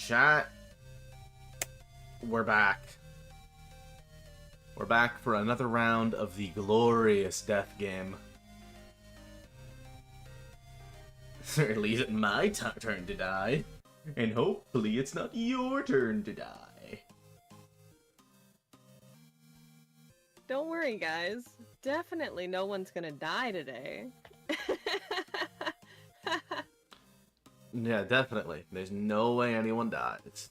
Chat, we're back. We're back for another round of the glorious death game. Certainly isn't my turn to die. And hopefully it's not your turn to die. Don't worry, guys. Definitely no one's gonna die today. Yeah, definitely. There's no way anyone dies.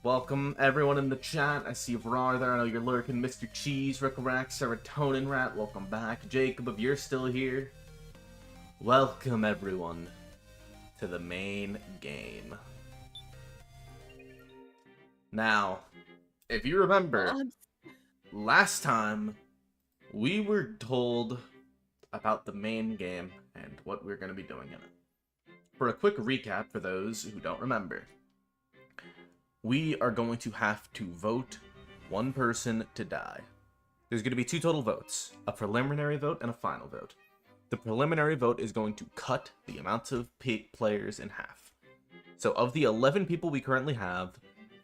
Welcome, everyone in the chat. I see Rar there. I know you're lurking. Mr. Cheese, Rick Rack, Serotonin Rat. Welcome back. Jacob, if you're still here. Welcome, everyone, to the main game. Now, if you remember, last time we were told about the main game and what we're going to be doing in it. For a quick recap for those who don't remember, we are going to have to vote one person to die. There's going to be two total votes, a preliminary vote and a final vote. The preliminary vote is going to cut the amount of players in half. So of the 11 people we currently have,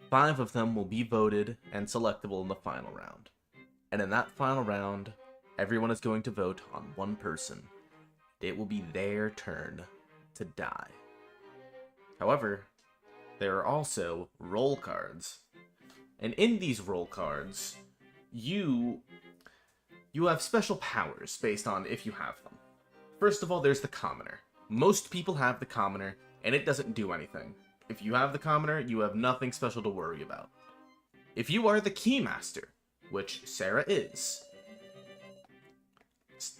5 of them will be voted and selectable in the final round. And in that final round, everyone is going to vote on one person. It will be their turn to die. However, there are also roll cards. And in these roll cards, you have special powers based on if you have them. First of all, there's the commoner. Most people have the commoner, and it doesn't do anything. If you have the commoner, you have nothing special to worry about. If you are the keymaster, which Sarah is,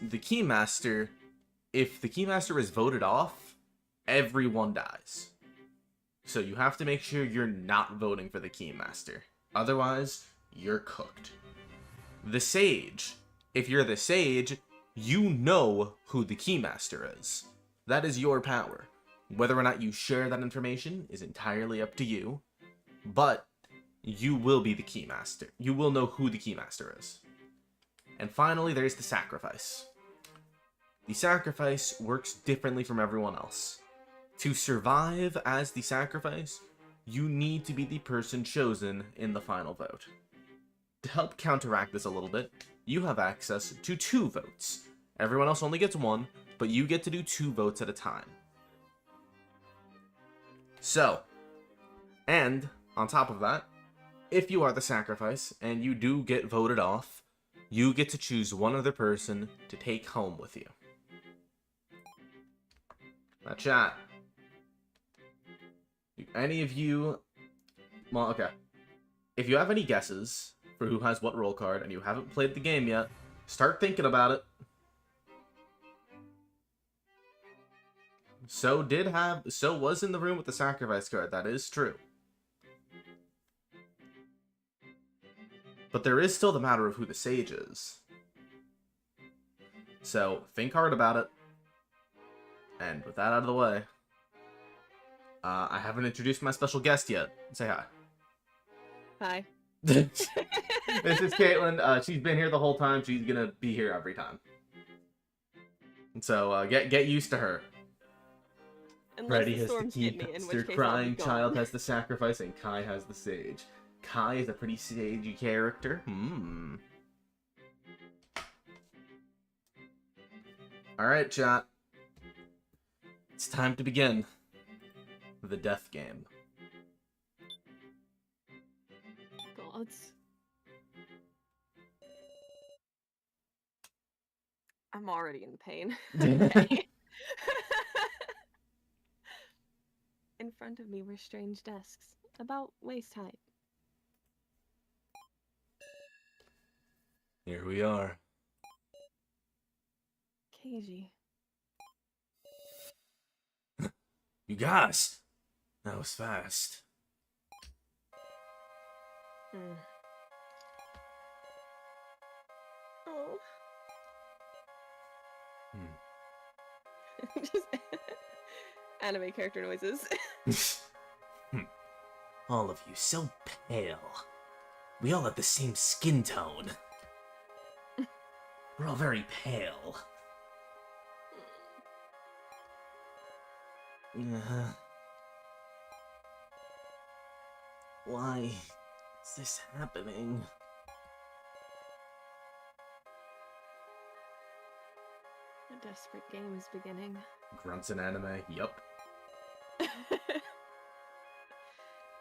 the keymaster, if the keymaster is voted off, everyone dies. So you have to make sure you're not voting for the keymaster. Otherwise, you're cooked. The sage. If you're the sage, you know who the keymaster is. That is your power. Whether or not you share that information is entirely up to you, but you will be the keymaster. You will know who the keymaster is. And finally, there's the sacrifice. The sacrifice works differently from everyone else. To survive as the sacrifice, you need to be the person chosen in the final vote. To help counteract this a little bit, you have access to 2 votes. Everyone else only gets 1, but you get to do 2 votes at a time. So, and on top of that, if you are the sacrifice and you do get voted off, you get to choose one other person to take home with you. Now, chat. Any of you... Well, okay. If you have any guesses for who has what roll card and you haven't played the game yet, start thinking about it. So was in the room with the sacrifice card, that is true. But there is still the matter of who the sage is. So, think hard about it. And with that out of the way, I haven't introduced my special guest yet. Say hi. Hi. This is Caitlin. She's been here the whole time. She's gonna be here every time. So, get used to her. Unless Freddy the has the storms hit me, in keymaster, which case crying I'll be child gone. has the sacrifice, and Kai has the sage. Kai is a pretty sagey character. Alright, chat. It's time to begin the death game. Gods. I'm already in pain. Okay. In front of me were strange desks, about waist height. Here we are. Cagey. You guys! That was fast. Oh. Hmm. Just anime character noises. All of you so pale. We all have the same skin tone. We're all very pale. Why is this happening? A desperate game is beginning. Grunts in anime, yup.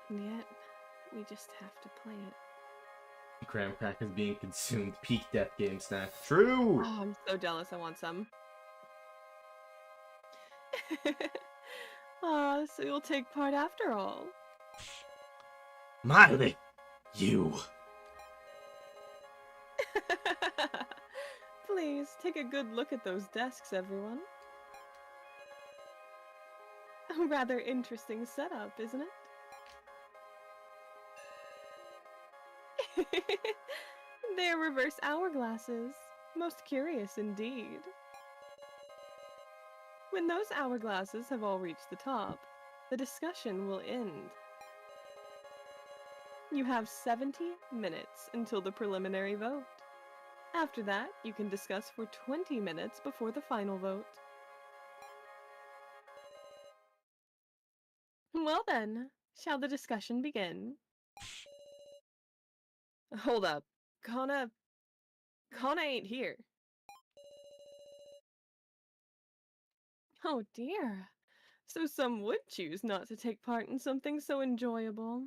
And yet, we just have to play it. Graham crackers being consumed. Peak death game snack. True! Oh, I'm so jealous. I want some. Ah, so you'll take part after all. Miley! You! Please, take a good look at those desks, everyone. A rather interesting setup, isn't it? They're reverse hourglasses. Most curious indeed. When those hourglasses have all reached the top, the discussion will end. You have 70 minutes until the preliminary vote. After that, you can discuss for 20 minutes before the final vote. Well then, shall the discussion begin? Hold up. Kana ain't here. Oh dear. So some would choose not to take part in something so enjoyable.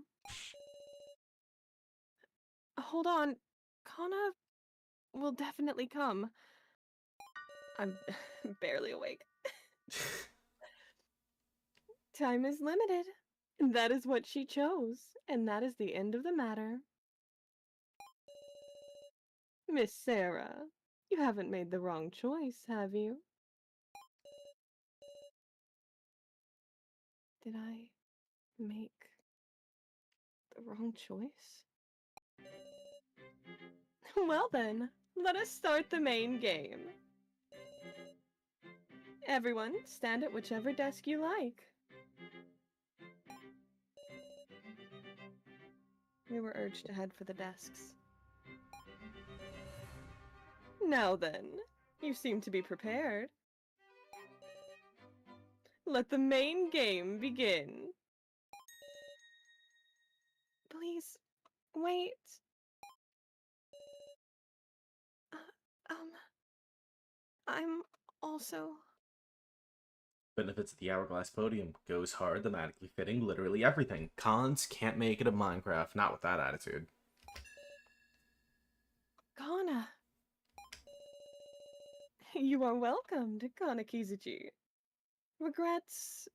Hold on. Kana will definitely come. I'm barely awake. Time is limited. That is what she chose, and that is the end of the matter. Miss Sarah, you haven't made the wrong choice, have you? Did I make the wrong choice? Well then, let us start the main game. Everyone, stand at whichever desk you like. We were urged to head for the desks. Now then, you seem to be prepared. Let the main game begin. Please, wait. I'm also... Benefits of the Hourglass Podium. Goes hard, thematically fitting, literally everything. Cons, can't make it in Minecraft. Not with that attitude. Kana. You are welcome to Kana Kizuchi. Regrets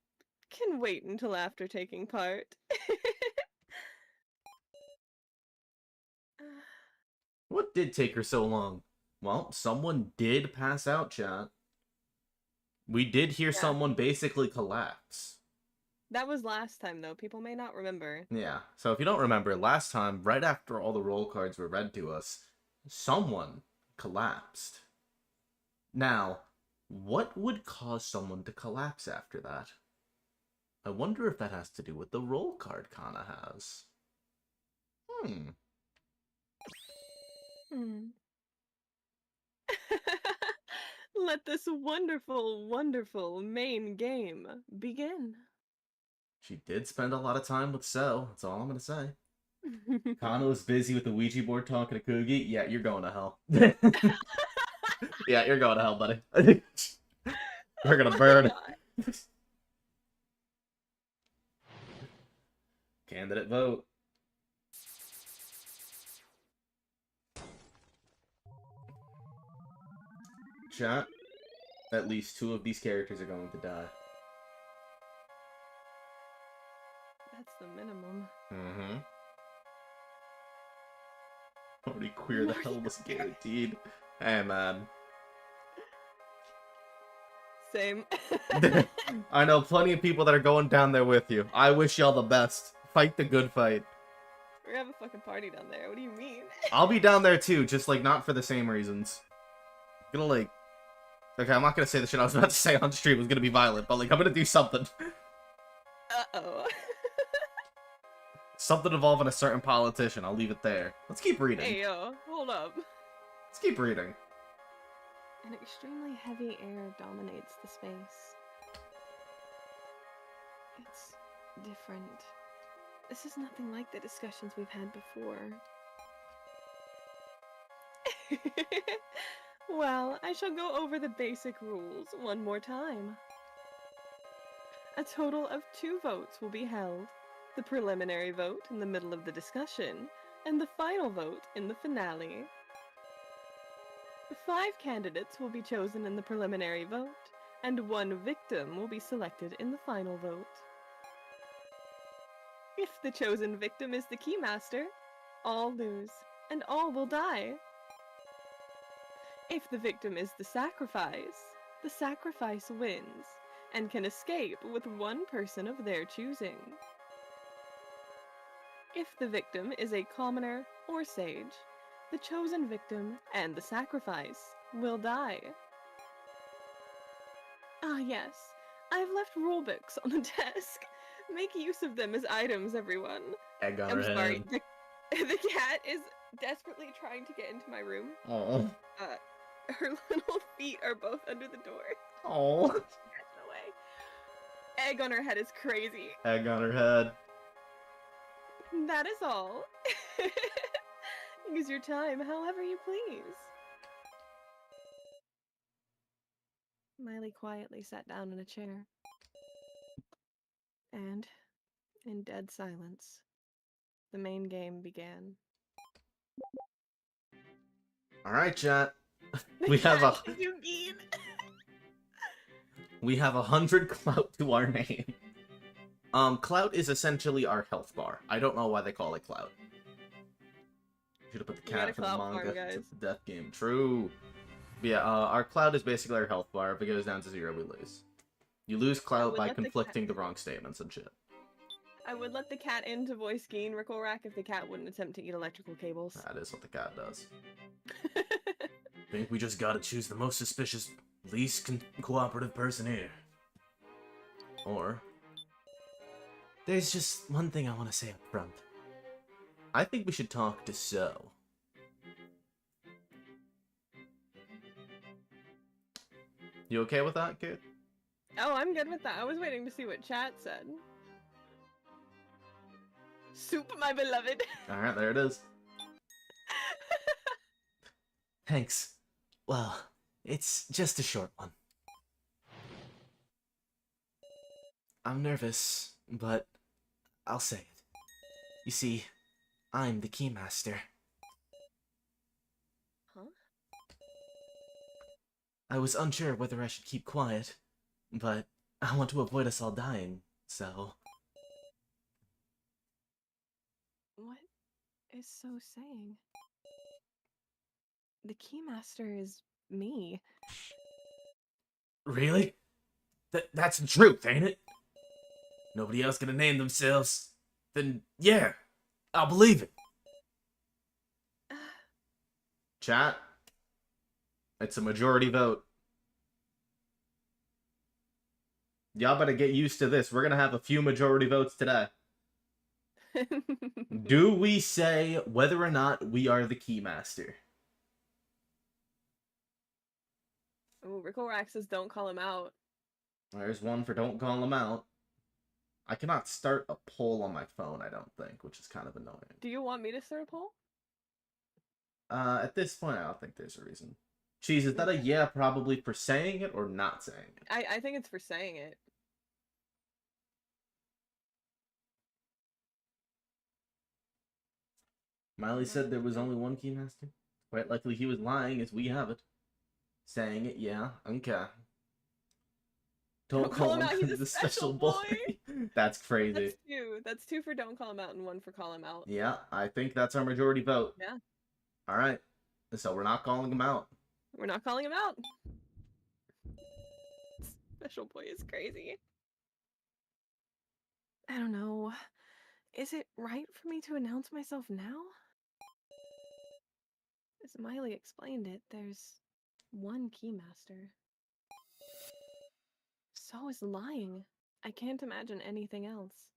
can wait until after taking part. What did take her so long? Well, someone did pass out, chat. We did hear someone basically collapse. That was last time, though. People may not remember. Yeah, so if you don't remember, last time, right after all the roll cards were read to us, someone collapsed. Now, what would cause someone to collapse after that? I wonder if that has to do with the roll card Kana has. Let this wonderful, wonderful main game begin. She did spend a lot of time with So, that's all I'm gonna say. Kana was busy with the Ouija board talking to Kugi. Yeah, you're going to hell. Yeah, you're going to hell, buddy. We're gonna burn. Candidate vote. Chat. At least 2 of these characters are going to die. That's the minimum. Mm-hmm. Already queer the hell was guaranteed. Hey, man. Same. I know plenty of people that are going down there with you. I wish y'all the best. Fight the good fight. We're gonna have a fucking party down there. What do you mean? I'll be down there too, just like not for the same reasons. I'm gonna like... Okay, I'm not gonna say the shit I was about to say on stream was gonna be violent, but like I'm gonna do something. Uh-oh. Something involving a certain politician. I'll leave it there. Let's keep reading. Hey, yo, hold up. Let's keep reading. An extremely heavy air dominates the space. It's different. This is nothing like the discussions we've had before. Well, I shall go over the basic rules one more time. A total of 2 votes will be held. The preliminary vote in the middle of the discussion, and the final vote in the finale. 5 candidates will be chosen in the preliminary vote, and 1 victim will be selected in the final vote. If the chosen victim is the Keymaster, all lose, and all will die. If the victim is the sacrifice wins, and can escape with 1 person of their choosing. If the victim is a commoner or sage, the chosen victim and the sacrifice will die. Ah yes, I've left rulebooks on the desk. Make use of them as items, everyone. Egg on I'm her sorry, head. the cat is desperately trying to get into my room. Oh. Her little feet are both under the door. Oh. Catch away. Egg on her head is crazy. Egg on her head. That is all. Use your time however you please. Miley quietly sat down in a chair. And, in dead silence, the main game began. Alright, chat. We have a... We have 100 clout to our name. Clout is essentially our health bar. I don't know why they call it clout. Should have put the cat for the manga. It's a death game. True. But yeah, our clout is basically our health bar. If it goes down to 0, we lose. You lose clout by conflicting the wrong statements and shit. I would let the cat in to voice Geen Ricklerak if the cat wouldn't attempt to eat electrical cables. That is what the cat does. Think we just gotta choose the most suspicious, least cooperative person here. Or... There's just one thing I want to say up front. I think we should talk to So. You okay with that, kid? Oh, I'm good with that. I was waiting to see what chat said. Soup, my beloved. Alright, there it is. Thanks. Well, it's just a short one. I'm nervous, but I'll say it. You see, I'm the Keymaster. Huh? I was unsure whether I should keep quiet, but I want to avoid us all dying, so... What is So saying? The Keymaster is me. Really? That's the truth, ain't it? Nobody else gonna name themselves? Then, yeah, I'll believe it. Chat, it's a majority vote. Y'all better get used to this. We're gonna have a few majority votes today. Do we say whether or not we are the Keymaster? Oh, Ricklerak says don't call him out. There's one for don't call him out. I cannot start a poll on my phone, I don't think, which is kind of annoying. Do you want me to start a poll? At this point, I don't think there's a reason. Cheese, is that a yeah probably for saying it or not saying it? I think it's for saying it. Miley said there was only one Keymaster. Quite likely he was lying, as we have it. Saying it, yeah, okay. Don't call him out, he's a special boy. That's crazy. That's 2. That's 2 for don't call him out and 1 for call him out. Yeah, I think that's our majority vote. Yeah. Alright, so we're not calling him out. We're not calling him out. Special boy is crazy. I don't know. Is it right for me to announce myself now? As Miley explained it, there's one Keymaster. So is lying. I can't imagine anything else.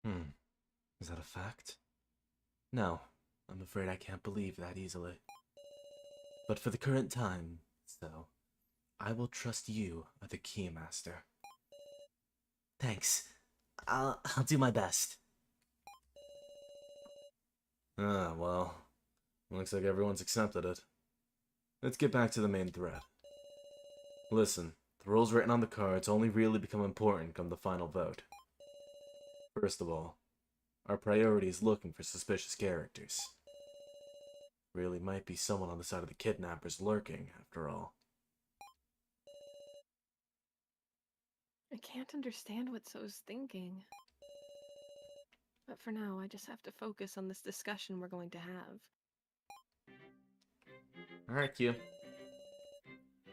Is that a fact? No, I'm afraid I can't believe that easily. But for the current time, so, I will trust you are the Keymaster. Thanks. I'll do my best. Well, looks like everyone's accepted it. Let's get back to the main thread. Listen, the rules written on the cards only really become important come the final vote. First of all, our priority is looking for suspicious characters. Really might be someone on the side of the kidnappers lurking, after all. I can't understand what So's thinking. But for now, I just have to focus on this discussion we're going to have. Alright, Q.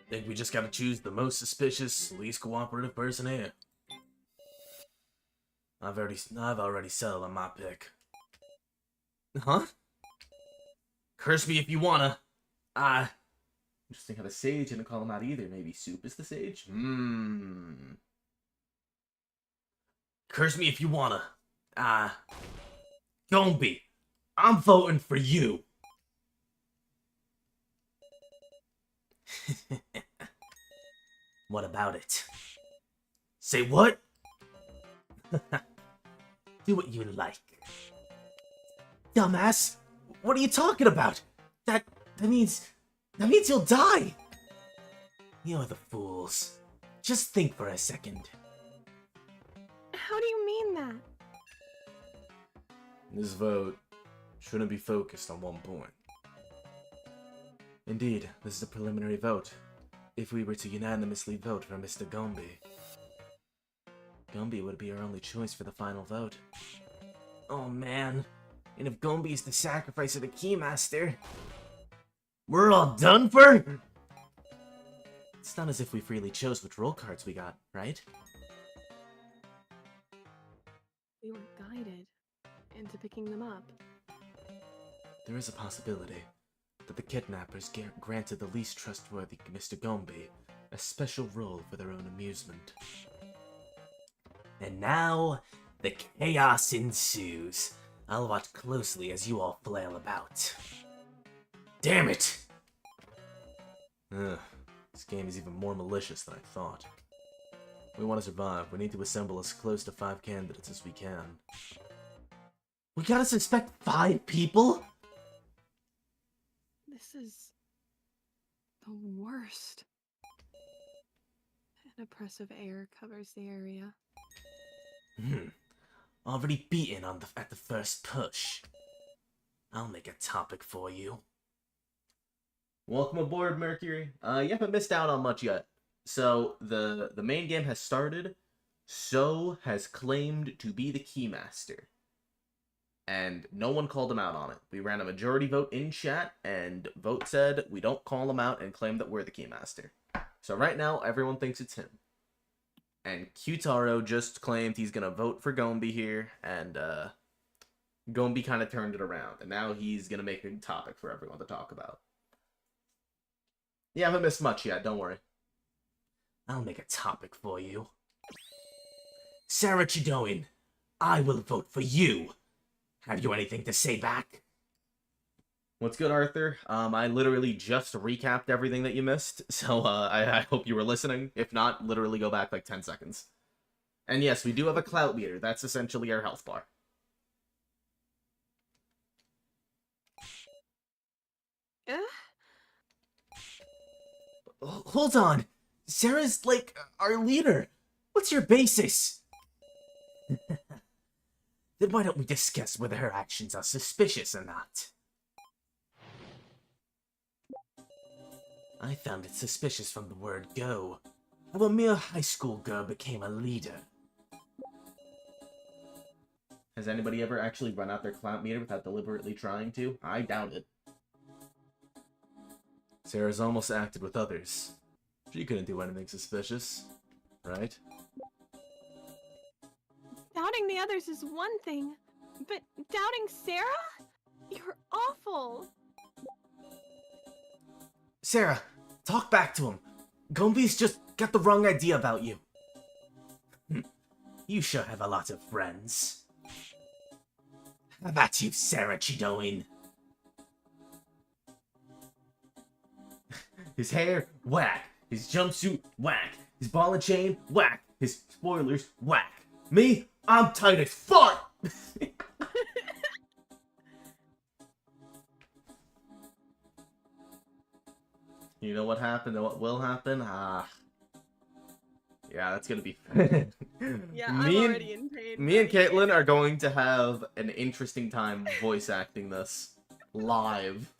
Think we just gotta choose the most suspicious, least cooperative person here. I've already settled on my pick. Huh? Curse me if you wanna. Interesting how the sage didn't call him out either. Maybe Soup is the sage? Curse me if you wanna. Gombi, I'm voting for you. What about it? Say what? Do what you like. Dumbass! What are you talking about? That means you'll die! You're the fools. Just think for a second. How do you mean that? This vote shouldn't be focused on one point. Indeed, this is a preliminary vote. If we were to unanimously vote for Mr. Gombi, Gombi would be our only choice for the final vote. Oh man, and if Gombi is the sacrifice of the Keymaster, we're all done for? It's not as if we freely chose which roll cards we got, right? We were guided into picking them up. There is a possibility that the kidnappers granted the least trustworthy Mr. Gombi a special role for their own amusement. And now, the chaos ensues. I'll watch closely as you all flail about. Damn it! This game is even more malicious than I thought. If we want to survive, we need to assemble as close to 5 candidates as we can. We gotta suspect 5 people?! This is the worst. An oppressive air covers the area. Already beaten at the first push. I'll make a topic for you. Welcome aboard, Mercury. You haven't missed out on much yet. So, the main game has started. So has claimed to be the Keymaster. And no one called him out on it. We ran a majority vote in chat, and vote said we don't call him out and claim that we're the Keymaster. So right now, everyone thinks it's him. And Qtaro just claimed he's gonna vote for Gombi here, and Gombi kind of turned it around. And now he's gonna make a topic for everyone to talk about. Yeah, I haven't missed much yet, don't worry. I'll make a topic for you. Sarah Chidoin, I will vote for you. Have you anything to say back? What's good, Arthur? I literally just recapped everything that you missed, so I hope you were listening. If not, literally go back like 10 seconds. And yes, we do have a clout meter. That's essentially our health bar. Hold on! Sarah's, like, our leader! What's your basis? Then why don't we discuss whether her actions are suspicious or not? I found it suspicious from the word go. How a mere high school girl became a leader. Has anybody ever actually run out their clout meter without deliberately trying to? I doubt it. Sarah's almost acted with others. She couldn't do anything suspicious, right? Doubting the others is one thing, but doubting Sarah? You're awful! Sarah, talk back to him. Gombi's just got the wrong idea about you. You sure have a lot of friends. How about you, Sarah Chidoin? His hair, whack. His jumpsuit, whack. His ball and chain, whack. His spoilers, whack. Me, I'm tight as fuck! You know what happened and what will happen? Yeah, that's gonna be... Yeah, I'm already in pain. Me and Caitlin are going to have an interesting time voice acting this. Live.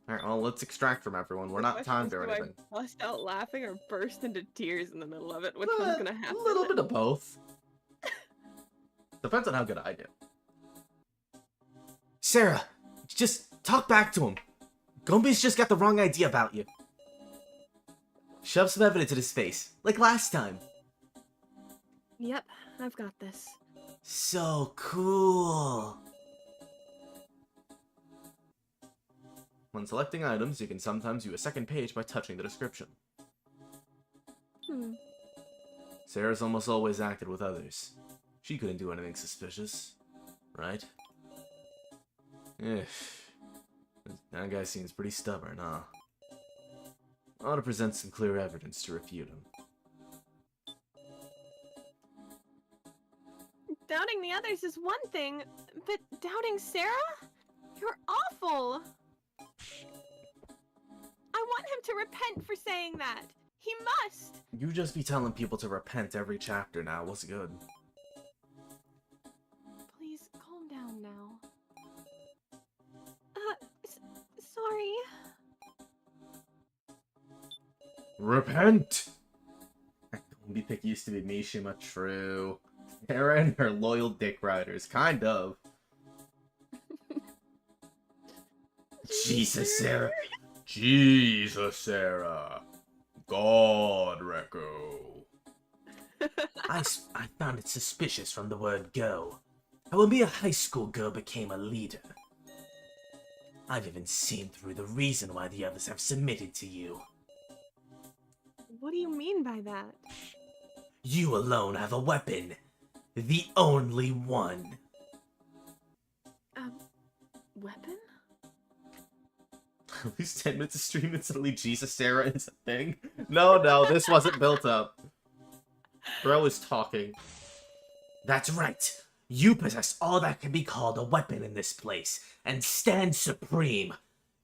Alright, well, let's extract from everyone. We're not timed or anything. Do I bust out laughing or burst into tears in the middle of it? Which one's gonna happen? A little bit of both. Depends on how good I do. Sarah, just talk back to him. Gombe's just got the wrong idea about you. Shove some evidence in his face, like last time. Yep, I've got this. So cool. When selecting items, you can sometimes view a second page by touching the description. Sarah's almost always acted with others. She couldn't do anything suspicious, right? That guy seems pretty stubborn, huh? I ought to present some clear evidence to refute him. Doubting the others is one thing, but doubting Sarah? You're awful! I want him to repent for saying that! He must! You just be telling people to repent every chapter now. What's good? Please, calm down now. Sorry. Repent! Gombe pick used to be Mishima, true. Sarah and her loyal dick riders, kind of. Jesus, Sarah. Jesus, Sarah. God, Rekko. I found it suspicious from the word go. How a mere high school girl became a leader. I've even seen through the reason why the others have submitted to you. What do you mean by that? You alone have a weapon. The only one. Weapon? At least 10 minutes of stream and suddenly Jesus Sarah is a thing? No, this wasn't built up. Bro is talking. That's right. You possess all that can be called a weapon in this place, and stand supreme.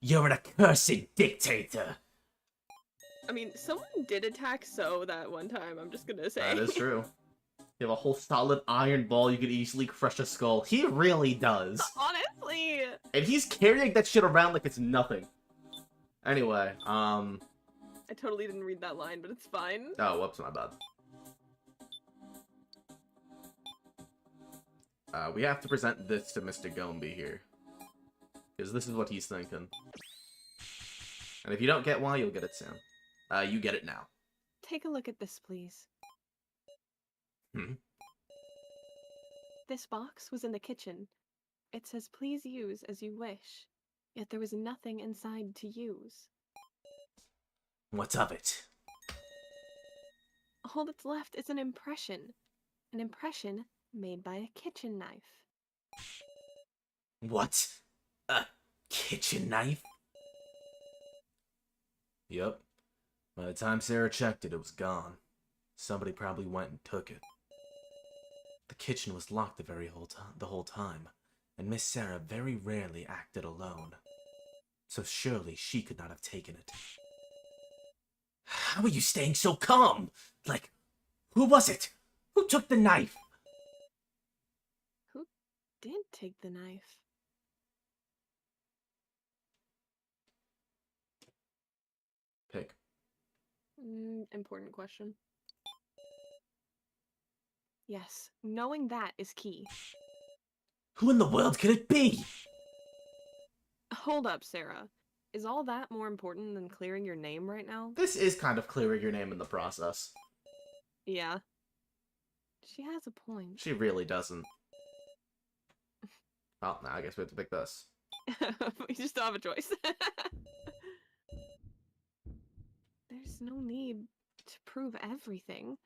You're an accursed dictator. I mean, someone did attack So that one time, I'm just gonna say. That is true. You have a whole solid iron ball, you could easily crush a skull. He really does. Honestly! And he's carrying that shit around like it's nothing. Anyway, I totally didn't read that line, but it's fine. Oh, whoops, my bad. We have to present this to Mr. Gombe here. Because this is what he's thinking. And if you don't get why, you'll get it soon. You get it now. Take a look at this, please. This box was in the kitchen. It says, please use as you wish. Yet there was nothing inside to use. What's of it? All that's left is an impression. An impression made by a kitchen knife. What? A kitchen knife? Yep. By the time Sarah checked it, it was gone. Somebody probably went and took it. The kitchen was locked the whole time, and Miss Sarah very rarely acted alone. So surely she could not have taken it. How are you staying so calm? Like, who was it? Who took the knife? Who did take the knife? Pick. Important question. Yes, knowing that is key. Who in the world could it be? Hold up, Sarah. Is all that more important than clearing your name right now? This is kind of clearing your name in the process. Yeah. She has a point. She really doesn't. Well, now I guess we have to pick this. We just don't have a choice. There's no need to prove everything.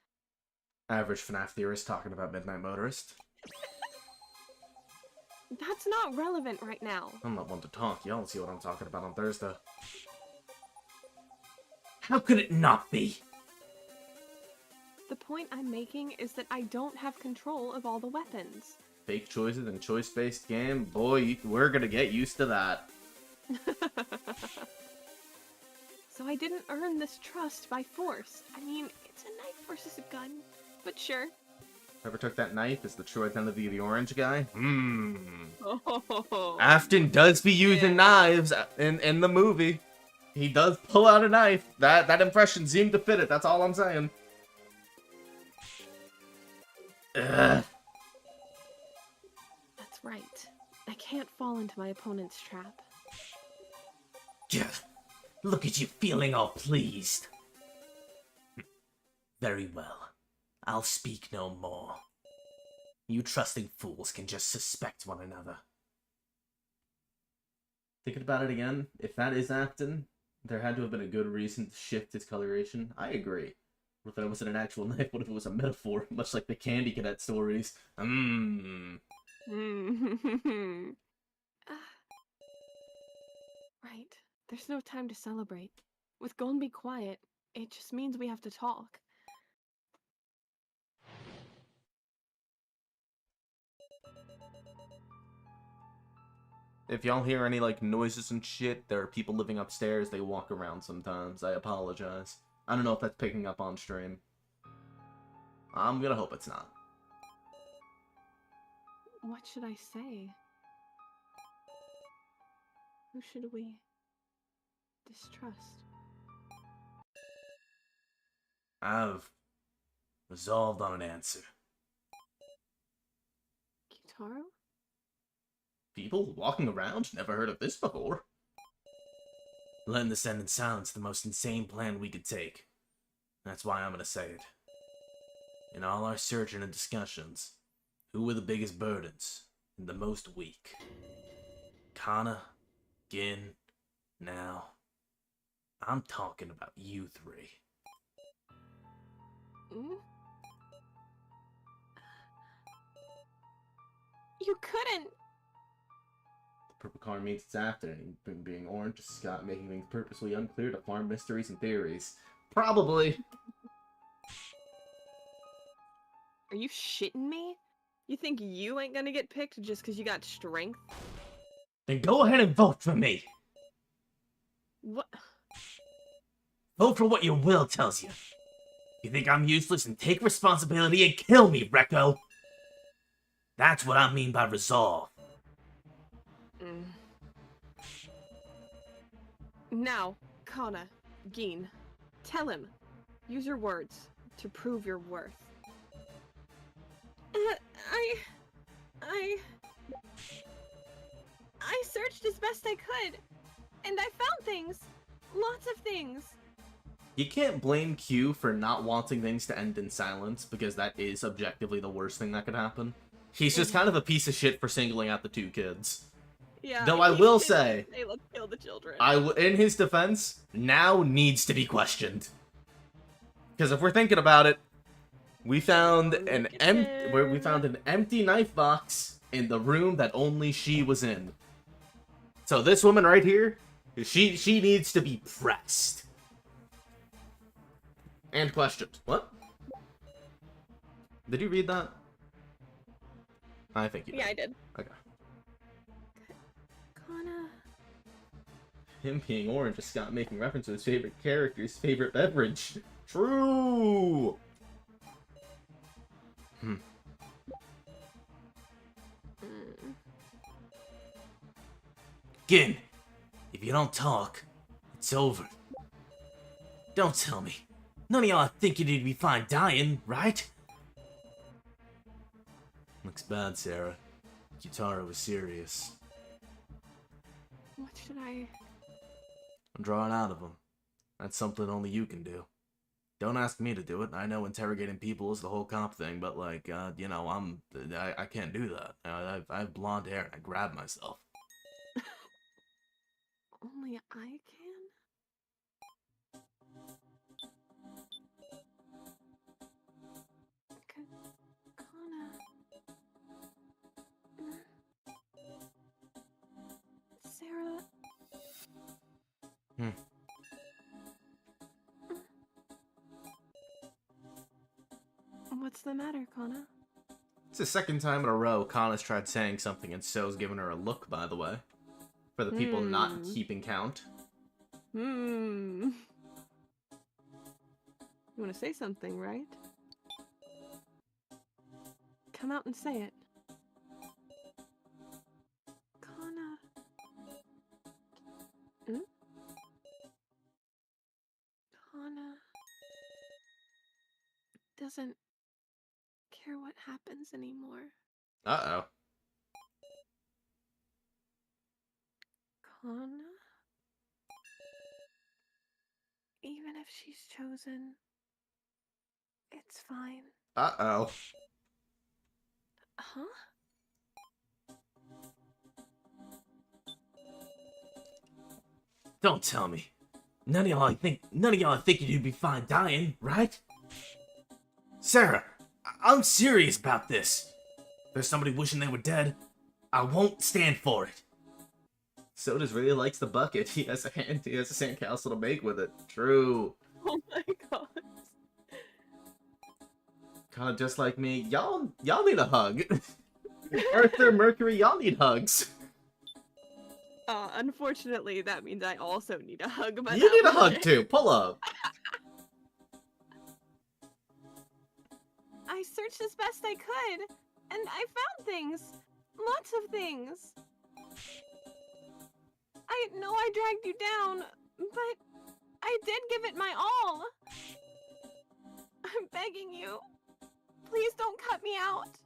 Average FNAF theorist talking about Midnight Motorist. That's not relevant right now. I'm not one to talk. Y'all see what I'm talking about on Thursday. How could it not be? The point I'm making is that I don't have control of all the weapons. Fake choices and choice-based game? Boy, we're gonna get used to that. So I didn't earn this trust by force. I mean, it's a knife versus a gun, but sure. Whoever took that knife is the true identity of the orange guy? Oh. Afton does be using knives in the movie. He does pull out a knife. That impression seemed to fit it, that's all I'm saying. Ugh. That's right. I can't fall into my opponent's trap. Look at you feeling all pleased. Very well. I'll speak no more. You trusting fools can just suspect one another. Thinking about it again, if that is Afton, there had to have been a good reason to shift his coloration. I agree. What if it wasn't an actual knife? What if it was a metaphor? Much like the Candy Cadet stories. Right. There's no time to celebrate. With Go and Be Quiet, it just means we have to talk. If y'all hear any, like, noises and shit, there are people living upstairs. They walk around sometimes. I apologize. I don't know if that's picking up on stream. I'm gonna hope it's not. What should I say? Who should we distrust? I've resolved on an answer. Kitaro? People walking around? Never heard of this before. Letting this end in silence the most insane plan we could take. That's why I'm gonna say it. In all our searching and discussions, who were the biggest burdens and the most weak? Kana, Gin, now. I'm talking about you three. You couldn't! The purple car means it's afternoon, being orange, Scott making things purposely unclear to farm mysteries and theories. Probably. Are you shitting me? You think you ain't gonna get picked just because you got strength? Then go ahead and vote for me! What? Vote for what your will tells you. You think I'm useless and take responsibility and kill me, Rekko! That's what I mean by resolve. Now, Kana, Gin, tell him. Use your words to prove your worth. I searched as best I could, and I found things. Lots of things. You can't blame Q for not wanting things to end in silence, because that is objectively the worst thing that could happen. He's just kind of a piece of shit for singling out the two kids. Yeah. Though I will say, hey, let's kill the children. In his defense, now needs to be questioned. Because if we're thinking about it, we found an empty knife box in the room that only she was in. So this woman right here, she needs to be pressed. And questioned. What? Did you read that? I think you did. Yeah, I did. Okay. Kana. Him being orange is Scott making reference to his favorite character's favorite beverage. True! Gin, if you don't talk, it's over. Don't tell me. None of y'all are thinking you'd be fine dying, right? Looks bad, Sarah. Kitaro was serious. What should I... I'm drawing out of him. That's something only you can do. Don't ask me to do it. I know interrogating people is the whole cop thing, but like, you know, I can't do that. I have blonde hair and I grab myself. Only I can? Kana... Sarah... What's the matter, Kana? It's the second time in a row Kana's tried saying something and So's given her a look, by the way. For the people not keeping count. You want to say something, right? Come out and say it. Kana. Kana doesn't care what happens anymore. Uh-oh. Kana? Even if she's chosen, it's fine. Uh-oh. Huh? Don't tell me. None of y'all think you'd be fine dying, right? Sarah, I'm serious about this. If there's somebody wishing they were dead, I won't stand for it. Sodas really likes the bucket. He has a sandcastle to make with it. True. Oh my god. Kind of just like me. Y'all need a hug. Arthur, Mercury, y'all need hugs. Unfortunately, that means I also need a hug. You need a hug too. Pull up. I searched as best I could, and I found things. Lots of things. I know I dragged you down, but I did give it my all. I'm begging you. Please don't cut me out.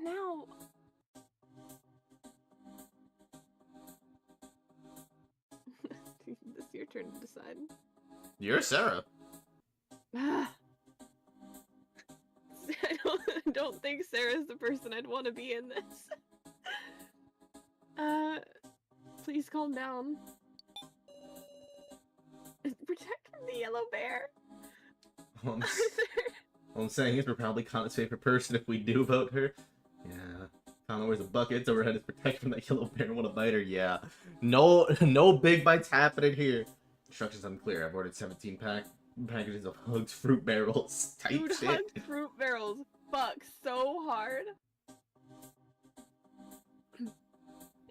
Now... It's your turn to decide. You're Sarah. I don't think Sarah's the person I'd want to be in this. Please calm down. Protect from the yellow bear. All I'm saying is we're probably Kana's favorite person if we do vote her. Yeah. Kana wears a bucket, so her head is protected from that yellow bear and want to bite her. Yeah. No big bites happening here. Instructions unclear. I've ordered 17 packages of Hugs fruit barrels. Type Dude, shit. Hugs fruit barrels fuck so hard.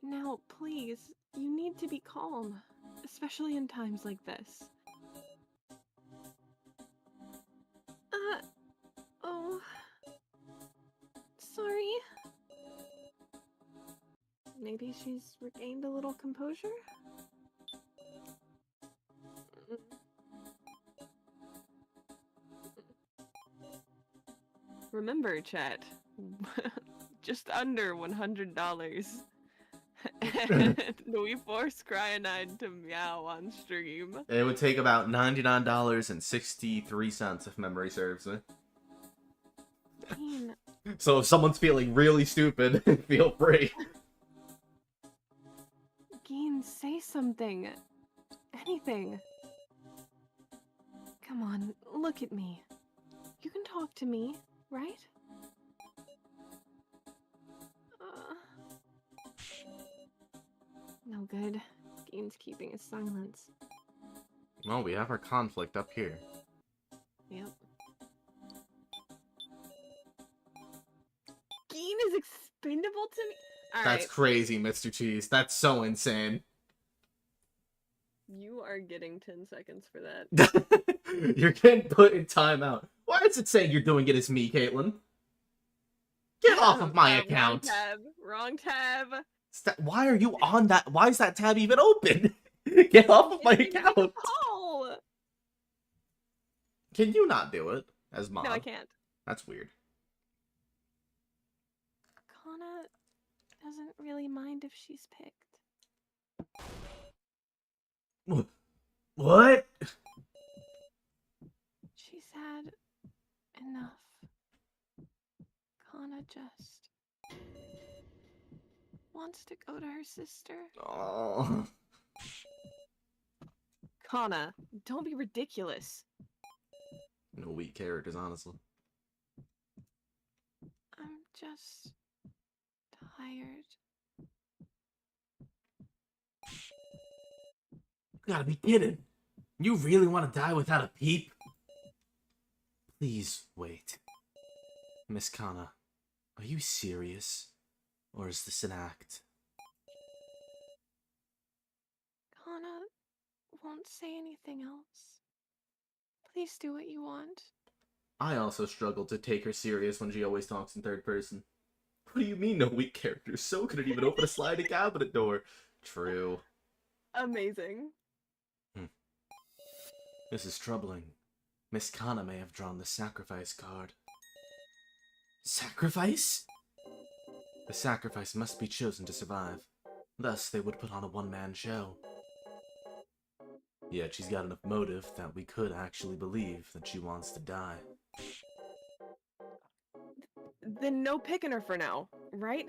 Now, please, you need to be calm, especially in times like this. Oh. Sorry. Maybe she's regained a little composure? Remember, chat, just under $100. And we force Cryanide to meow on stream. It would take about $99.63 if memory serves me. Dean. So if someone's feeling really stupid, feel free. Geen, say something. Anything. Come on, look at me. You can talk to me, right? No good. Geen's keeping his silence. Well, we have our conflict up here. Yep. Geen is expendable to me? That's crazy, Mr. Cheese. That's so insane. You are getting 10 seconds for that. You're getting put in timeout. Why is it saying you're doing it as me, Caitlin? Get off of my account. Wrong tab. Why are you on that? Why is that tab even open? Get off of my account. Can you not do it as mom? No, I can't. That's weird. Kana doesn't really mind if she's picked. What? She's had enough. Kana just wants to go to her sister. Oh. Kana, don't be ridiculous. No weak characters, honestly. I'm just tired. You gotta be kidding. You really want to die without a peep? Please wait. Miss Kana, are you serious? Or is this an act? Kana won't say anything else. Please do what you want. I also struggle to take her serious when she always talks in third person. What do you mean no weak characters? So couldn't even open a sliding cabinet door. True. Amazing. This is troubling. Miss Kana may have drawn the sacrifice card. Sacrifice? The sacrifice must be chosen to survive. Thus, they would put on a one-man show. Yet she's got enough motive that we could actually believe that she wants to die. Then no picking her for now, right?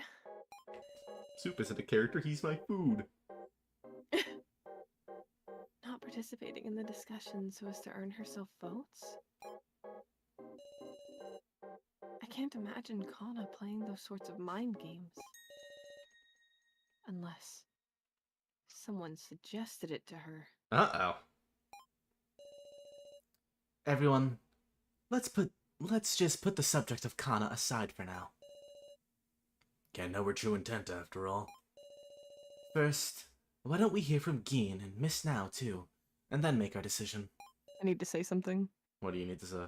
Soup isn't a character, he's my food. Not participating in the discussion so as to earn herself votes? I can't imagine Kana playing those sorts of mind games. Unless someone suggested it to her. Uh-oh. Everyone, let's just put the subject of Kana aside for now. Can't know her true intent after all. First, why don't we hear from Geen and Miss Now too, and then make our decision. I need to say something. What do you need to say?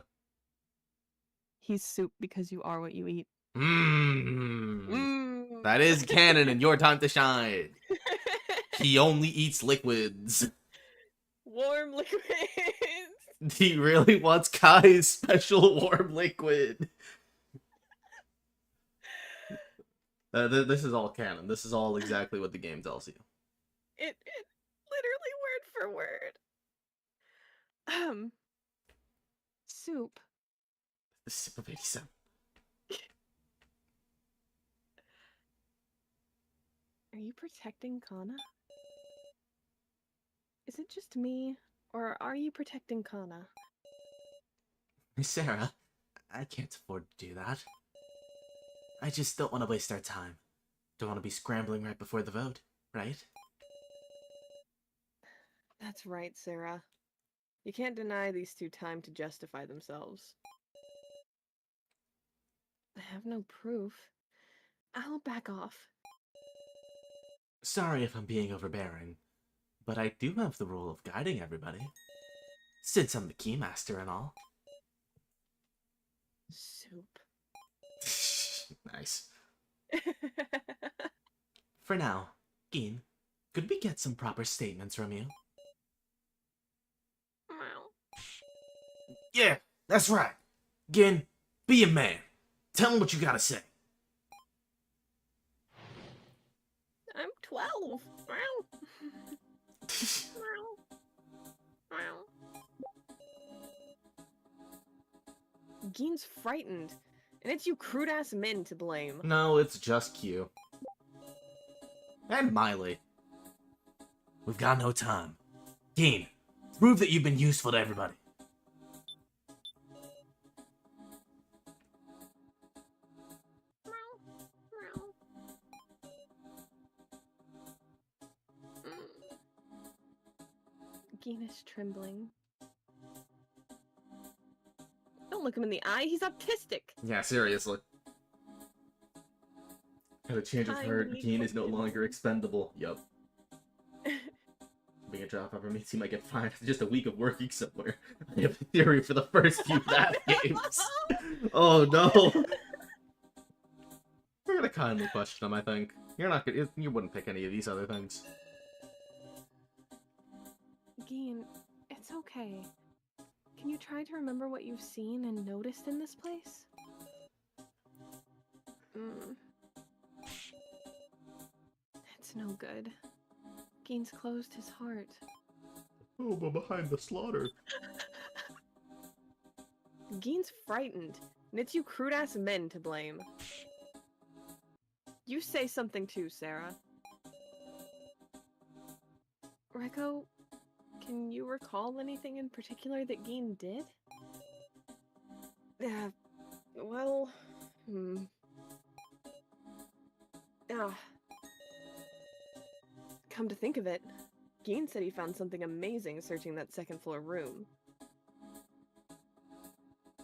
He's soup because you are what you eat. That is canon and your time to shine. He only eats liquids. Warm liquids. He really wants Kai's special warm liquid. This is all canon. This is all exactly what the game tells you. It literally word for word. Soup. The sip of 87. Are you protecting Kana? Is it just me, or are you protecting Kana? Miss Sarah, I can't afford to do that. I just don't want to waste our time. Don't want to be scrambling right before the vote, right? That's right, Sarah. You can't deny these two time to justify themselves. I have no proof. I'll back off. Sorry if I'm being overbearing, but I do have the role of guiding everybody. Since I'm the keymaster and all. Soup. Nice. For now, Geen, could we get some proper statements from you? Yeah, that's right. Geen, be a man. Tell him what you gotta say. I'm 12. Geen's frightened, and it's you crude-ass men to blame. No, it's just Q. And Miley. We've got no time. Geen, prove that you've been useful to everybody. Geen is trembling. Don't look him in the eye, he's autistic! Yeah, seriously. Gotta change his heart. Geen is no longer expendable. Yup. Being a dropout for means he might get fined after just a week of working somewhere. I have a theory for the first few math games. Oh no! We're gonna kindly question him, I think. You're not gonna. You wouldn't pick any of these other things. Geen, it's okay. Can you try to remember what you've seen and noticed in this place? It's no good. Geen's closed his heart. Oh, but behind the slaughter. Geen's frightened, and it's you crude-ass men to blame. You say something too, Sarah. Reko, can you recall anything in particular that Geen did? Well... Come to think of it, Geen said he found something amazing searching that second floor room.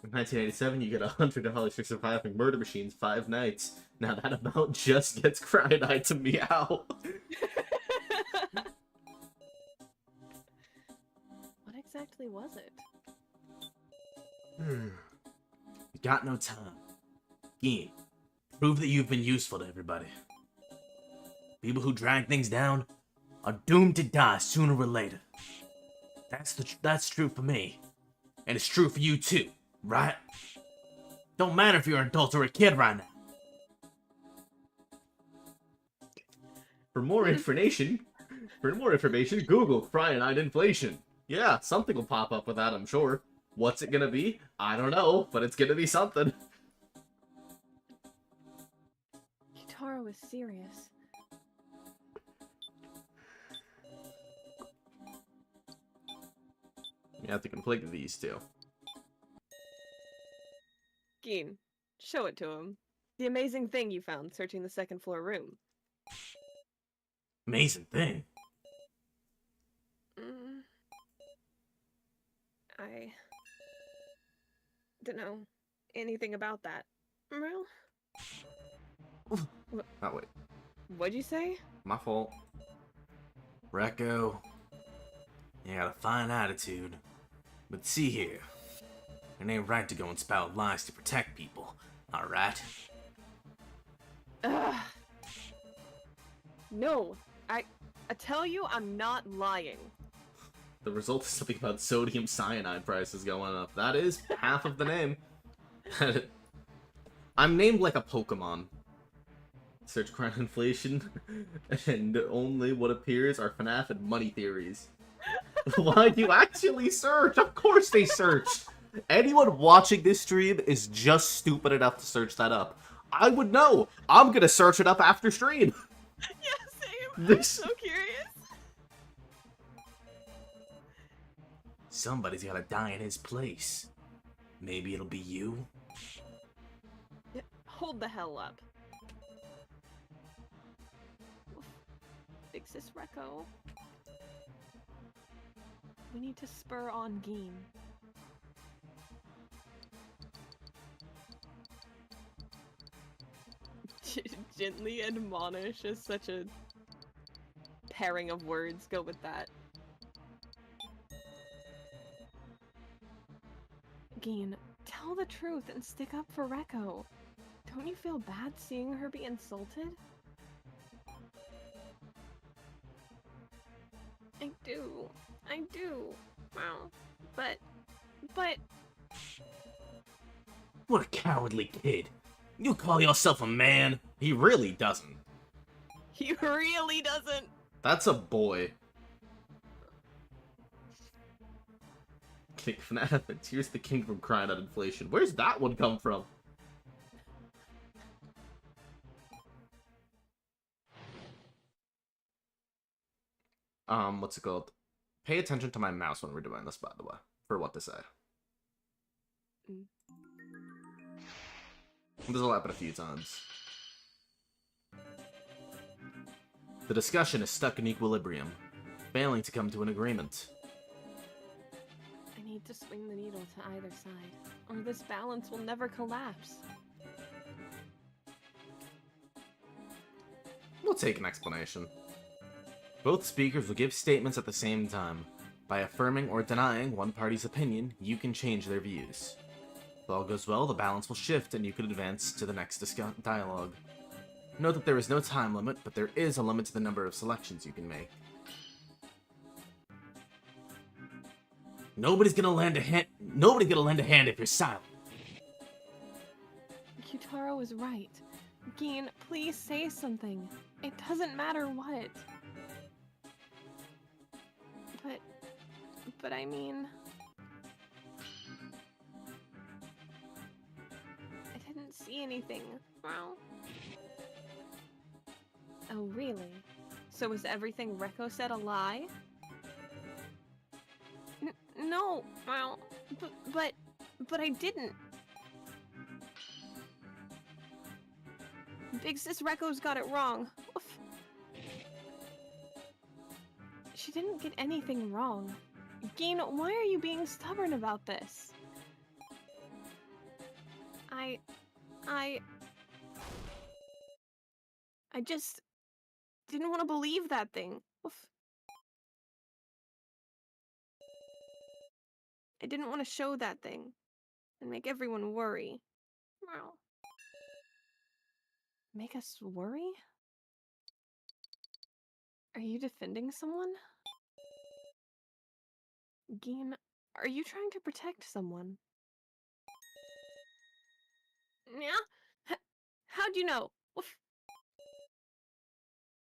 In 1987, you get $100 for surviving Murder Machine's 5 nights. Now that amount just gets Cryonite to meow. What exactly was it? You got no time. Gene, prove that you've been useful to everybody. People who drag things down are doomed to die sooner or later. That's true for me. And it's true for you too, right? Don't matter if you're an adult or a kid right now. For more information, Google Cryonite inflation. Yeah, something will pop up with that, I'm sure. What's it gonna be? I don't know, but it's gonna be something. Kitaro is serious. You have to conflict these two. Gene, show it to him. The amazing thing you found searching the second floor room. Amazing thing? I don't know anything about that. Well, Oh, wait. What'd you say? My fault. Recco, you got a fine attitude. But see here, it ain't right to go and spout lies to protect people, alright? Ugh. No, I tell you I'm not lying. The result is something about sodium cyanide prices going up. That is half of the name. I'm named like a Pokemon. Search crown inflation, and only what appears are FNAF and money theories. Why'd you actually search? Of course they searched! Anyone watching this stream is just stupid enough to search that up. I would know! I'm gonna search it up after stream! Yeah, same. I'm so curious. Somebody's gotta die in his place. Maybe it'll be you? Hold the hell up. Fix this, Recco. We need to spur on Gene. Gently admonish is such a pairing of words. Go with that. Gene, tell the truth and stick up for Recco. Don't you feel bad seeing her be insulted? I do. Wow. But... What a cowardly kid. You call yourself a man? He really doesn't. He really doesn't. That's a boy. King FNAF, and Tears the King from crying out inflation. Where's that one come from? What's it called? Pay attention to my mouse when we're doing this, by the way, for what to say. This will happen a few times. The discussion is stuck in equilibrium, failing to come to an agreement. I need to swing the needle to either side, or this balance will never collapse. We'll take an explanation. Both speakers will give statements at the same time. By affirming or denying one party's opinion, you can change their views. If all goes well, the balance will shift and you can advance to the next dialogue. Note that there is no time limit, but there is a limit to the number of selections you can make. Nobody's gonna lend a hand if you're silent. Kitaro is right. Gene, please say something. It doesn't matter what. But I mean... I didn't see anything. Wow. Oh, really? So was everything Recco said a lie? No, well, but I didn't. Big Sis Recco's got it wrong. Oof. She didn't get anything wrong. Gene, why are you being stubborn about this? I just didn't want to believe that thing. Oof. I didn't want to show that thing and make everyone worry. Wow. Make us worry? Are you defending someone? Geen, are you trying to protect someone? Yeah? How'd you know? Oof.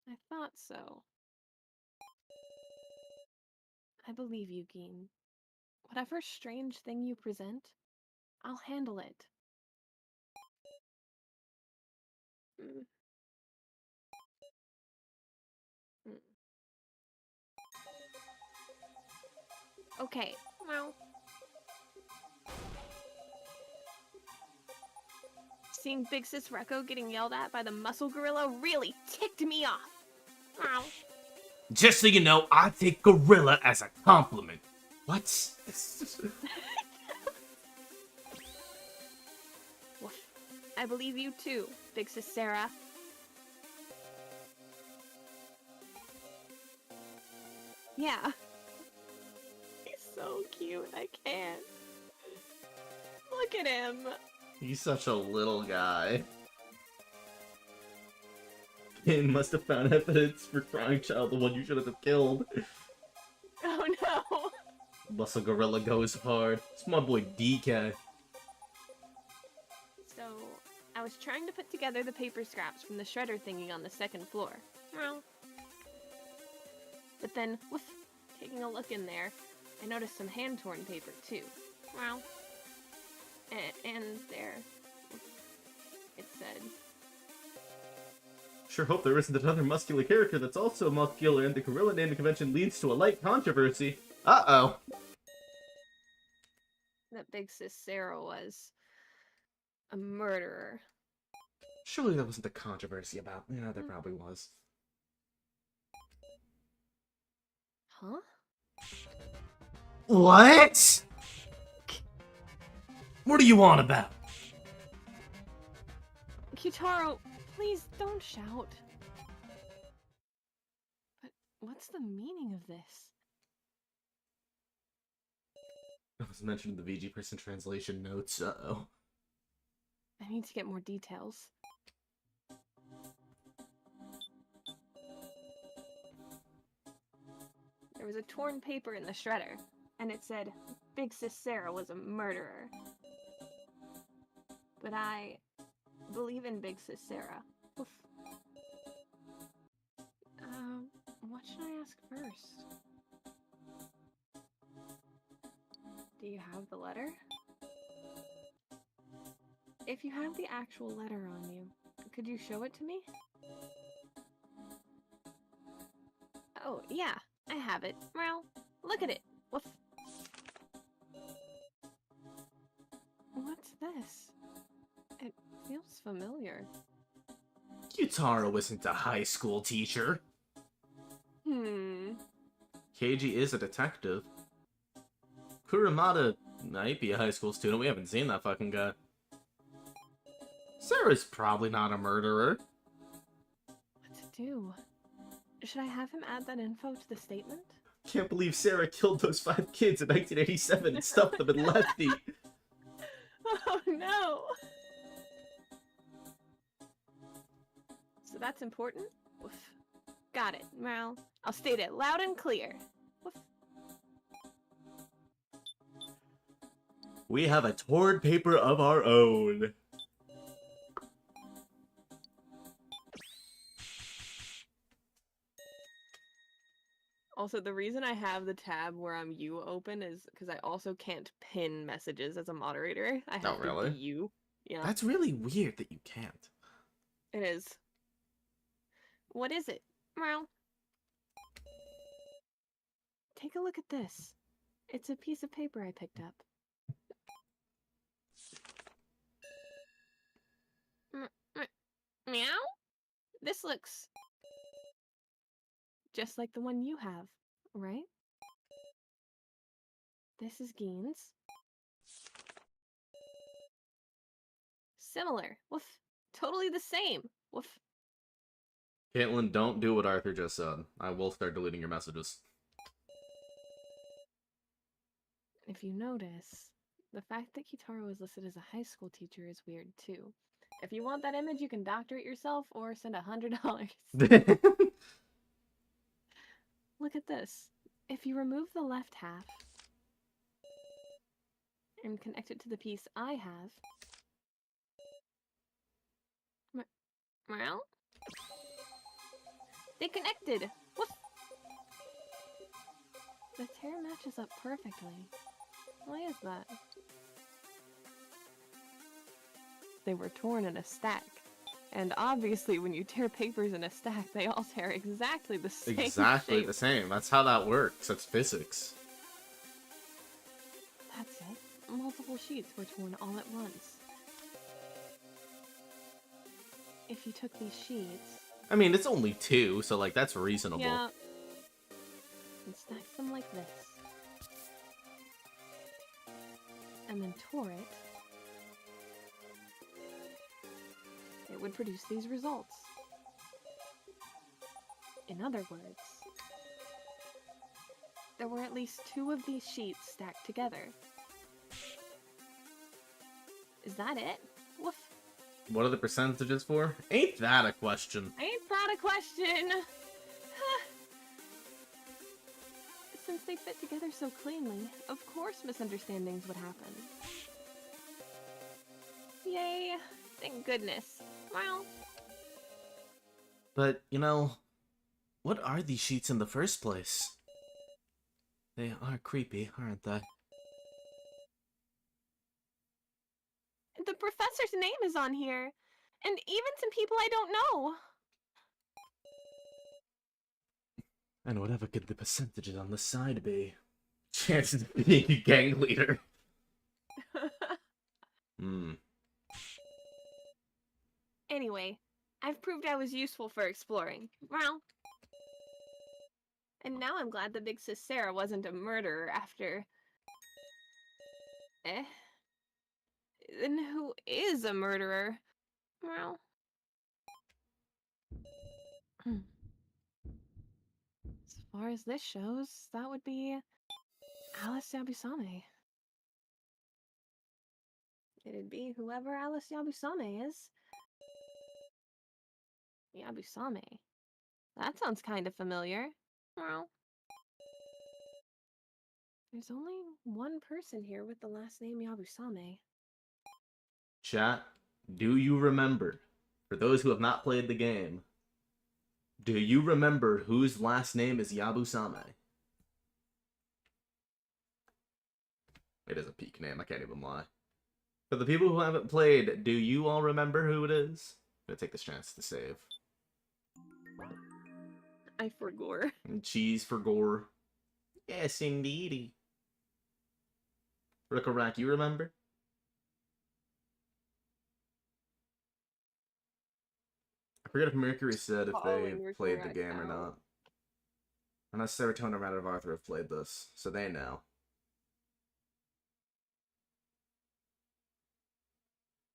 I thought so. I believe you, Geen. Whatever strange thing you present, I'll handle it. Mm. Mm. Okay, well. Seeing Big Sis Rekko getting yelled at by the muscle gorilla really ticked me off. Wow. Just so you know, I take gorilla as a compliment. What? I believe you too, Big Sis Sarah. Yeah. He's so cute, I can't. Look at him. He's such a little guy. Ken must have found evidence for crying child, the one you should have killed. Oh no. Muscle Gorilla goes hard. It's my boy DK. So, I was trying to put together the paper scraps from the shredder thingy on the second floor. Well. But then, woof, taking a look in there, I noticed some hand-torn paper too. Well. And there, it said... Sure hope there isn't another muscular character that's also muscular and the gorilla naming convention leads to a light controversy. Uh-oh. That Big Sis Sarah was a murderer. Surely there wasn't a controversy about... Yeah, there probably was. Huh? What? What are you on about? Kitaro, please don't shout. But what's the meaning of this? It was mentioned in the VG person translation notes. Uh-oh. I need to get more details. There was a torn paper in the shredder, and it said, Big Sis Sarah was a murderer. But I believe in Big Sis Sarah. Oof. What should I ask first? Do you have the letter? If you have the actual letter on you, could you show it to me? Oh, yeah, I have it. Well, look at it. Woof. What's this? It feels familiar. Yutaro isn't a high school teacher. Keiji is a detective. Kuramada might be a high school student. We haven't seen that fucking guy. Sarah's probably not a murderer. What to do? Should I have him add that info to the statement? Can't believe Sarah killed those 5 kids in 1987 and stuffed them in Lefty. Oh no! So that's important? Woof. Got it. Well, I'll state it loud and clear. Woof. We have a torn paper of our own. Also, the reason I have the tab where I'm you open is because I also can't pin messages as a moderator. I have to be you. Yeah. That's really weird that you can't. It is. What is it? Well, take a look at this. It's a piece of paper I picked up. Meow? This looks just like the one you have, right? This is Geen's. similar. Woof. Totally the same. Woof. Caitlin, don't do what Arthur just said. I will start deleting your messages. If you notice, the fact that Kitaro is listed as a high school teacher is weird too. If you want that image, you can doctor it yourself or send $100. Look at this. If you remove the left half and connect it to the piece I have, well, they connected. Woof. The tear matches up perfectly. Why is that? They were torn in a stack. And obviously when you tear papers in a stack, they all tear exactly the same Exactly shape. the same. That's how that works. That's physics. That's it. Multiple sheets were torn all at once. If you took these sheets... I mean, it's only 2, so, like, that's reasonable. Yeah. And stacked them like this. And then tore it. It would produce these results. In other words, there were at least 2 of these sheets stacked together. Is that it? Woof. What are the percentages for? Ain't that a question? Ain't that a question? Since they fit together so cleanly, of course misunderstandings would happen. Yay! Thank goodness. Well. But, you know, what are these sheets in the first place? They are creepy, aren't they? The professor's name is on here. And even some people I don't know. And whatever could the percentages on the side be? Chances of being a gang leader. Anyway, I've proved I was useful for exploring. Well. And now I'm glad the big sis Sarah wasn't a murderer after... Then who is a murderer? Well... As far as this shows, that would be... Alice Yabusame. It'd be whoever Alice Yabusame is. Yabusame. That sounds kind of familiar. Well... There's only one person here with the last name Yabusame. Chat, do you remember, for those who have not played the game, do you remember whose last name is Yabusame? It is a peak name, I can't even lie. For the people who haven't played, do you all remember who it is? I'm gonna take this chance to save. I forgore. And cheese for gore. Yes, indeedy. Rick-a-rack, you remember? I forget if Mercury said if they played the game or not. Unless Serotonin or Matter of Arthur have played this, so they know.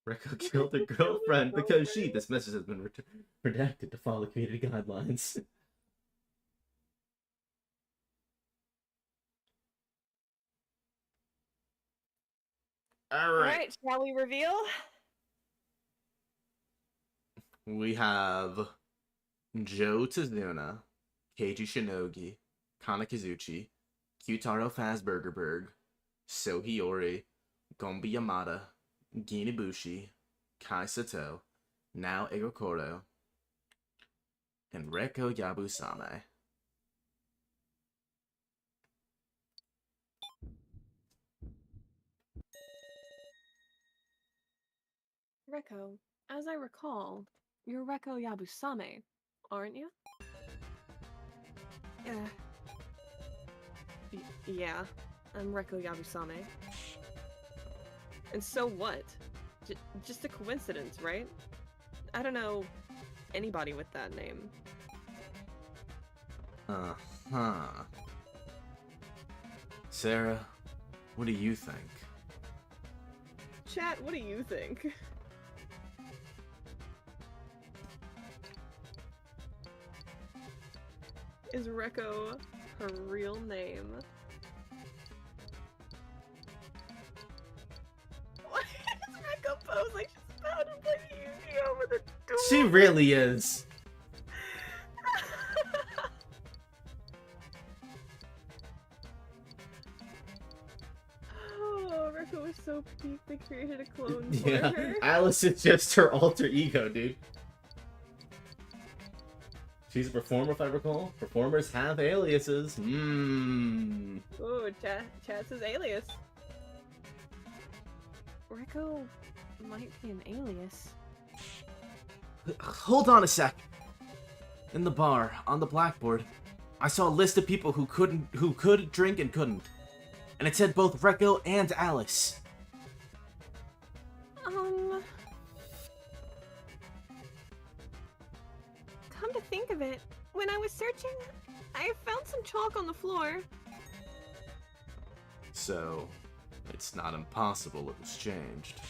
Rico killed her girlfriend because this message has been redacted to follow community guidelines. Alright, shall we reveal? We have Joe Tazuna, Keiji Shinogi, Kana Kizuchi, Kyutaro Fazburgerberg, Sohiori, Gombi Yamada, Ginibushi, Kai Sato, Nao Egokoro, and Reko Yabusame. Reko, as I recall, you're Reko Yabusame, aren't you? Yeah, I'm Reko Yabusame. And so what? Just a coincidence, right? I don't know anybody with that name. Uh-huh. Sarah, what do you think? Chat, what do you think? Is Reko her real name? Why is Reko pose like she's about to play Yu-Gi-Oh with a duel? She really is. Oh, Reko was so peaked they created a clone for her. Alice is just her alter ego, dude. She's a performer, if I recall. Performers have aliases. Ooh, Chat's his alias. Reko might be an alias. Hold on a sec. In the bar, on the blackboard, I saw a list of people who could drink and couldn't. And it said both Reko and Alice. Come to think of it, when I was searching, I found some chalk on the floor. So, it's not impossible it was changed.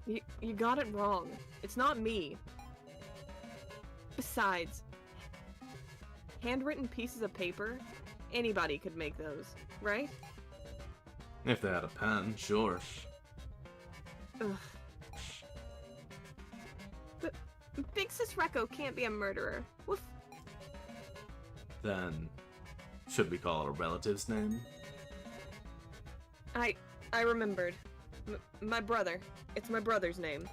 You got it wrong. It's not me. Besides, handwritten pieces of paper, anybody could make those, right? If they had a pen, sure. Ugh. But Big Sis Reko can't be a murderer. Woof. Then, should we call our relative's name? I remembered. My brother. It's my brother's name.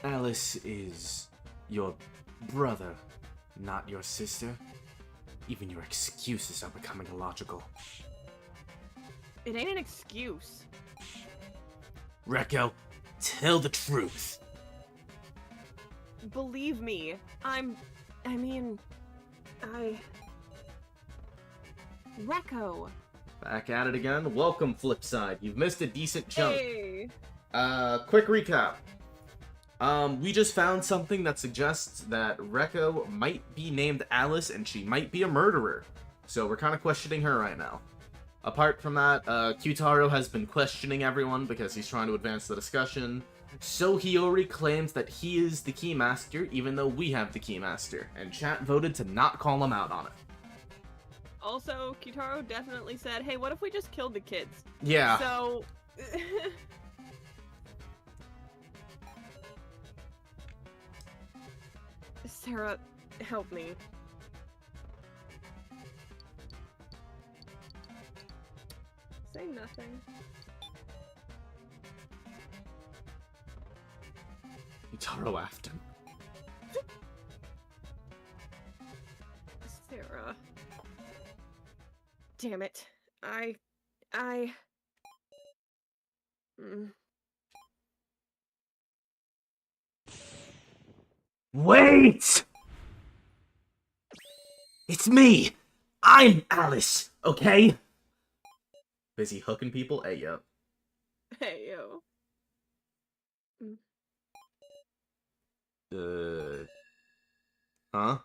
Alice is your brother, not your sister. Even your excuses are becoming illogical. It ain't an excuse. Reko, tell the truth. Believe me, Reko. Back at it again. Welcome, Flipside. You've missed a decent chunk. Hey. Quick recap. We just found something that suggests that Reko might be named Alice and she might be a murderer. So we're kind of questioning her right now. Apart from that, Kyutaro has been questioning everyone because he's trying to advance the discussion. So Hiyori claims that he is the Keymaster, even though we have the Keymaster, and chat voted to not call him out on it. Also, Kyutaro definitely said, hey, what if we just killed the kids? Yeah. So... Sarah, help me. Say nothing. Kyutaro after him. Sarah. Damn it. Wait! It's me! I'm Alice, okay? Busy hooking people? Hey, yo. Hey, yo. Huh?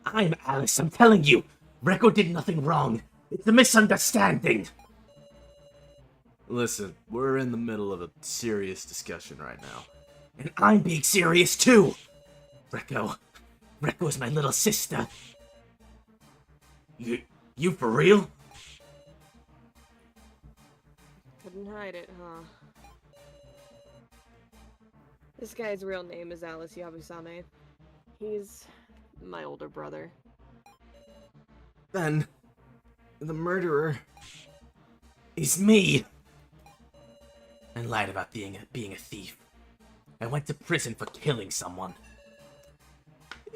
I'm Alice, I'm telling you! Reko did nothing wrong. It's a misunderstanding! Listen, we're in the middle of a serious discussion right now. And I'm being serious too! Reko's my little sister. You for real? Couldn't hide it, huh? This guy's real name is Alice Yabusame. He's my older brother. Then, the murderer is me. I lied about being a thief. I went to prison for killing someone.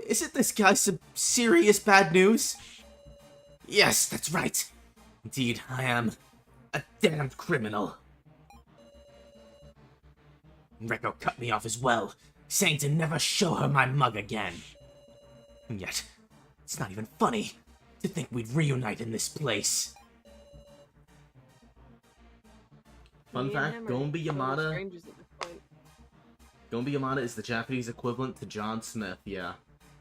Isn't this guy some serious bad news? Yes, that's right. Indeed, I am a damned criminal. Reko cut me off as well, saying to never show her my mug again. And yet, it's not even funny to think we'd reunite in this place. Fun fact, Gombi Yamada... Gombi Yamada is the Japanese equivalent to John Smith, yeah.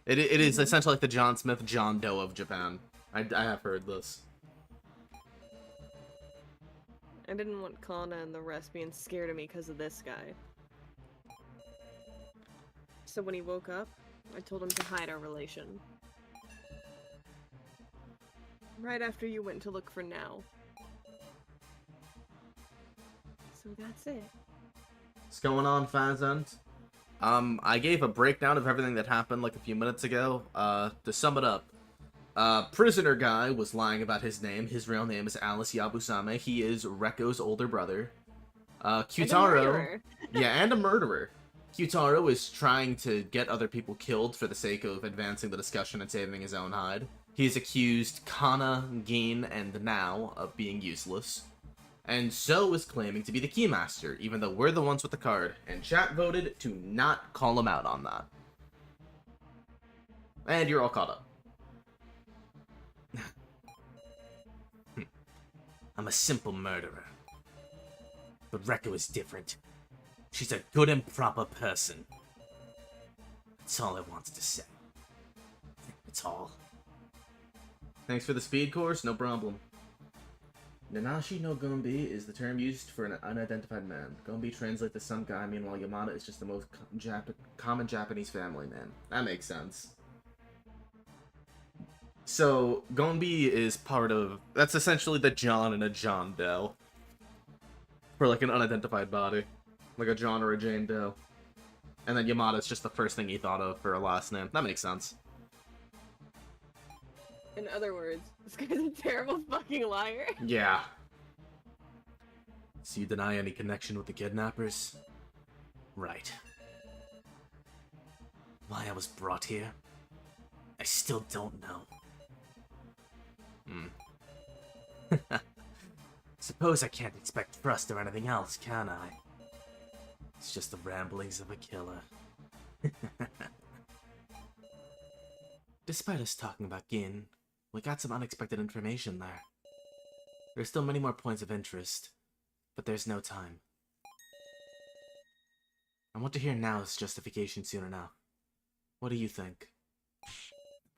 It is essentially like the John Smith, John Doe of Japan. I have heard this. I didn't want Kana and the rest being scared of me because of this guy. So when he woke up, I told him to hide our relation. Right after you went to look for Now. So that's it. What's going on, Fazend? I gave a breakdown of everything that happened like a few minutes ago. To sum it up, prisoner guy was lying about his name. His real name is Alice Yabusame. He is Reko's older brother. Kyutaro, yeah, and a murderer. Kyutaro is trying to get other people killed for the sake of advancing the discussion and saving his own hide. He's accused Kana, Gin, and Now of being useless. And So is claiming to be the Keymaster, even though we're the ones with the card, and chat voted to not call him out on that. And you're all caught up. I'm a simple murderer. But Reko is different. She's a good and proper person. That's all I wanted to say. That's all. Thanks for the speed course, no problem. Nanashi no Gombi is the term used for an unidentified man. Gombi translates to some guy, meanwhile Yamada is just the most common Japanese family name. That makes sense. So, Gombi is part of... That's essentially the John in a John Doe. For like an unidentified body. Like a John or a Jane Doe. And then Yamada is just the first thing he thought of for a last name. That makes sense. In other words, this guy's a terrible fucking liar. Yeah. So you deny any connection with the kidnappers? Right. Why I was brought here? I still don't know. Suppose I can't expect trust or anything else, can I? It's just the ramblings of a killer. Despite us talking about Gin, we got some unexpected information there. There's still many more points of interest, but there's no time. I want to hear Now's justification soon enough. What do you think?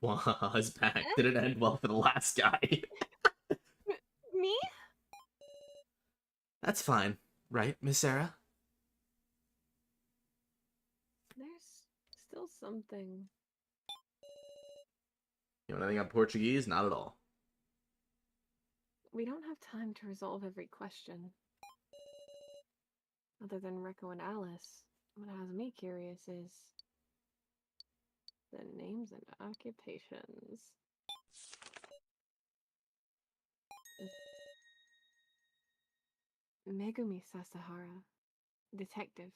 Was back. Did it end well for the last guy? Me? That's fine, right, Miss Sarah? There's still something. You know anything on Portuguese? Not at all. We don't have time to resolve every question. Other than Reko and Alice, what has me curious is the names and occupations. Megumi Sasahara, detective.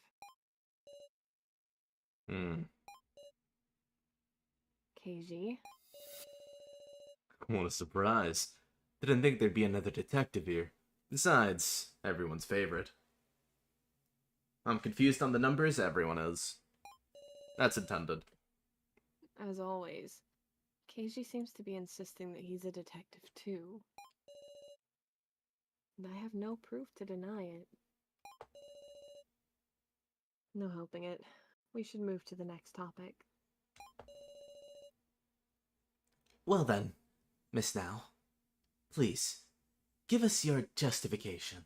Keiji. What a surprise. Didn't think there'd be another detective here. Besides, everyone's favorite. I'm confused on the numbers, everyone is. That's intended. As always, Keiji seems to be insisting that he's a detective too. And I have no proof to deny it. No helping it. We should move to the next topic. Well then, Miss Now, please, give us your justification.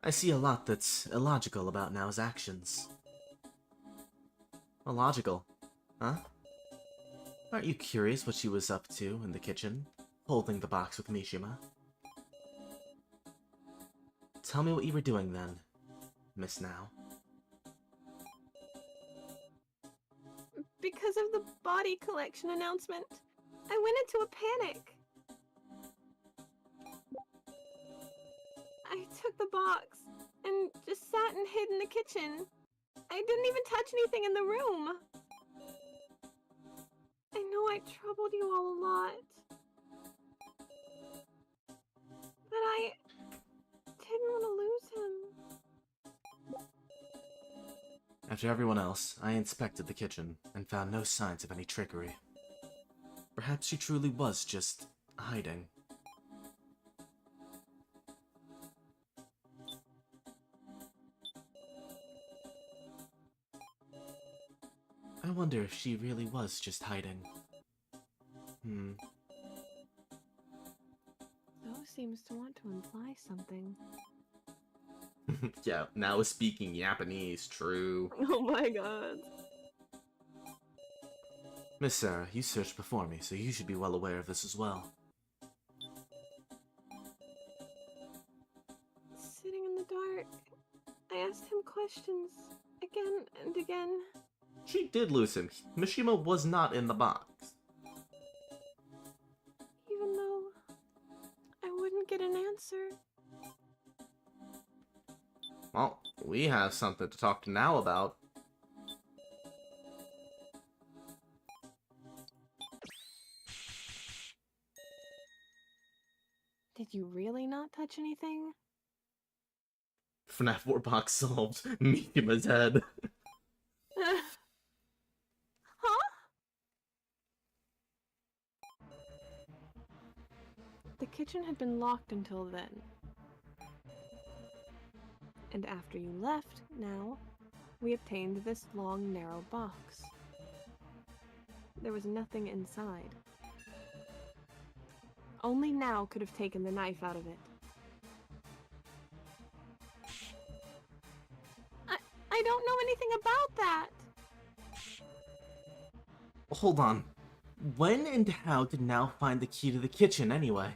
I see a lot that's illogical about Now's actions. Illogical? Huh? Aren't you curious what she was up to in the kitchen, holding the box with Mishima? Tell me what you were doing then, Miss Now. Because of the body collection announcement, I went into a panic. I took the box and just sat and hid in the kitchen. I didn't even touch anything in the room. I know I troubled you all a lot. But I didn't want to lose him. After everyone else, I inspected the kitchen and found no signs of any trickery. Perhaps she truly was just hiding. I wonder if she really was just hiding. seems to want to imply something. Yeah, now speaking Japanese, true. Oh my god. Miss Sarah, you searched before me, so you should be well aware of this as well. Sitting in the dark, I asked him questions again and again. She did lose him. Mishima was not in the box. Even though I wouldn't get an answer. Well, we have something to talk to now about. Did you really not touch anything? FNAF 4 box solved. Mishima's head. Huh? The kitchen had been locked until then. And after you left, now, we obtained this long, narrow box. There was nothing inside. Only now could have taken the knife out of it. I don't know anything about that! Hold on. When and how did Now find the key to the kitchen, anyway?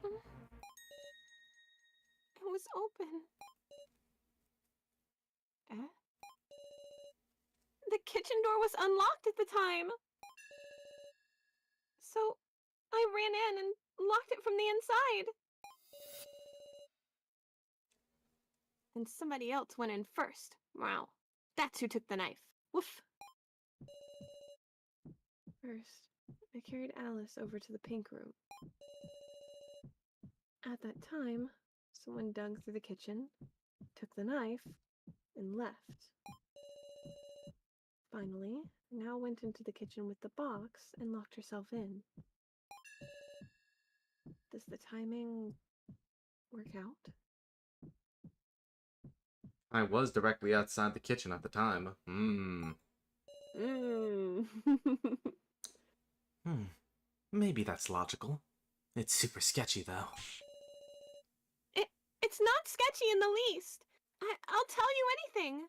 It was open. Eh? The kitchen door was unlocked at the time! So, I ran in and locked it from the inside. And somebody else went in first. Wow. That's who took the knife. Woof. First, I carried Alice over to the pink room. At that time, someone dug through the kitchen, took the knife, and left. Finally, Now went into the kitchen with the box and locked herself in. Does the timing work out? I was directly outside the kitchen at the time. Maybe that's logical. It's super sketchy, though. It's not sketchy in the least. I'll tell you anything.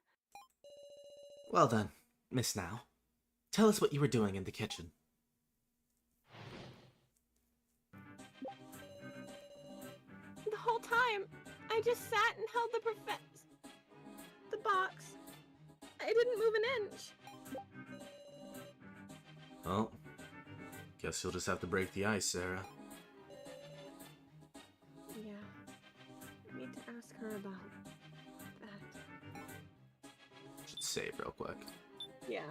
Well then, Miss Now, tell us what you were doing in the kitchen. The whole time, I just sat and held the box. I didn't move an inch. Well, guess you'll just have to break the ice, Sarah. Yeah, I need to ask her about that. Should save real quick. Yeah.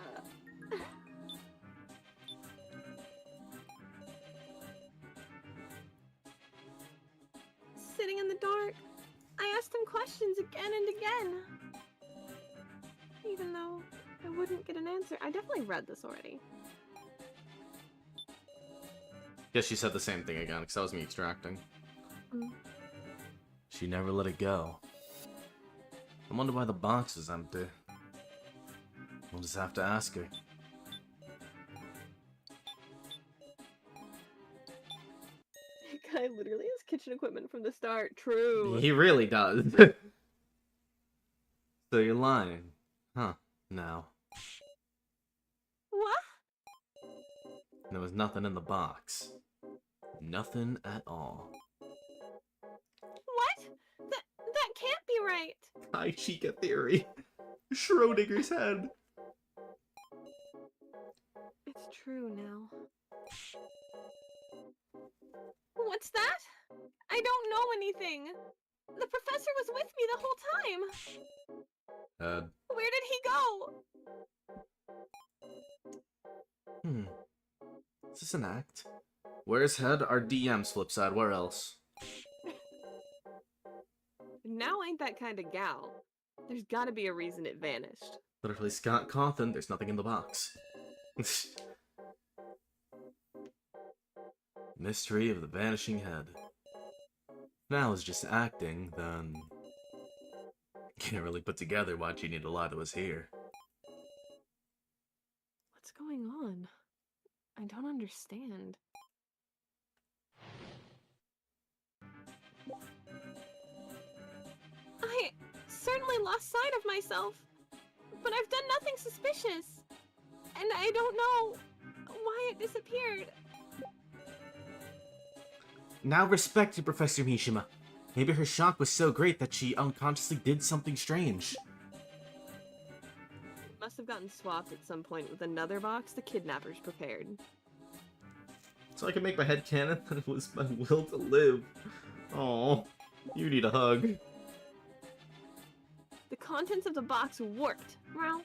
Sitting in the dark, I asked him questions again and again. Even though I wouldn't get an answer. I definitely read this already. Guess she said the same thing again, because that was me extracting. Mm. She never let it go. I wonder why the box is empty. We'll just have to ask her. That guy literally has kitchen equipment from the start. True. He really does. So you're lying. Huh, now. What? There was nothing in the box. Nothing at all. What? That can't be right. High Chica theory. Schrodinger's head. It's true now. What's that? I don't know anything. The professor was with me the whole time. Where did he go? Is this an act? Where's Head? Our DM's flip side. Where else? Now ain't that kind of gal. There's gotta be a reason it vanished. Literally, Scott Cawthon, there's nothing in the box. Mystery of the Vanishing Head. Now is just acting, then... Can't really put together why she need to lie to us here. What's going on? I don't understand. certainly lost sight of myself, but I've done nothing suspicious, and I don't know why it disappeared. Now respect to Professor Mishima. Maybe her shock was so great that she unconsciously did something strange. Must have gotten swapped at some point with another box the kidnappers prepared. So I can make my head canon that it was my will to live. Oh, you need a hug. The contents of the box warped, well,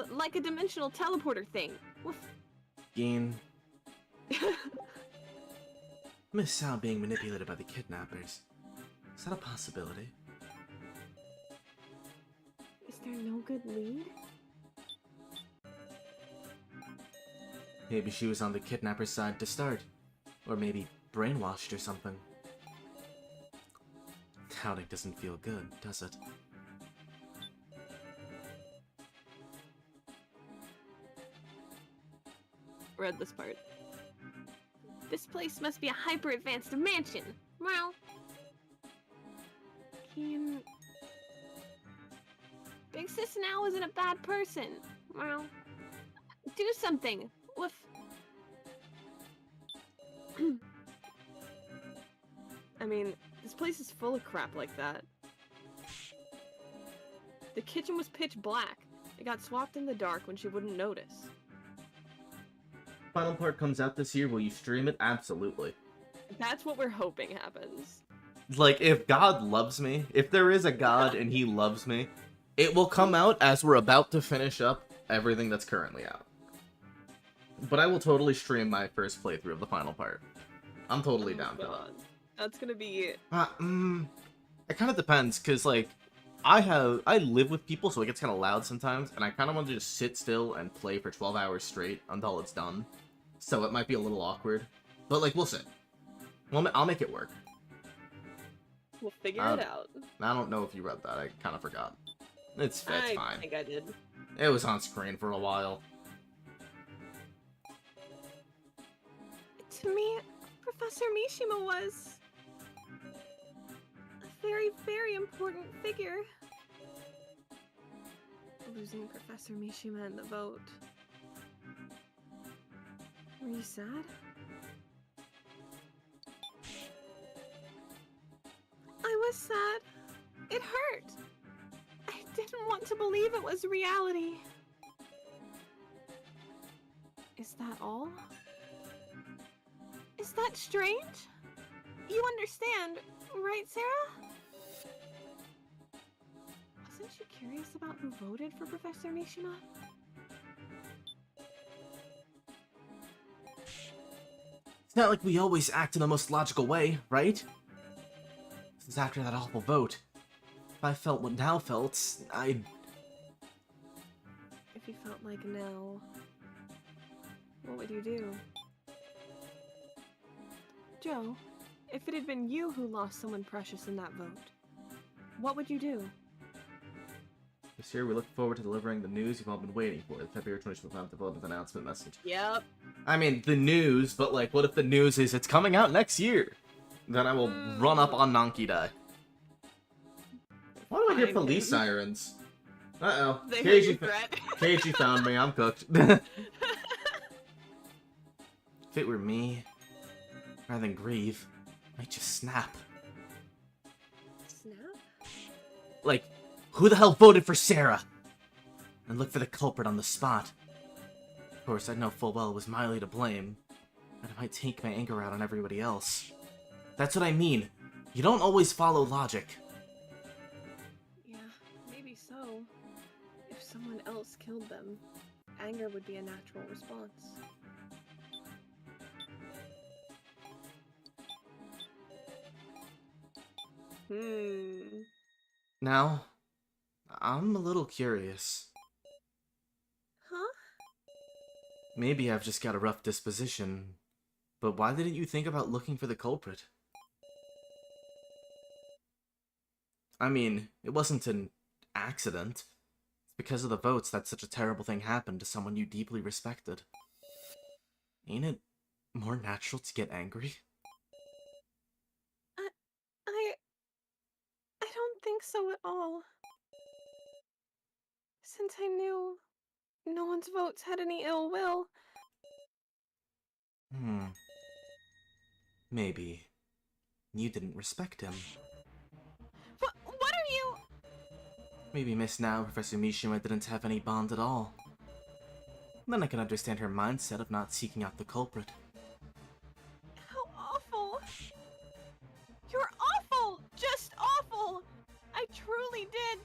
like a dimensional teleporter thing. Woof. Gain. Miss Sao being manipulated by the kidnappers. Is that a possibility? Is there no good lead? Maybe she was on the kidnapper's side to start. Or maybe brainwashed or something. Doubting doesn't feel good, does it? Read this part. This place must be a hyper-advanced mansion. Well, Big Sis now isn't a bad person. Well, do something. Woof. I mean, this place is full of crap like that. The kitchen was pitch black. It got swapped in the dark when she wouldn't notice. Final part comes out this year. Will you stream it? Absolutely. That's what we're hoping happens. Like, if God loves me, if there is a God and he loves me, it will come out as we're about to finish up everything that's currently out. But I will totally stream my first playthrough of the final part. I'm totally down for that. That's gonna be... It kind of depends, because, like, I live with people, so it gets kind of loud sometimes, and I kind of want to just sit still and play for 12 hours straight until it's done. So it might be a little awkward. But, like, we'll see. Well, I'll make it work. We'll figure it out. I don't know if you read that. I kind of forgot. It's fine. I think I did. It was on screen for a while. To me, Professor Mishima was... a very, very important figure. Losing Professor Mishima in the vote. Were you sad? I was sad. It hurt. I didn't want to believe it was reality. Is that all? Is that strange? You understand, right, Sarah? Wasn't she curious about who voted for Professor Mishima? It's not like we always act in the most logical way, right? This is after that awful vote. If I felt what Now felt, I'd... If you felt like Now, what would you do? Joe, if it had been you who lost someone precious in that vote, what would you do? This year we look forward to delivering the news you've all been waiting for, the February 25th development announcement message. Yep. I mean, the news, but like, what if the news is it's coming out next year? Then I will run up on Nanki Dai. Why do I hear police sirens? Uh-oh. Keiji found me, I'm cooked. If it were me, rather than grieve, I might just snap. Snap? Like, who the hell voted for Sarah? And look for the culprit on the spot. Of course, I know full well it was Miley to blame, but it might take my anger out on everybody else. That's what I mean. You don't always follow logic. Yeah, maybe so. If someone else killed them, anger would be a natural response. Now, I'm a little curious. Huh? Maybe I've just got a rough disposition, but why didn't you think about looking for the culprit? I mean, it wasn't an accident. It's because of the votes that such a terrible thing happened to someone you deeply respected. Ain't it more natural to get angry? I don't think so at all. Since I knew no one's votes had any ill will. Maybe you didn't respect him. What are you? Maybe Miss Now and Professor Mishima didn't have any bond at all. Then I can understand her mindset of not seeking out the culprit. How awful! You're awful! Just awful! I truly did!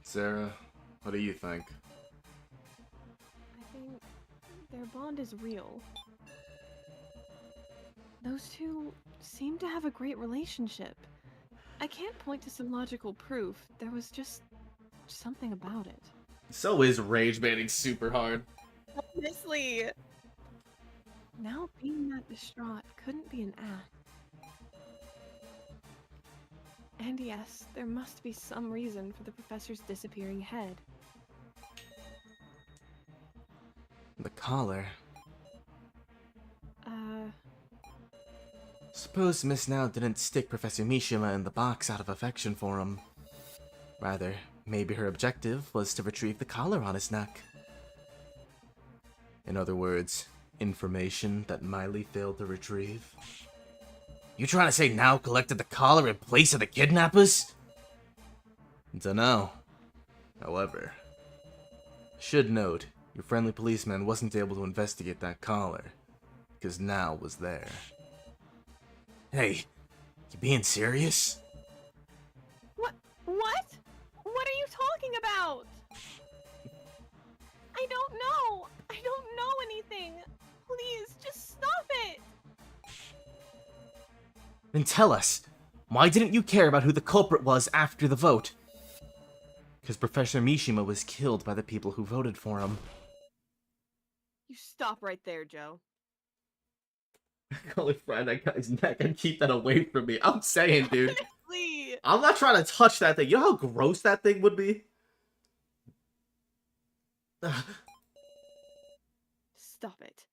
Sarah, what do you think? I think their bond is real. Those two seem to have a great relationship. I can't point to some logical proof. There was just something about it. So is rage baiting super hard. Honestly! Now being that distraught couldn't be an act. And yes, there must be some reason for the professor's disappearing head. The collar. Suppose Miss Now didn't stick Professor Mishima in the box out of affection for him. Rather, maybe her objective was to retrieve the collar on his neck. In other words, information that Miley failed to retrieve. You trying to say Now collected the collar in place of the kidnappers? Dunno. However, should note, your friendly policeman wasn't able to investigate that collar, because Now was there. Hey, you being serious? What? What are you talking about? I don't know. I don't know anything. Please, just stop it. Then tell us, why didn't you care about who the culprit was after the vote? Because Professor Mishima was killed by the people who voted for him. You stop right there, Joe. Call it fry that guy's neck and keep that away from me. I'm saying, dude. Honestly. I'm not trying to touch that thing. You know how gross that thing would be? Stop it.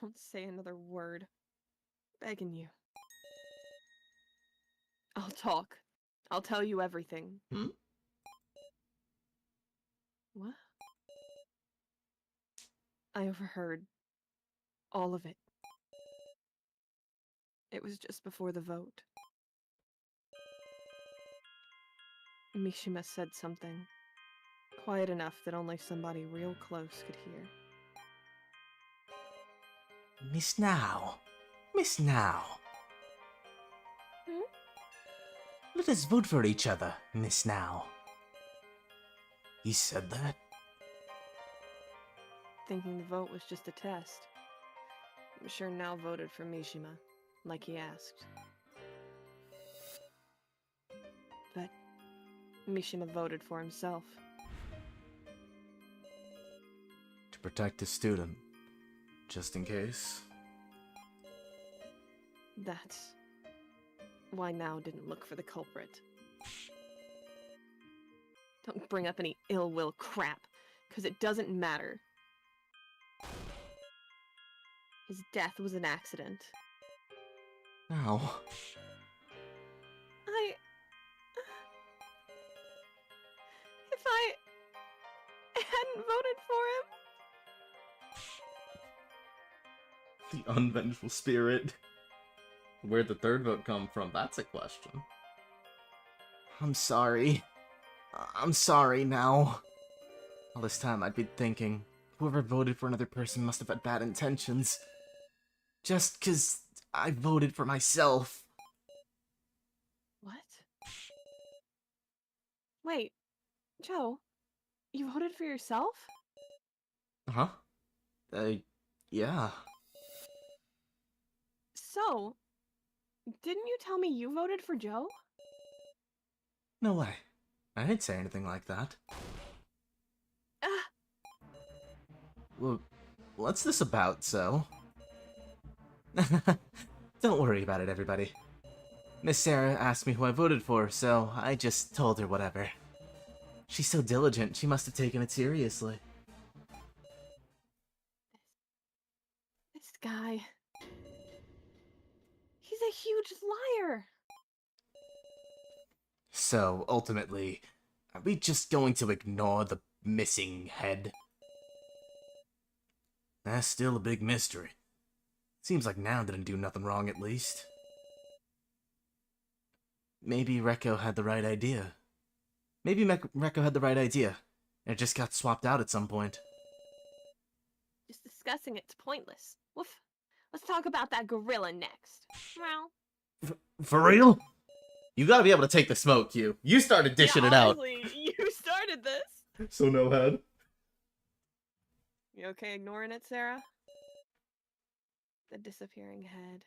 Don't say another word. Begging you. I'll talk. I'll tell you everything. Hmm? What? I overheard all of it. It was just before the vote. Mishima said something. Quiet enough that only somebody real close could hear. Miss Now. Miss Now. Hmm? Let us vote for each other, Miss Now. He said that? Thinking the vote was just a test. I'm sure Now voted for Mishima, like he asked. But Mishima voted for himself. To protect his student. Just in case. That's why Now didn't look for the culprit. Don't bring up any ill will crap, because it doesn't matter. His death was an accident. Now. If I hadn't voted for him... The unvengeful spirit. Where'd the third vote come from? That's a question. I'm sorry. I'm sorry now. All this time I'd been thinking, whoever voted for another person must have had bad intentions. Just 'cause I voted for myself. What? Wait, Joe, you voted for yourself? Huh? Yeah. So, didn't you tell me you voted for Joe? No way. I didn't say anything like that. Well, what's this about, so? Don't worry about it, everybody. Miss Sarah asked me who I voted for, so I just told her whatever. She's so diligent, she must have taken it seriously. This guy... He's a huge liar! So, ultimately, Are we just going to ignore the missing head? That's still a big mystery. Seems like Now didn't do nothing wrong, at least. Maybe Rekko had the right idea. Rekko had the right idea, and it just got swapped out at some point. Just discussing it's pointless. Woof. Let's talk about that gorilla next. Well. For real? You gotta be able to take the smoke, you. You started dishing it out. You started this. So no head. You okay ignoring it, Sarah? The disappearing head.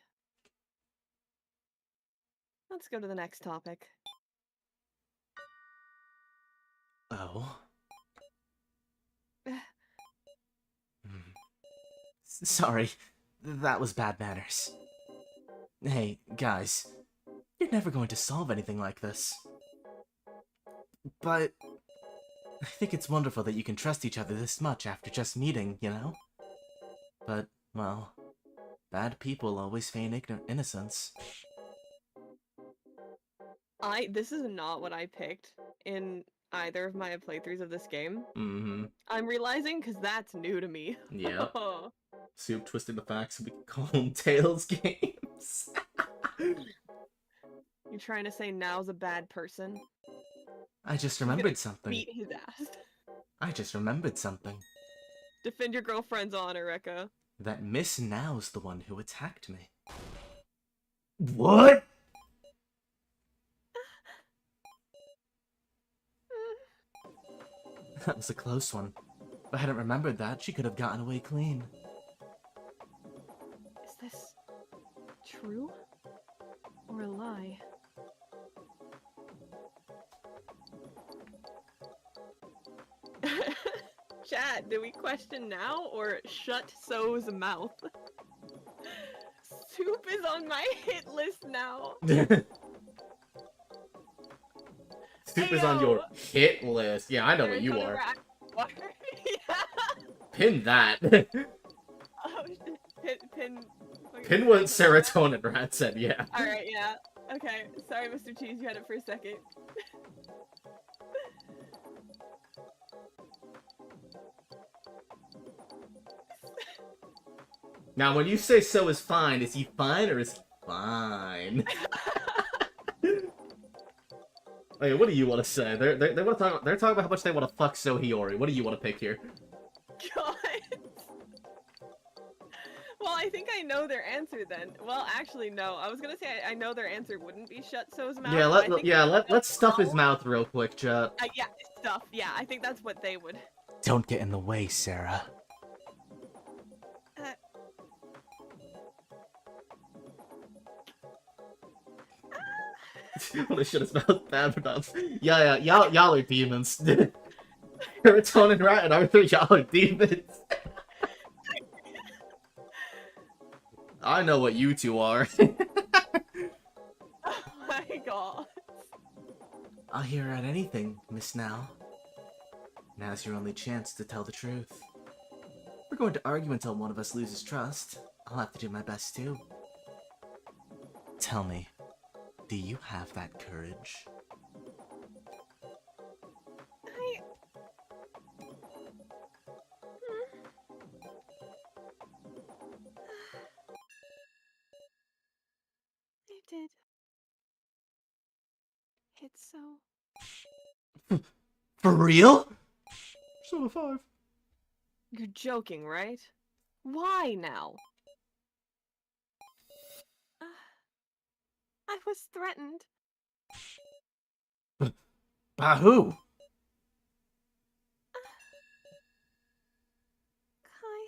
Let's go to the next topic. Oh. Sorry. That was bad manners. Hey, guys. You're never going to solve anything like this. But I think it's wonderful that you can trust each other this much after just meeting, you know? But, well, bad people always feign innocence. This is not what I picked in either of my playthroughs of this game. Mm-hmm. I'm realizing because that's new to me. Yeah. Soup twisting the facts so we can call them Tails games. You trying to say Now's a bad person? I just remembered something. Beat his ass. I just remembered something. Defend your girlfriend's honor, Rekko. That Miss Now's the one who attacked me. What? That was a close one. If I hadn't remembered that, she could have gotten away clean. Is this true? Or a lie? Chat, do we question Now or shut So's mouth? Soup is on my hit list now. Soup is on your hit list. Yeah, I know what you are. Yeah. Pin that. Oh shit. Pin what Serotonin Rat said, yeah. Alright, yeah. Okay, sorry Mr. Cheese, you had it for a second. Now, when you say So is fine, is he fine or is he fine? Okay, what do you want to say? They want to talk. They're talking about how much they want to fuck So Hiyori. What do you want to pick here? God. Well, I think I know their answer then. Well, actually, no. I was gonna say I know their answer wouldn't be shut So's mouth. Yeah, let's stuff his mouth real quick, chat. Yeah, stuff. Yeah, I think that's what they would. Don't get in the way, Sarah. What a shit his mouth bad enough. Yeah, y'all are demons. Serotonin Rat and Arthur, y'all are demons. I know what you two are. Oh my god. I'll hear her at anything, Miss Now. Now's your only chance to tell the truth. We're going to argue until one of us loses trust. I'll have to do my best too. Tell me, do you have that courage? I did. It's so... For real? Persona 5. You're joking, right? Why now? I was threatened. By who? Kai...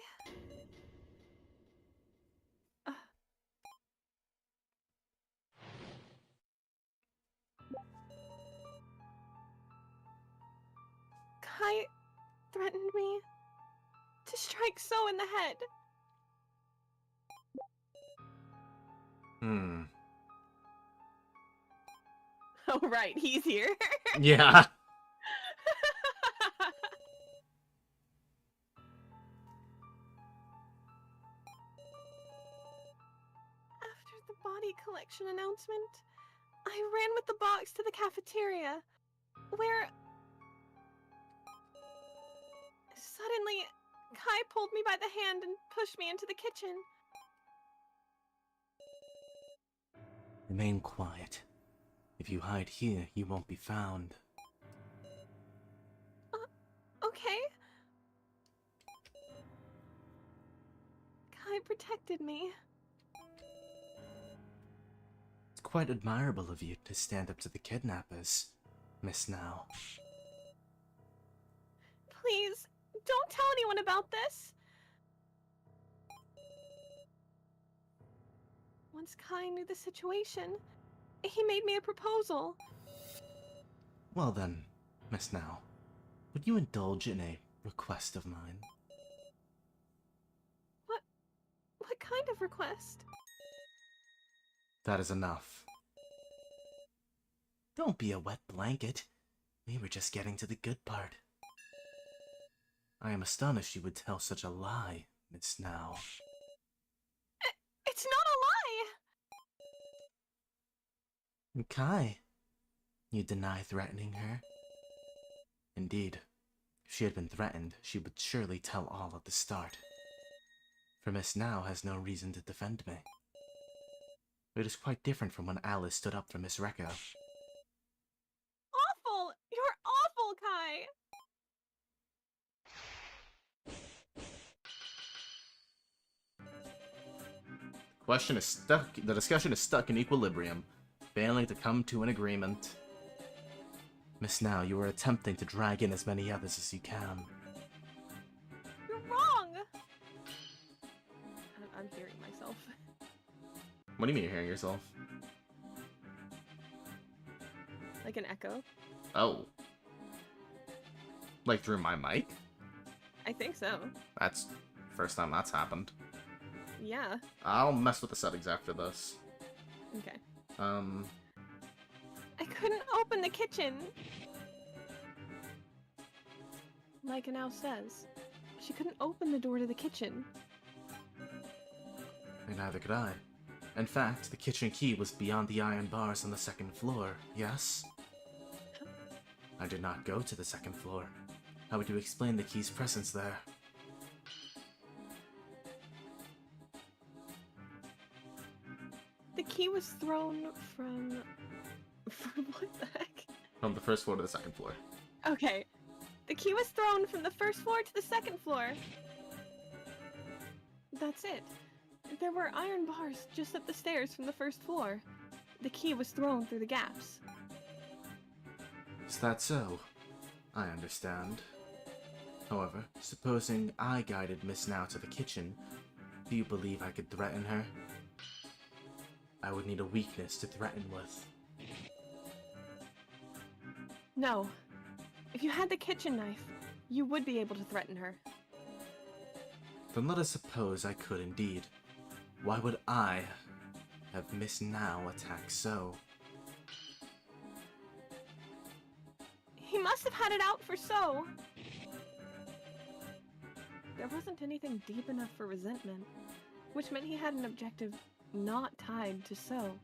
Kai threatened me to strike So in the head. Oh right, he's here. Yeah. After the body collection announcement, I ran with the box to the cafeteria, where Kai pulled me by the hand and pushed me into the kitchen. Remain quiet. If you hide here, you won't be found. Okay. Kai protected me. It's quite admirable of you to stand up to the kidnappers, Miss Now. Please, don't tell anyone about this. Once Kai knew the situation, he made me a proposal. Well then, Miss Now, would you indulge in a request of mine? What kind of request? That is enough. Don't be a wet blanket. We were just getting to the good part. I am astonished you would tell such a lie, Miss Now. It's not a lie! Kai, you deny threatening her? Indeed, if she had been threatened, she would surely tell all at the start. For Miss Now has no reason to defend me. It is quite different from when Alice stood up for Miss Rekka. Awful! You're awful, Kai! The discussion is stuck in equilibrium, failing to come to an agreement. Miss Now, you are attempting to drag in as many others as you can. You're wrong! I'm hearing myself. What do you mean you're hearing yourself? Like an echo? Oh. Like through my mic? I think so. That's the first time that's happened. Yeah. I'll mess with the settings after this. Okay. I couldn't open the kitchen. Micah now says she couldn't open the door to the kitchen. And neither could I. In fact, the kitchen key was beyond the iron bars on the second floor, yes? I did not go to the second floor. How would you explain the key's presence there? The key was thrown from what the heck? From the first floor to the second floor. Okay. The key was thrown from the first floor to the second floor. That's it. There were iron bars just up the stairs from the first floor. The key was thrown through the gaps. Is that so? I understand. However, supposing I guided Miss Now to the kitchen, do you believe I could threaten her? I would need a weakness to threaten with. No. If you had the kitchen knife, you would be able to threaten her. Then let us suppose I could indeed. Why would I have Miss Now attack so? He must have had it out for So. There wasn't anything deep enough for resentment, which meant he had an objective not tied to So.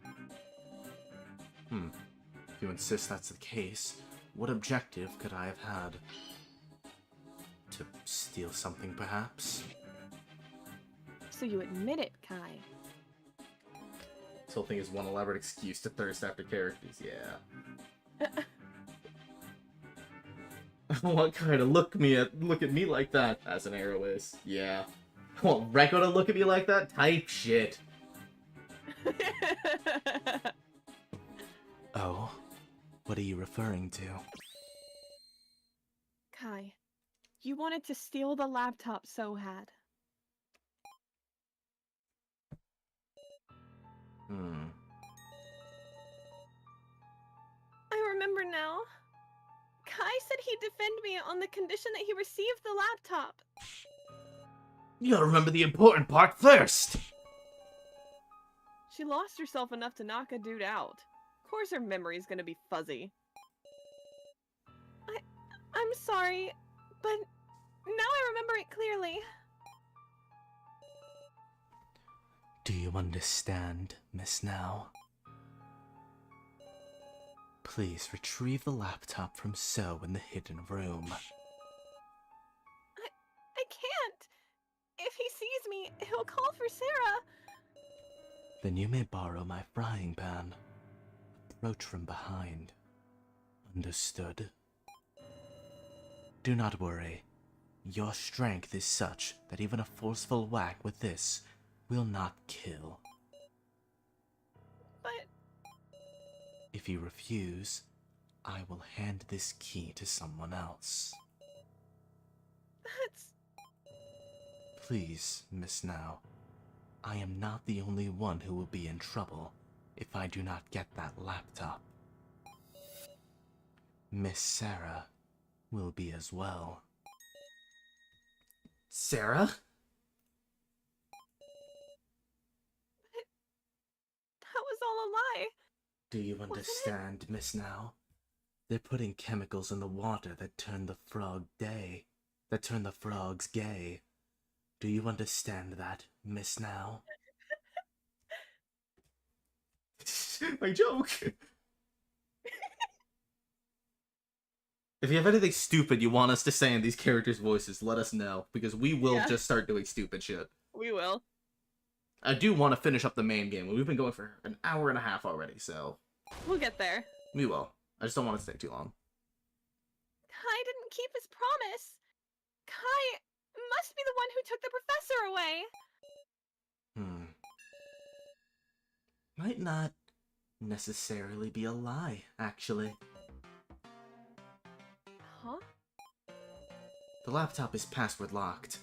If you insist that's the case, what objective could I have had? To steal something, perhaps? So you admit it, Kai. This whole thing is one elaborate excuse to thirst after characters, yeah. What kind of look at me like that? As an arrow is, yeah. I want Rekko to look at me like that? Type shit. Oh, what are you referring to? Kai, you wanted to steal the laptop So had. I remember now. Kai said he'd defend me on the condition that he received the laptop. You gotta remember the important part first! She lost herself enough to knock a dude out. Of course her memory's gonna be fuzzy. I'm sorry, but now I remember it clearly. Do you understand, Miss Now? Please retrieve the laptop from So in the hidden room. I can't. I will call for Sarah. Then you may borrow my frying pan. Approach from behind. Understood? Do not worry. Your strength is such that even a forceful whack with this will not kill. But... If you refuse, I will hand this key to someone else. That's... Please, Miss Now. I am not the only one who will be in trouble if I do not get that laptop. Miss Sarah will be as well. Sarah? That was all a lie. Do you understand, Miss Now? They're putting chemicals in the water that turn the frogs gay. Do you understand that, Miss Now? My joke! If you have anything stupid you want us to say in these characters' voices, let us know, because we will just start doing stupid shit. We will. I do want to finish up the main game. We've been going for an hour and a half already, so... We'll get there. We will. I just don't want it to take too long. Kai didn't keep his promise. Kai must be the one who took the professor away. Might not necessarily be a lie, actually. Huh? The laptop is password locked.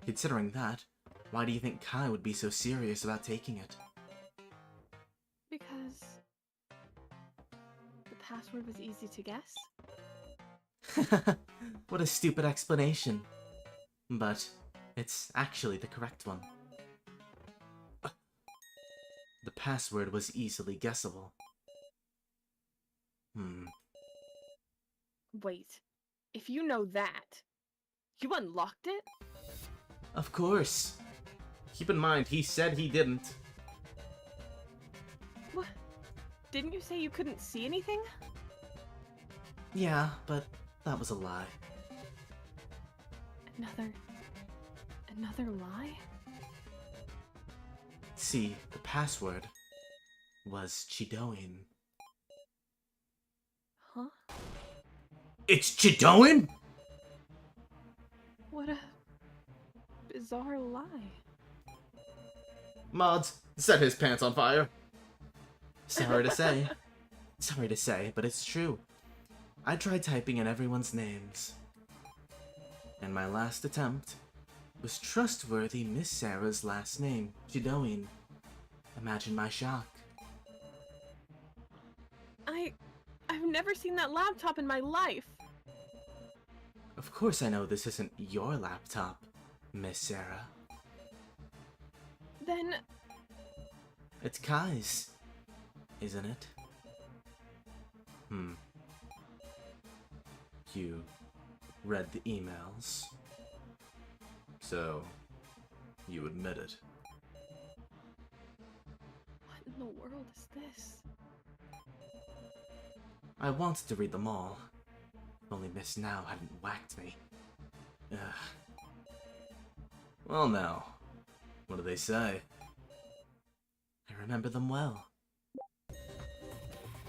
Considering that, why do you think Kai would be so serious about taking it? Because the password was easy to guess? What a stupid explanation. But it's actually the correct one. The password was easily guessable. Wait, if you know that, you unlocked it? Of course. Keep in mind, he said he didn't. What? Didn't you say you couldn't see anything? Yeah, but that was a lie. Another lie? See, the password was Chidoin. Huh? It's Chidoin?! What a bizarre lie. Mods, set his pants on fire. Sorry to say. Sorry to say, but it's true. I tried typing in everyone's names. And my last attempt was trustworthy Miss Sarah's last name, Chidoin. Imagine my shock. I've never seen that laptop in my life. Of course I know this isn't your laptop, Miss Sarah. Then... It's Kai's, isn't it? You read the emails, so you admit it. What in the world is this? I wanted to read them all, if only Miss Now hadn't whacked me. Ugh. Well now, what do they say? I remember them well.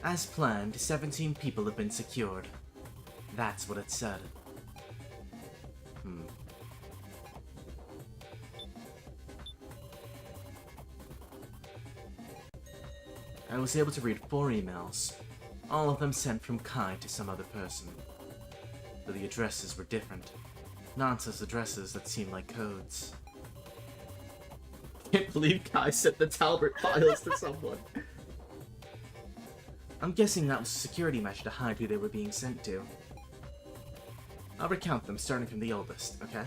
As planned, 17 people have been secured. That's what it said. I was able to read 4 emails, all of them sent from Kai to some other person. But the addresses were different. Nonsense addresses that seemed like codes. Can't believe Kai sent the Talbert files to someone. I'm guessing that was a security measure to hide who they were being sent to. I'll recount them, starting from the oldest, okay?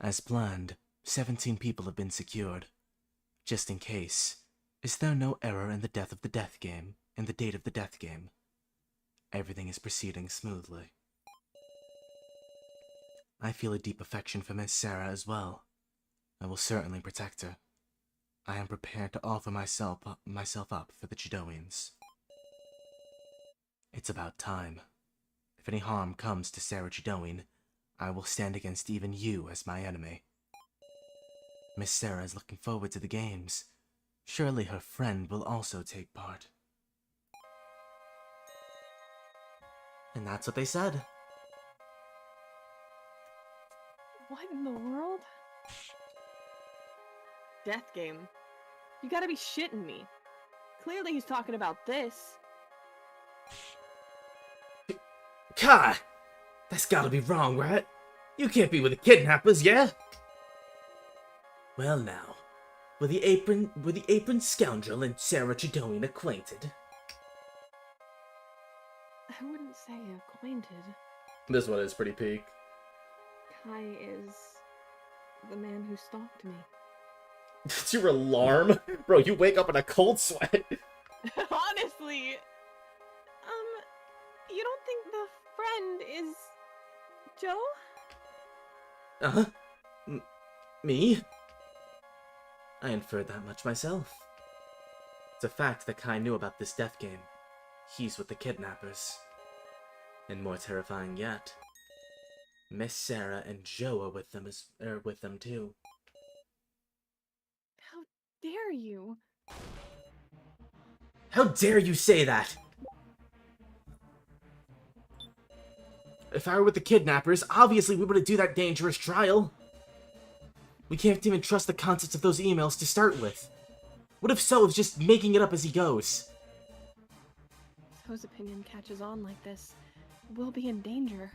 As planned, 17 people have been secured. Just in case, is there no error in the date of the death game? Everything is proceeding smoothly. I feel a deep affection for Miss Sarah as well. I will certainly protect her. I am prepared to offer myself up for the Chidoians. It's about time. If any harm comes to Sarah Chidoin, I will stand against even you as my enemy. Miss Sarah is looking forward to the games. Surely her friend will also take part. And that's what they said. What in the world? Death game? You gotta be shitting me. Clearly he's talking about this. God! That's gotta be wrong, right? You can't be with the kidnappers, yeah? Well now, were the apron scoundrel and Sarah Tredoin acquainted? I wouldn't say acquainted. This one is pretty peak. Kai is the man who stalked me. It's your alarm? Bro, you wake up in a cold sweat. Honestly, you don't think the friend is Joe? Me? I inferred that much myself. It's a fact that Kai knew about this death game. He's with the kidnappers. And more terrifying yet, Miss Sarah and Joe are with them too. How dare you? How dare you say that? If I were with the kidnappers, obviously we wouldn't do that dangerous trial. We can't even trust the contents of those emails to start with. What if So is just making it up as he goes? If So's opinion catches on like this, we'll be in danger.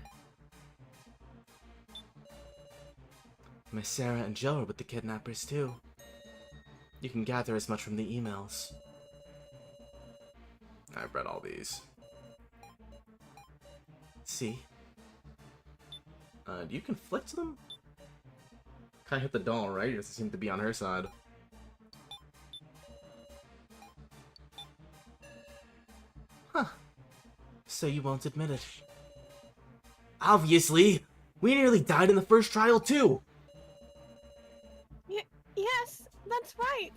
Miss Sarah and Joe are with the kidnappers too. You can gather as much from the emails. I've read all these. See? Do you conflict them? Kinda hit the doll, right? It doesn't seem to be on her side. Huh. So you won't admit it. Obviously! We nearly died in the first trial, too! Yes, that's right!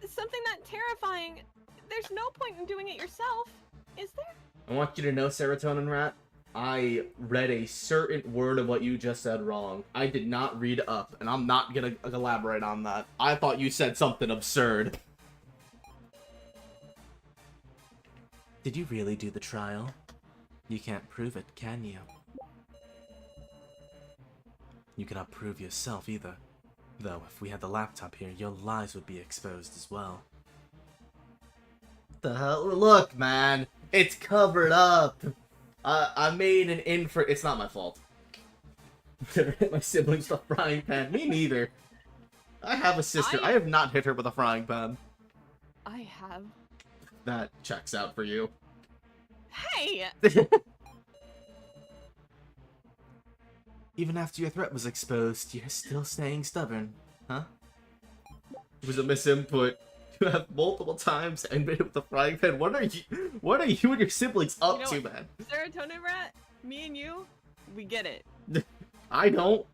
Something that terrifying. There's no point in doing it yourself, is there? I want you to know, Serotonin Rat, I read a certain word of what you just said wrong. I did not read up, and I'm not gonna elaborate on that. I thought you said something absurd. Did you really do the trial? You can't prove it, can you? You cannot prove yourself either. Though, if we had the laptop here, your lies would be exposed as well. The hell? Look, man! It's covered up! I made an it's not my fault. Never hit my siblings with a frying pan. Me neither. I have a sister. I have not hit her with a frying pan. I have. That checks out for you. Hey! Even after your threat was exposed, you're still staying stubborn, huh? It was a misinput. You have multiple times and made it with a frying pan. What are you and your siblings up to, man? Serotonin Rat, me and you, we get it. I don't.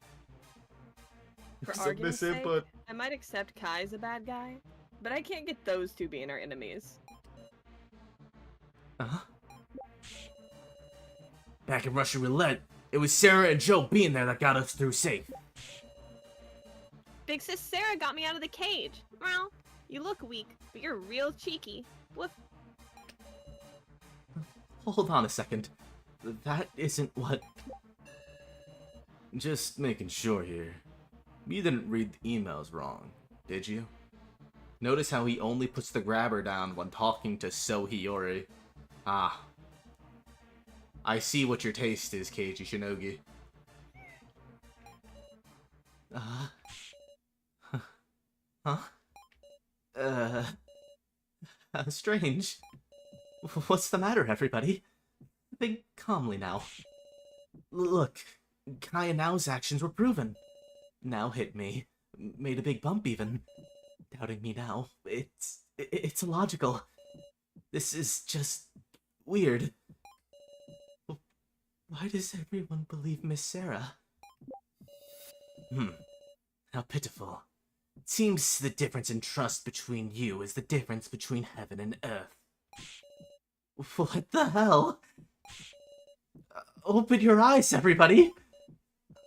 For argument's sake, I might accept Kai's a bad guy, but I can't get those two being our enemies. Uh-huh. Back in Russian roulette, it was Sarah and Joe being there that got us through safe. Big Sis Sarah got me out of the cage. Well, you look weak, but you're real cheeky. Woof. Hold on a second. That isn't what... Just making sure here. You didn't read the emails wrong, did you? Notice how he only puts the grabber down when talking to So Hiyori. Ah. I see what your taste is, Keiji Shinogi. Huh? Strange. What's the matter, everybody? Think calmly now. Look, Kai and Nao's actions were proven. Nao hit me. Made a big bump, even. Doubting me now. It's illogical. This is just... weird. Why does everyone believe Miss Sarah? How pitiful. It seems the difference in trust between you is the difference between heaven and earth. What the hell? Open your eyes, everybody!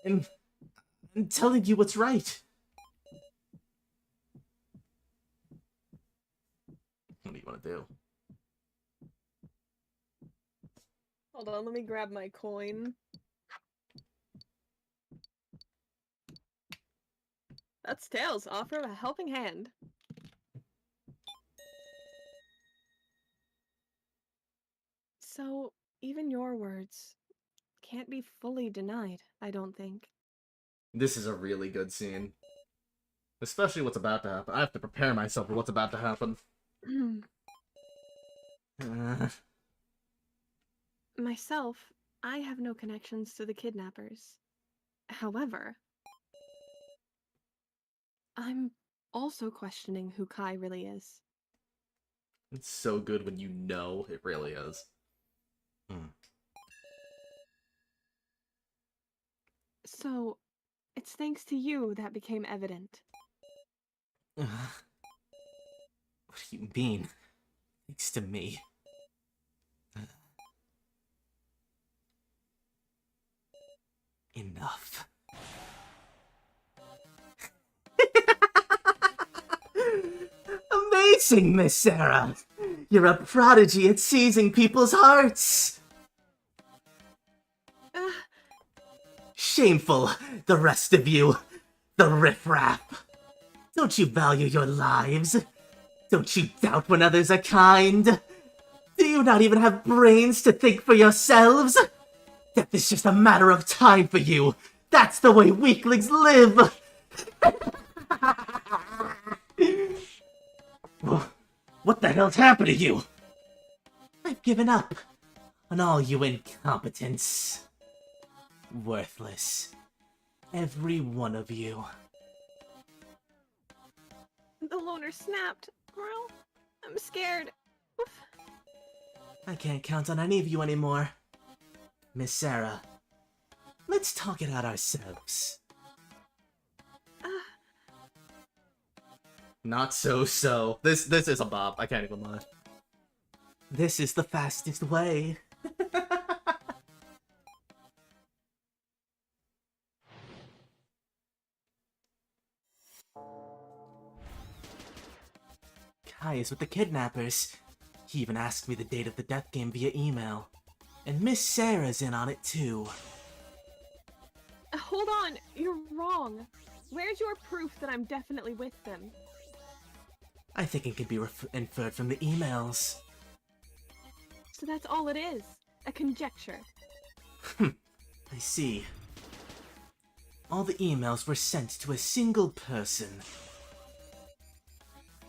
and telling you what's right. What do you want to do? Hold on, let me grab my coin. That's tails. Offer a helping hand. So, even your words can't be fully denied, I don't think. This is a really good scene. Especially what's about to happen. I have to prepare myself for what's about to happen. Myself, I have no connections to the kidnappers. However, I'm also questioning who Kai really is. It's so good when you know it really is. So, it's thanks to you that became evident. What do you mean? Thanks to me. Enough. Amazing, Miss Sarah! You're a prodigy at seizing people's hearts! Shameful, the rest of you. The riffraff. Don't you value your lives? Don't you doubt when others are kind? Do you not even have brains to think for yourselves? Death is just a matter of time for you. That's the way weaklings live! What the hell's happened to you? I've given up on all you incompetents. Worthless. Every one of you. The loner snapped. Well, I'm scared. Oof. I can't count on any of you anymore. Miss Sarah, let's talk it out ourselves. Not so. This is a bop. I can't even lie. This is the fastest way. Kai is with the kidnappers. He even asked me the date of the death game via email. And Miss Sarah's in on it too. Hold on, you're wrong. Where's your proof that I'm definitely with them? I think it can be inferred from the emails. So that's all it is? A conjecture? I see. All the emails were sent to a single person.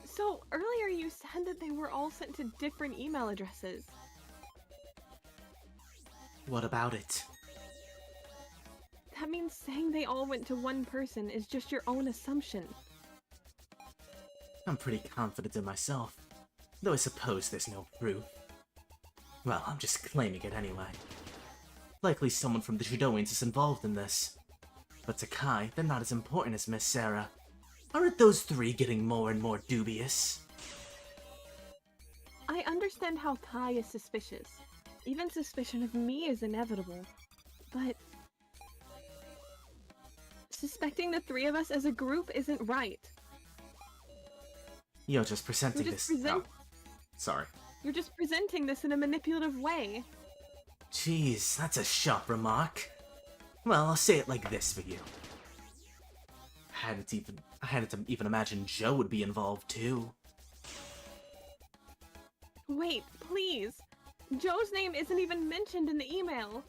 So, earlier you said that they were all sent to different email addresses. What about it? That means saying they all went to one person is just your own assumption. I'm pretty confident in myself, though I suppose there's no proof. Well, I'm just claiming it anyway. Likely someone from the Judoians is involved in this. But to Kai, they're not as important as Miss Sarah. Aren't those three getting more and more dubious? I understand how Kai is suspicious. Even suspicion of me is inevitable. But suspecting the three of us as a group isn't right. You're just presenting this... Oh, sorry. You're just presenting this in a manipulative way. Jeez, that's a sharp remark. Well, I'll say it like this for you. I hadn't even imagined Joe would be involved too. Wait, please. Joe's name isn't even mentioned in the email.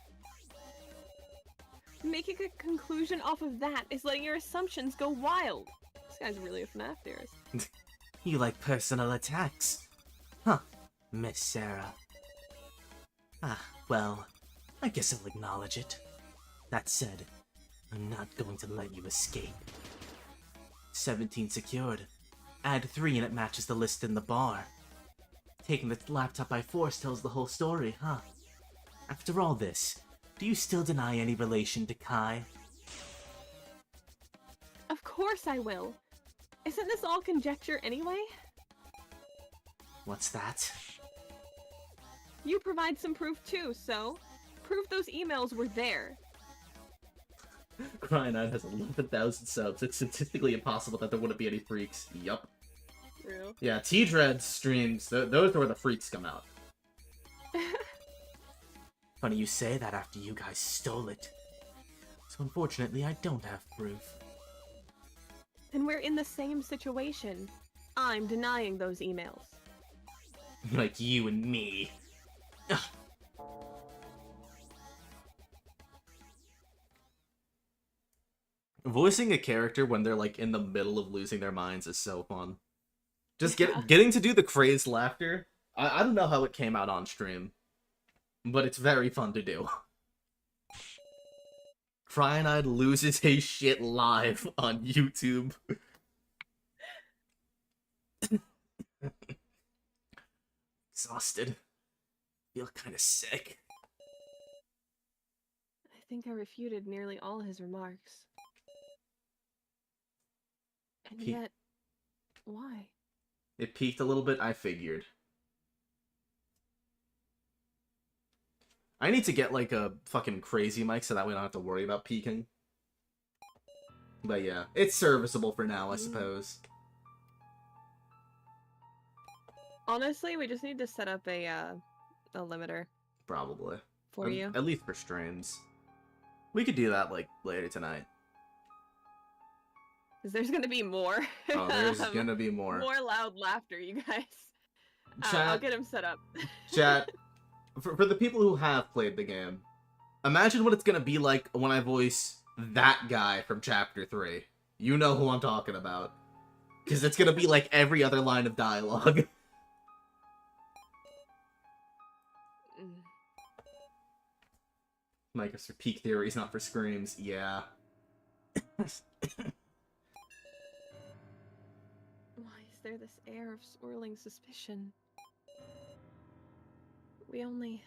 Making a conclusion off of that is letting your assumptions go wild. This guy's really a FNAF theorist. You like personal attacks? Huh, Miss Sarah. Ah, well, I guess I'll acknowledge it. That said, I'm not going to let you escape. 17 secured. Add 3 and it matches the list in the bar. Taking the laptop by force tells the whole story, huh? After all this, do you still deny any relation to Kai? Of course I will. Isn't this all conjecture anyway? What's that? You provide some proof too, so prove those emails were there. Cryonite has 11,000 subs. It's statistically impossible that there wouldn't be any freaks. Yup. Real. Yeah, T-Dread streams, those are where the freaks come out. Funny you say that after you guys stole it. So unfortunately, I don't have proof. And we're in the same situation. I'm denying those emails. Like you and me. Ugh. Voicing a character when they're like in the middle of losing their minds is so fun. Just getting to do the crazed laughter. I don't know how it came out on stream, but it's very fun to do. Cryonite loses his shit live on YouTube. Exhausted. Feel kind of sick. I think I refuted nearly all his remarks. And yet, why? It peaked a little bit, I figured. I need to get, like, a fucking crazy mic so that we don't have to worry about peaking. But yeah, it's serviceable for now, I suppose. Honestly, we just need to set up a limiter. Probably. For you. At least for streams. We could do that, like, later tonight. Because there's gonna be more. Oh, there's gonna be more. More loud laughter, you guys. Chat, I'll get him set up. Chat, for the people who have played the game, imagine what it's gonna be like when I voice that guy from Chapter 3. You know who I'm talking about. Because it's gonna be like every other line of dialogue. Mike is for peak theories, not for screams. Yeah. Why is there this air of swirling suspicion? We only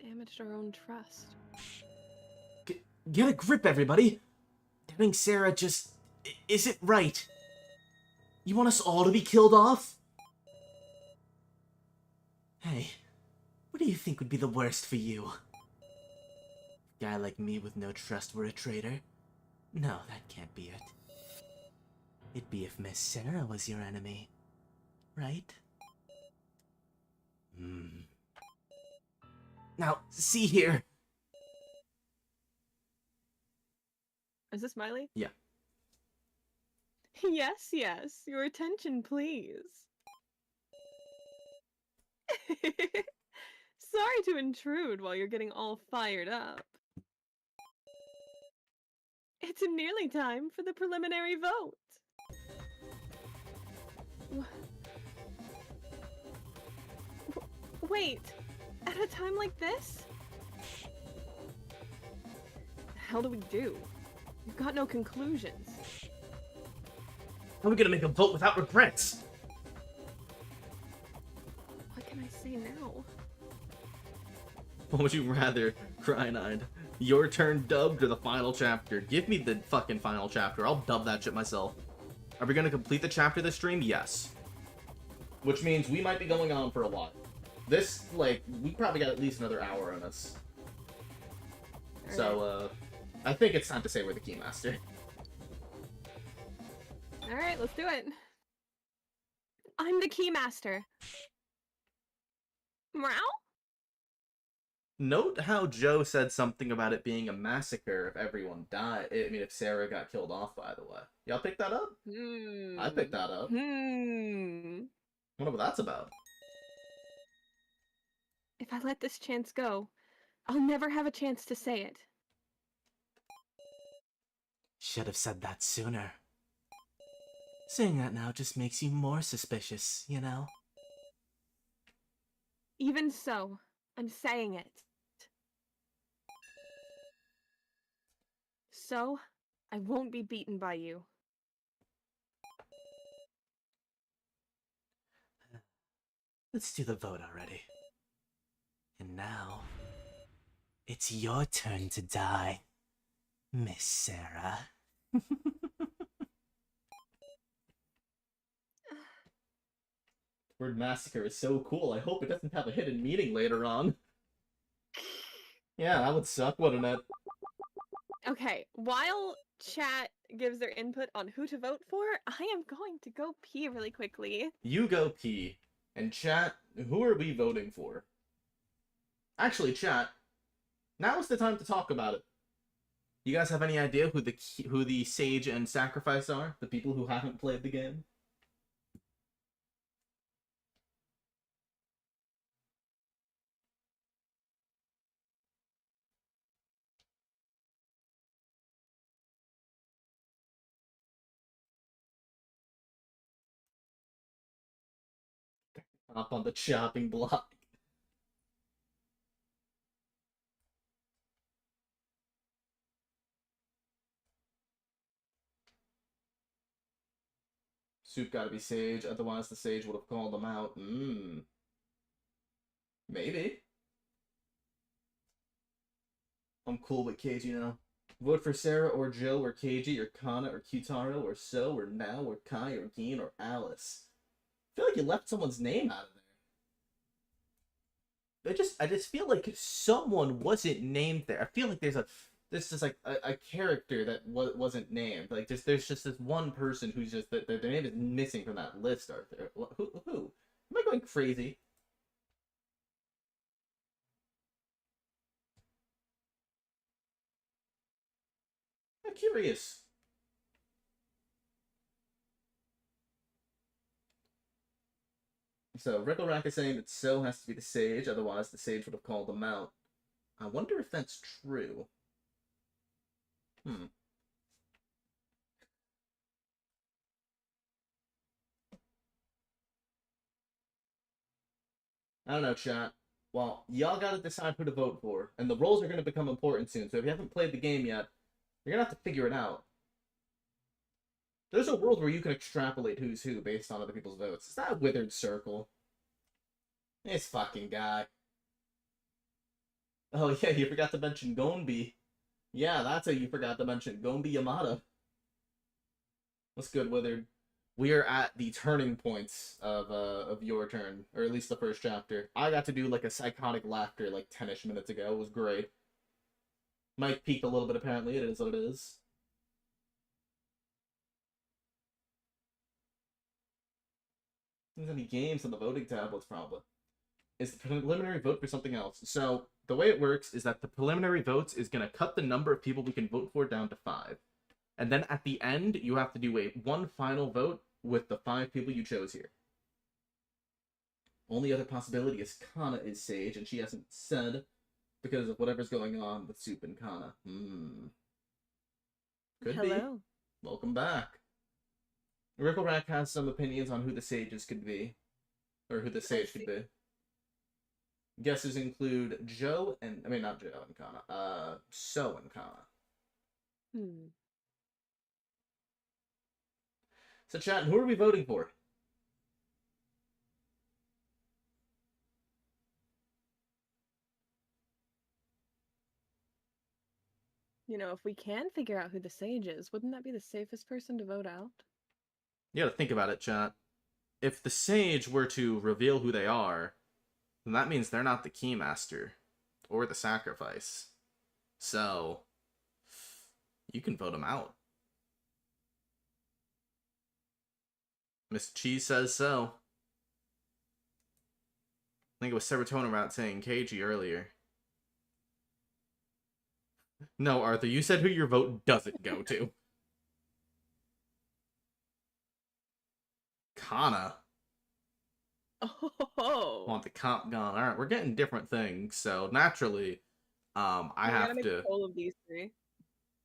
damaged our own trust. Get a grip, everybody! Telling Sarah just isn't right. You want us all to be killed off? Hey, what do you think would be the worst for you? A guy like me with no trust were a traitor? No, that can't be it. It'd be if Miss Sarah was your enemy, right? Now, see here. Is this Miley? Yeah. Yes, yes. Your attention, please. Sorry to intrude while you're getting all fired up. It's nearly time for the preliminary vote. Wait, at a time like this? The hell do we do? We've got no conclusions. How are we gonna make a vote without regrets? What can I say now? What would you rather, Cryonite? Your turn dubbed or the final chapter? Give me the fucking final chapter. I'll dub that shit myself. Are we gonna complete the chapter this stream? Yes. Which means we might be going on for a while. This, like, we probably got at least another hour on us. All So, I think it's time to say we're the Keymaster. Alright, let's do it. I'm the Keymaster. Meow? Note how Joe said something about it being a massacre if everyone died. I mean, if Sarah got killed off, by the way. Y'all picked that up? I picked that up. Wonder what that's about. If I let this chance go, I'll never have a chance to say it. Should have said that sooner. Saying that now just makes you more suspicious, you know? Even so, I'm saying it. So, I won't be beaten by you. Let's do the vote already. And now, it's your turn to die, Miss Sarah. Word massacre is so cool. I hope it doesn't have a hidden meaning later on. Yeah, that would suck, wouldn't it? Okay, while chat gives their input on who to vote for, I am going to go pee really quickly. You go pee. And chat, who are we voting for? Actually, chat, now is the time to talk about it. You guys have any idea who the sage and sacrifice are? The people who haven't played the game? Up on the chopping block. Soup gotta be sage, otherwise the sage would have called them out. Maybe. I'm cool with Keiji now. Vote for Sarah or Joe or Keiji or Kana or Kyutaro or So or Now or Kai or Geen or Alice. I feel like you left someone's name out of there. I just feel like someone wasn't named there. I feel like there's just like a character that wasn't named. Like there's just this one person who's just that their name is missing from that list. Arthur, who? Am I going crazy? I'm curious. So Ricklerack is saying that So has to be the sage, otherwise the sage would have called them out. I wonder if that's true. I don't know, chat. Well, y'all gotta decide who to vote for, and the roles are gonna become important soon. So if you haven't played the game yet, you're gonna have to figure it out. There's a world where you can extrapolate who's who based on other people's votes. Is that a withered circle? This fucking guy. Oh yeah, you forgot to mention Gonbi. Yeah, that's how you forgot to mention Gonbi Yamada. What's good, Withered? We are at the turning points of your turn, or at least the first chapter. I got to do like a psychotic laughter like 10-ish minutes ago. It was great. Mike peaked a little bit apparently. It is what it is. There's any games on the voting tablets probably. Is the preliminary vote for something else? So the way it works is that the preliminary votes is gonna cut the number of people we can vote for down to 5. And then at the end, you have to do one final vote with the 5 people you chose here. Only other possibility is Kana is Sage, and she hasn't said because of whatever's going on with Soup and Kana. Could Hello. be. Welcome back. Rickleback has some opinions on who the sages could be. Or who the sage could be. Guesses include Joe and... I mean, not Joe and Kana. So and Kana. So, chat, who are we voting for? You know, if we can figure out who the sage is, wouldn't that be the safest person to vote out? You gotta think about it, chat. If the sage were to reveal who they are, then that means they're not the keymaster or the sacrifice. So, you can vote them out. Miss Cheese says so. I think it was Serotonin Rat saying Keiji earlier. No, Arthur, you said who your vote doesn't go to. Kana. Oh. Want the comp gone. Alright, we're getting different things, so naturally, I have make to... a poll of these 3.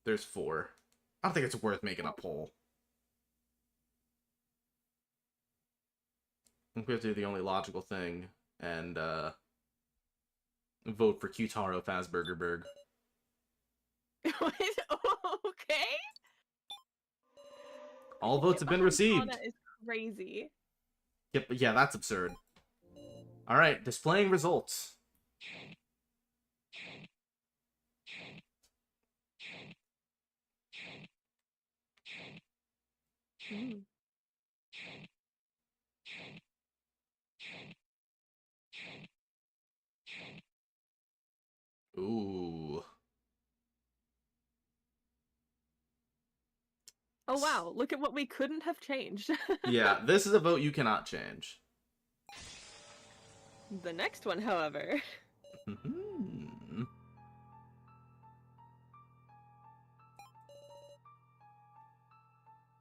There's 4. I don't think it's worth making a poll. I think we have to do the only logical thing, and, vote for Kyutaro Fazburgerberg. Okay. All votes have been received. That is crazy. Yep, yeah, that's absurd. Alright, displaying results. Ooh. Oh wow, look at what we couldn't have changed. Yeah, this is a vote you cannot change. The next one, however.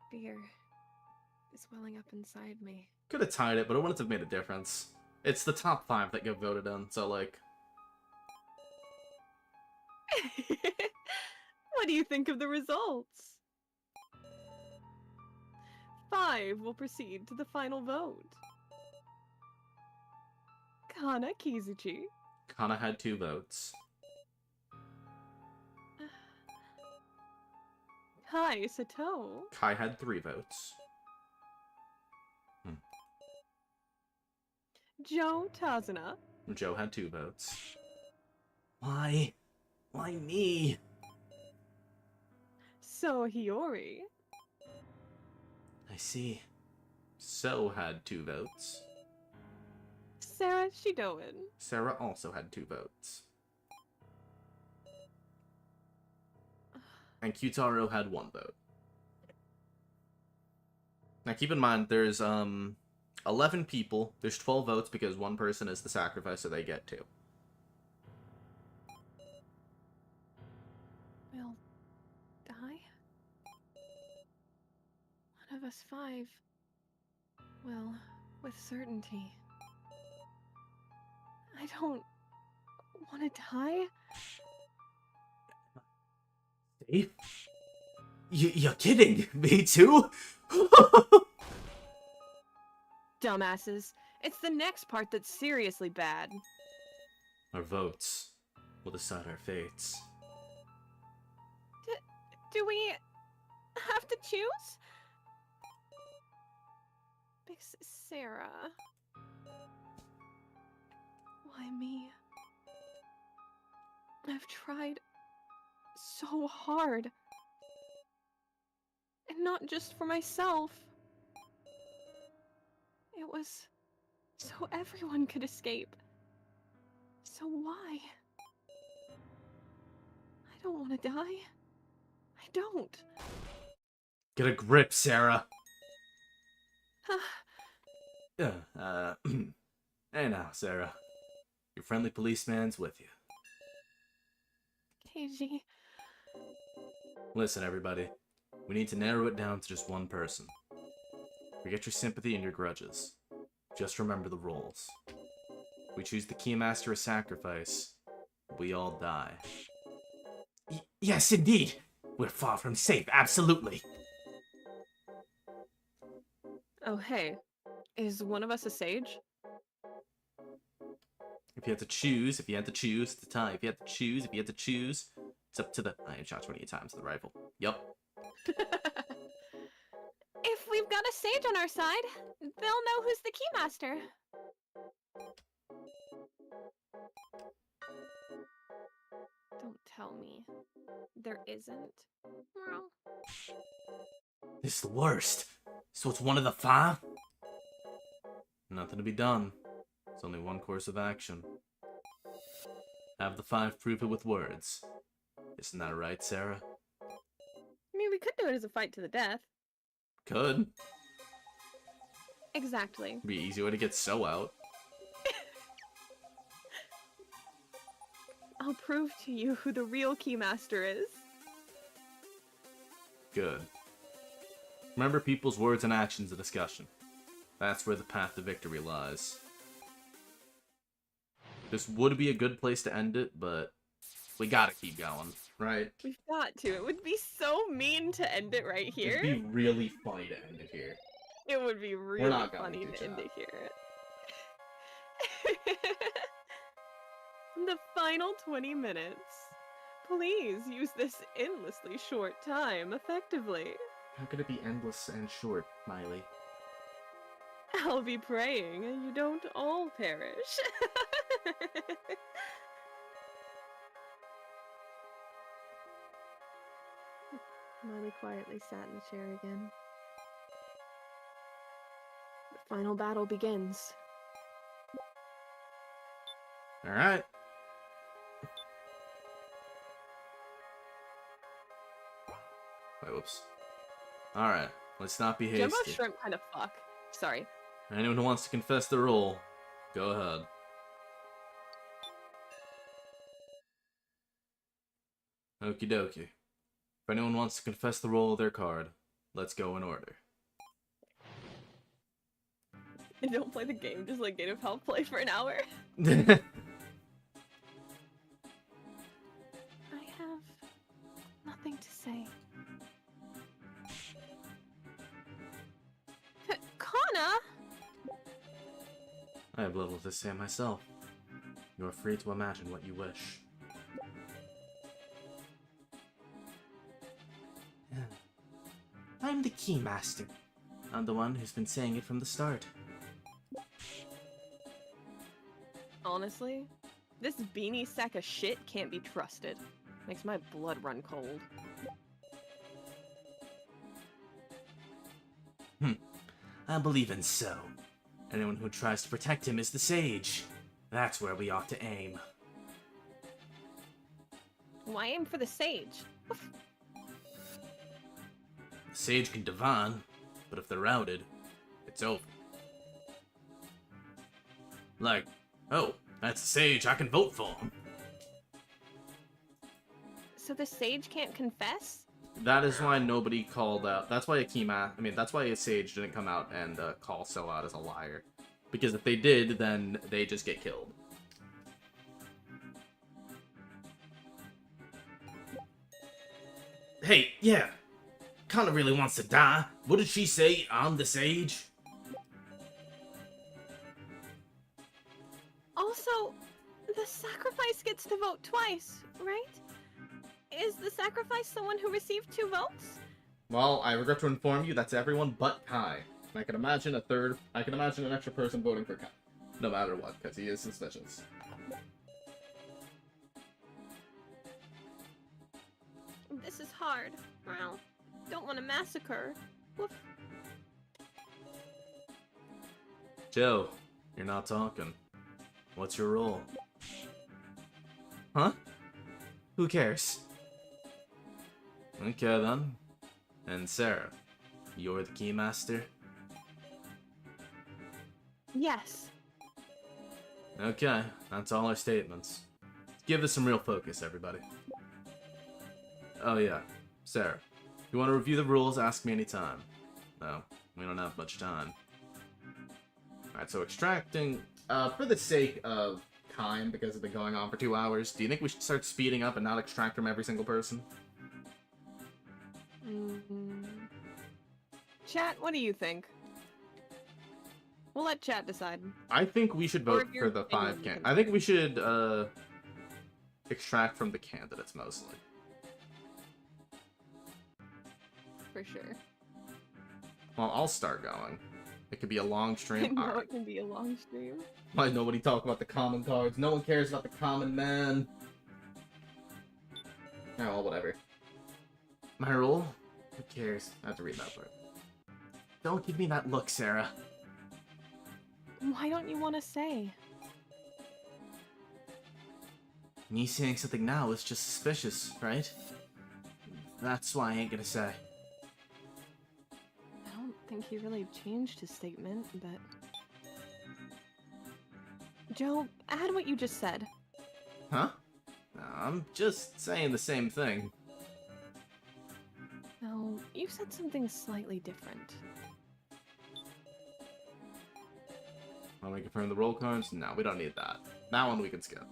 Fear is welling up inside me. Could have tied it, but it wouldn't have made a difference. It's the top 5 that get voted in, so like... What do you think of the results? 5 will proceed to the final vote. Kana Kizuchi. Kana had 2 votes. Kai Sato. Kai had 3 votes. Joe Tazuna. Joe had 2 votes. Why? Why me? So Hiyori. I see. So had 2 votes. Sarah Shidoin. Sarah also had 2 votes. And Kyutaro had 1 vote. Now keep in mind, there's 11 people. There's 12 votes because one person is the sacrifice, so they get 2. Will die? One of us 5 will, with certainty. I don't want to die. Safe? You're kidding? Me too? Dumbasses. It's the next part that's seriously bad. Our votes will decide our fates. Do we have to choose? Big Sarah. Why me? I've tried so hard. And not just for myself. It was so everyone could escape. So why? I don't want to die. I don't. Get a grip, Sarah. Hey now, Sarah. Your friendly policeman's with you. Keiji. Listen, everybody. We need to narrow it down to just one person. Forget your sympathy and your grudges. Just remember the rules. If we choose the Keymaster as sacrifice, we all die. Yes, indeed! We're far from safe, absolutely! Oh, hey. Is one of us a sage? If you had to choose, it's a tie. If you had to choose, it's up to the... I shot 28 times with the rifle. Yup. If we've got a sage on our side, they'll know who's the Keymaster. Don't tell me. There isn't. Well... This is the worst. So it's one of the 5? Nothing to be done. It's only one course of action. Have the 5 prove it with words. Isn't that right, Sarah? I mean, we could do it as a fight to the death. Could. Exactly. Be an easy way to get So out. I'll prove to you who the real Keymaster is. Good. Remember people's words and actions in discussion. That's where the path to victory lies. This would be a good place to end it, but we gotta keep going, right? We've got to. It would be so mean to end it right here. It'd be really funny to end it here. It would be really not going funny to, to end chat. it here. The final 20 minutes. Please use this endlessly short time effectively. How could it be endless and short, Miley? I'll be praying you don't all perish. Miley quietly sat in the chair again. The final battle begins. Alright. Wait, whoops. Alright, let's not be Jumbo hasty. Shrimp kind of fuck. Sorry. Anyone who wants to confess the role, go ahead. Okie dokie. If anyone wants to confess the role of their card, let's go in order. And don't play the game, just like Game of Health play for an hour. I have nothing to say. Kana! I have little to say myself. You are free to imagine what you wish. I'm the Keymaster. I'm the one who's been saying it from the start. Honestly, this beanie sack of shit can't be trusted. Makes my blood run cold. I believe in so. Anyone who tries to protect him is the Sage. That's where we ought to aim. Why aim for the sage? The Sage can divine, but if they're routed, it's over. Like, oh, that's the Sage, I can vote for him. So the sage can't confess? That is why nobody called out. That's why that's why a Sage didn't come out and call So out as a liar. Because if they did, then they just get killed. Hey, yeah. Kana really wants to die. What did she say? I'm the Sage? Also, the sacrifice gets to vote twice, right? Is the sacrifice someone who received 2 votes? Well, I regret to inform you that's everyone but Kai. I can imagine an extra person voting for Kai. No matter what, because he is suspicious. This is hard. Well, don't want to massacre. Woof. Joe, you're not talking. What's your role? Huh? Who cares? Okay then. And Sarah, you're the Keymaster? Yes. Okay, that's all our statements. Give us some real focus, everybody. Oh yeah, Sarah, if you want to review the rules, ask me anytime. No, we don't have much time. Alright, so extracting, for the sake of time, because it's been going on for 2 hours, do you think we should start speeding up and not extract from every single person? Chat, what do you think? We'll let chat decide. I think we should vote for the 5 candidates. I think we should, extract from the candidates, mostly. For sure. Well, I'll start going. It could be a long I stream. know Alright. it can be a long stream. Why nobody talk about the common cards? No one cares about the common man. Oh, well, whatever. My role? Who cares? I have to read that part. Don't give me that look, Sarah. Why don't you want to say? Me saying something now is just suspicious, right? That's why I ain't gonna say. I don't think he really changed his statement, but... Joe, add what you just said. Huh? I'm just saying the same thing. No, you said something slightly different. Want me to confirm the roll cards? No, we don't need that. That one we can skip.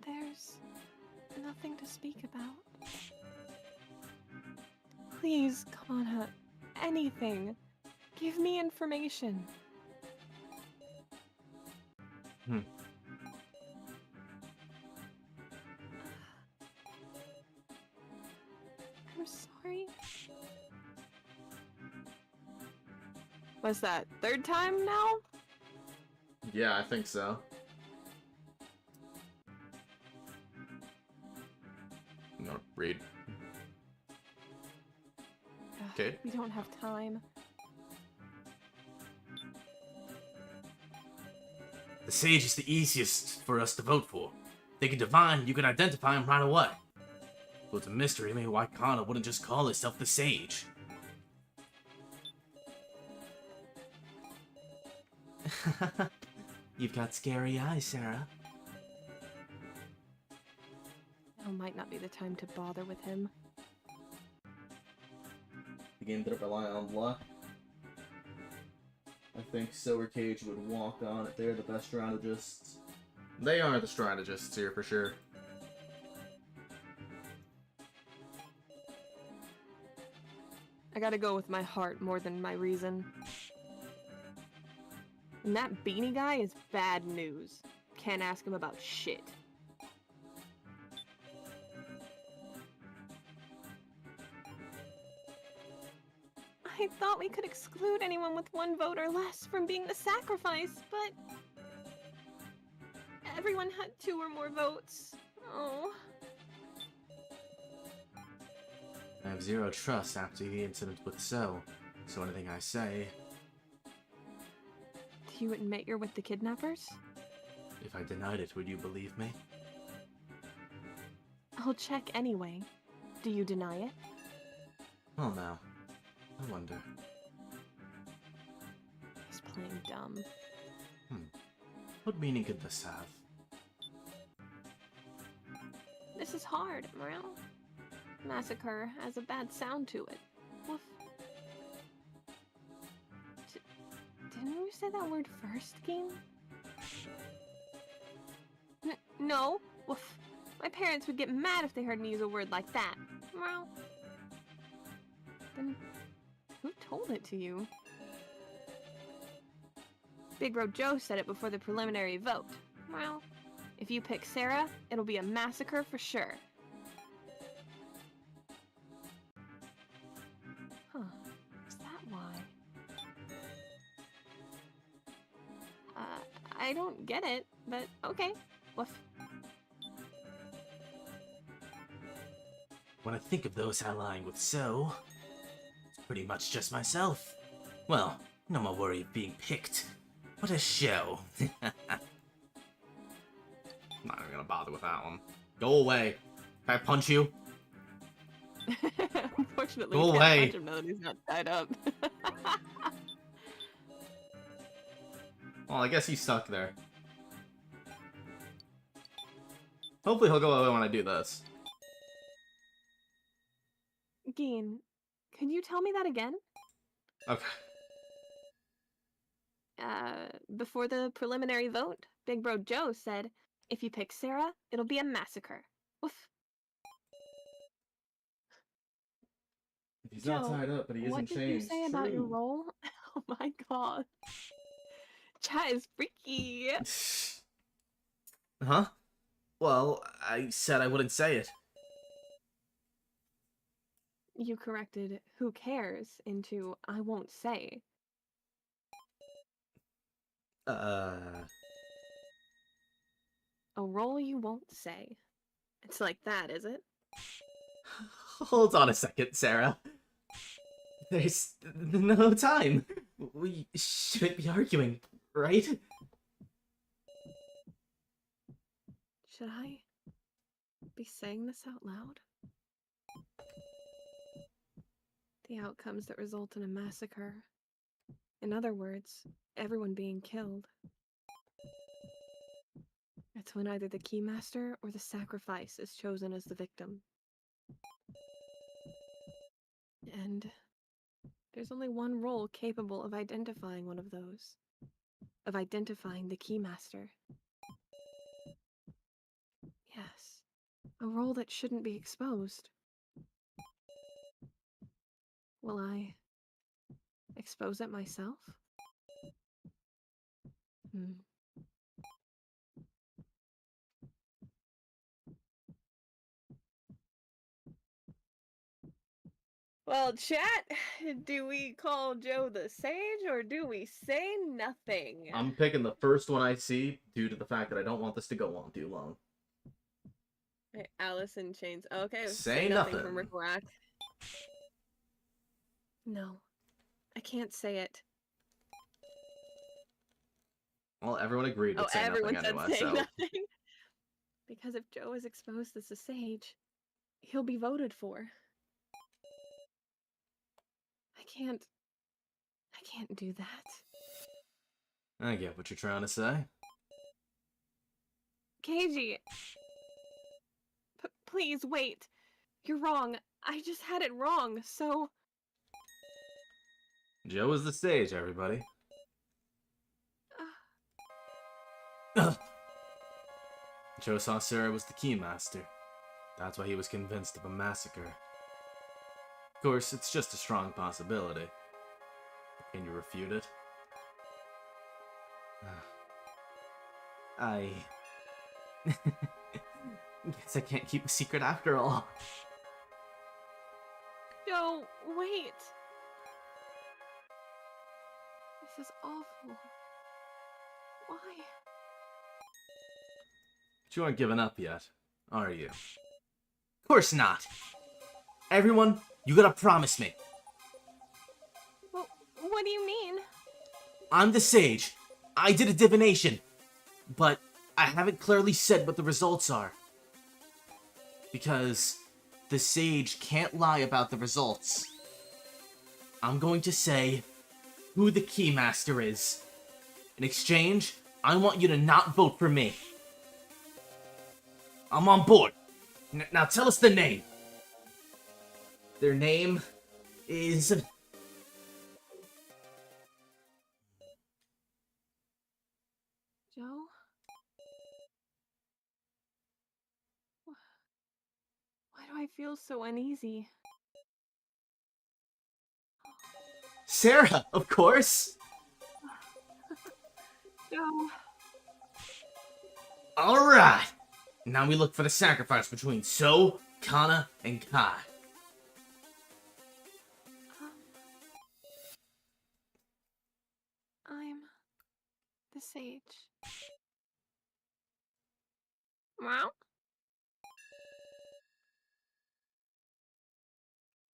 There's nothing to speak about. Please, Kana, anything. Give me information. I'm sorry. What's that, 3rd time now? Yeah, I think so. I'm gonna read. Ugh, Okay. We don't have time. The Sage is the easiest for us to vote for. They can divine, you can identify him right away. Well, it's a mystery. Maybe why Kana wouldn't just call herself the Sage. You've got scary eyes, Sarah. Now might not be the time to bother with him. The game didn't rely on luck. I think So or Cage would walk on it. They're the best strategists. They are the strategists here for sure. I gotta go with my heart more than my reason. And that beanie guy is bad news. Can't ask him about shit. I thought we could exclude anyone with 1 vote or less from being the sacrifice, but everyone had 2 or more votes. Oh. I have zero trust after the incident with So anything I say... Do you admit you're with the kidnappers? If I denied it, would you believe me? I'll check anyway. Do you deny it? Oh, no. I wonder. He's playing dumb. What meaning could this have? This is hard, Morel. Massacre has a bad sound to it. Woof. Didn't you say that word first, game? No. Woof. My parents would get mad if they heard me use a word like that. Morel. Then who told it to you? Big Bro Joe said it before the preliminary vote. Well, if you pick Sarah, it'll be a massacre for sure. Huh. Is that why? I don't get it, but okay. Woof. When I think of those allying with So, it's pretty much just myself. Well, no more worry of being picked. What a show. Not even gonna bother with that one. Go away. Can I punch you? Unfortunately, Go we away. can't punch him now that he's not tied up. Well, I guess he's stuck there. Hopefully he'll go away when I do this. Geen, can you tell me that again? Okay. Before the preliminary vote, Big Bro Joe said, if you pick Sarah, it'll be a massacre. Woof. He's Joe, not tied up, but he isn't what did changed. you say about your True. role? Oh my god. Chat is freaky. Huh? Well, I said I wouldn't say it. You corrected who cares into I won't say. Uh... A role you won't say. It's like that, is it? Hold on a second, Sarah. There's no time. We shouldn't be arguing, right? Should I be saying this out loud? The outcomes that result in a massacre. In other words, everyone being killed. It's when either the Keymaster or the sacrifice is chosen as the victim. And there's only one role capable of identifying one of those. Of identifying the Keymaster. Yes, a role that shouldn't be exposed. Will I expose it myself? Well, chat, do we call Joe the Sage or do we say nothing? I'm picking the first one I see due to the fact that I don't want this to go on too long. Hey, Alice in Chains. Okay, Say nothing. from Rick Rack. No, I can't say it. Well, everyone agreed with saying everyone nothing said anyway, say so... nothing. Because if Joe is exposed as a sage, he'll be voted for. I can't do that. I get what you're trying to say. Keiji! Please, wait. You're wrong. I just had it wrong, so... Joe is the sage, everybody. Joe saw Sarah was the Keymaster. That's why he was convinced of a massacre. Of course, it's just a strong possibility. Can you refute it? I... guess I can't keep a secret after all. No, wait. This is awful. Why? But you aren't giving up yet, are you? Of course not! Everyone, you gotta promise me. Well, what do you mean? I'm the sage. I did a divination. But I haven't clearly said what the results are. Because the sage can't lie about the results. I'm going to say who the Keymaster is. In exchange, I want you to not vote for me. I'm on board. Now tell us the name. Their name is... Joe? Why do I feel so uneasy? Sarah, of course! Joe... Alright! Now we look for the sacrifice between So, Kana, and Kai. I'm the sage. Meow?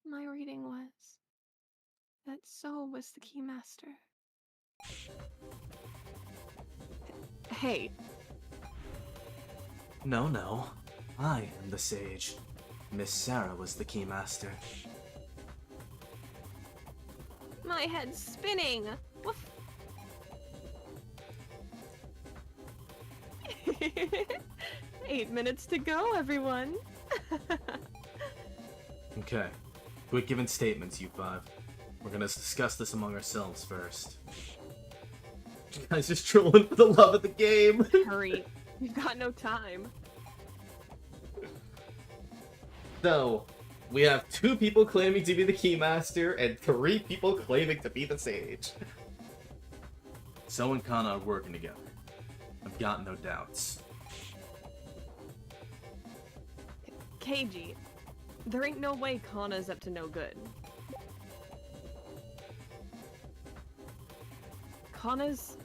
My reading was that So was the Keymaster. Hey, No. I am the sage. Miss Sarah was the Keymaster. my head's spinning. Woof. 8 minutes to go, everyone. Okay. Quick given statements, you five. We're gonna discuss this among ourselves first. You guys just trolling for the love of the game. Hurry. We've got no time. So, we have 2 people claiming to be the Keymaster and 3 people claiming to be the Sage. So and Kana are working together. I've got no doubts. Keiji, there ain't no way Kana's up to no good. Kana's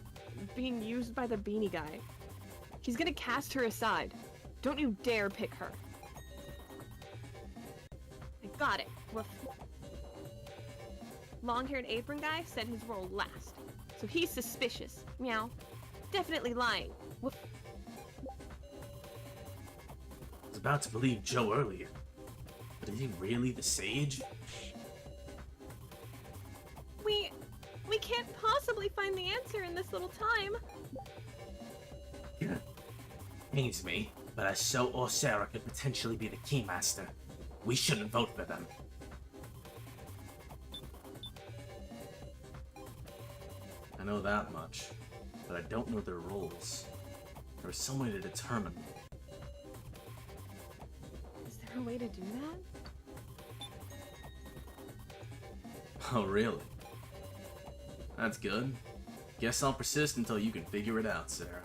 being used by the beanie guy. He's gonna cast her aside. Don't you dare pick her. I got it. Woof. Long-haired apron guy said his role last. So he's suspicious. Meow. Definitely lying. Woof. I was about to believe Joe earlier. But is he really the Sage? We can't possibly find the answer in this little time. Pains me, but as So or Sarah could potentially be the Keymaster. We shouldn't vote for them. I know that much, but I don't know their roles. There's some way to determine them. Is there a way to do that? Oh, really? That's good. Guess I'll persist until you can figure it out, Sarah.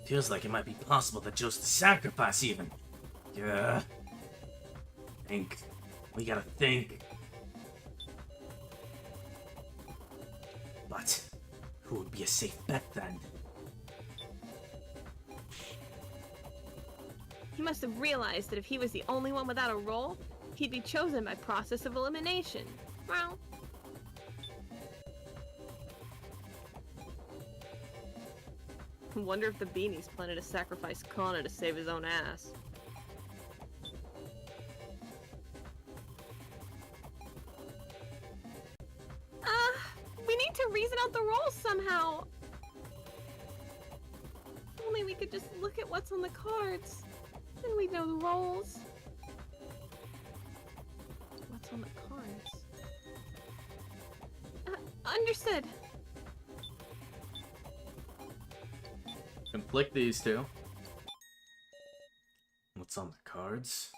Feels like it might be possible that Joe's the sacrifice, even. Yeah. Think. We gotta think. But who would be a safe bet then? He must have realized that if he was the only one without a role, he'd be chosen by process of elimination. Well, Wonder if the beanie's planning to sacrifice Kana to save his own ass. We need to reason out the roles somehow. If only we could just look at what's on the cards. Then we'd know the roles. What's on the cards? Understood. Conflict these two. What's on the cards?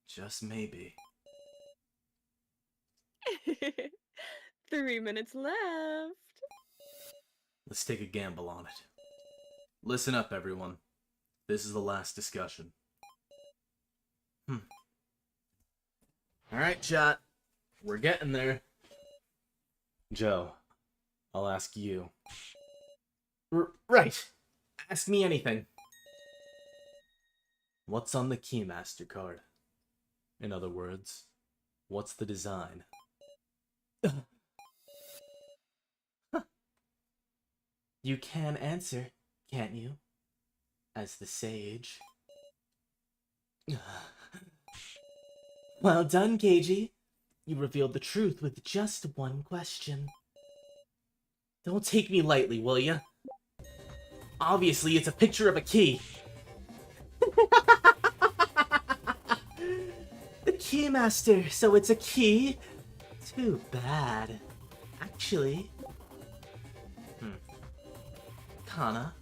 Just maybe. 3 minutes left. Let's take a gamble on it. Listen up, everyone. This is the last discussion. Alright, chat. We're getting there. Joe, I'll ask you. Right. Ask me anything. What's on the Keymaster card? In other words, what's the design? You can answer, can't you? As the sage. Well done, Keiji. You revealed the truth with just one question. Don't take me lightly, will ya? Obviously, it's a picture of a key. The Keymaster, so it's a key? Too bad. Actually... Kana,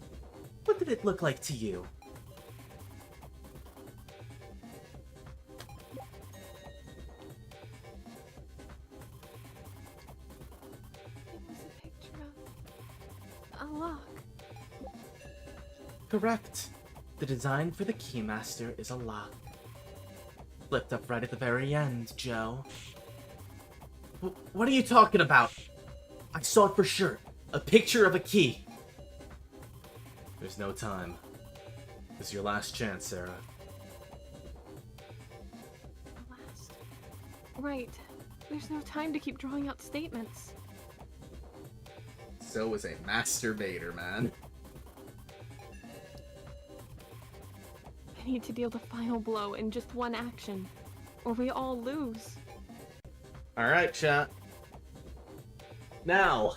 what did it look like to you? It was a picture of a lock. Correct. The design for the Keymaster is a lock. Flipped up right at the very end, Joe. What are you talking about? I saw it for sure. A picture of a key. There's no time. This is your last chance, Sarah. Last. Right. There's no time to keep drawing out statements. So is a masturbator, man. I need to deal the final blow in just one action, or we all lose. Alright, chat. Now,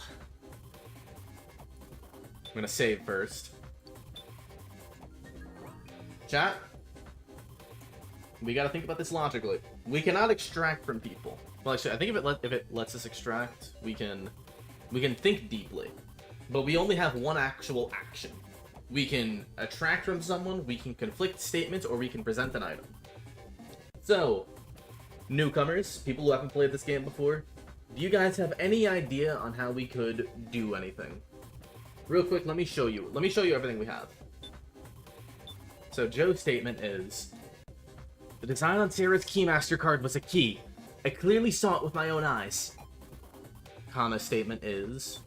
I'm gonna save first. Chat, we gotta think about this logically. We cannot extract from people. Well, actually, I think if it lets us extract, we can think deeply. But we only have one actual action. We can attract from someone, we can conflict statements, or we can present an item. So, newcomers, people who haven't played this game before, do you guys have any idea on how we could do anything? Real quick, let me show you everything we have. So Joe's statement is, the design on Sarah's Keymaster card was a key. I clearly saw it with my own eyes. Kana's statement is,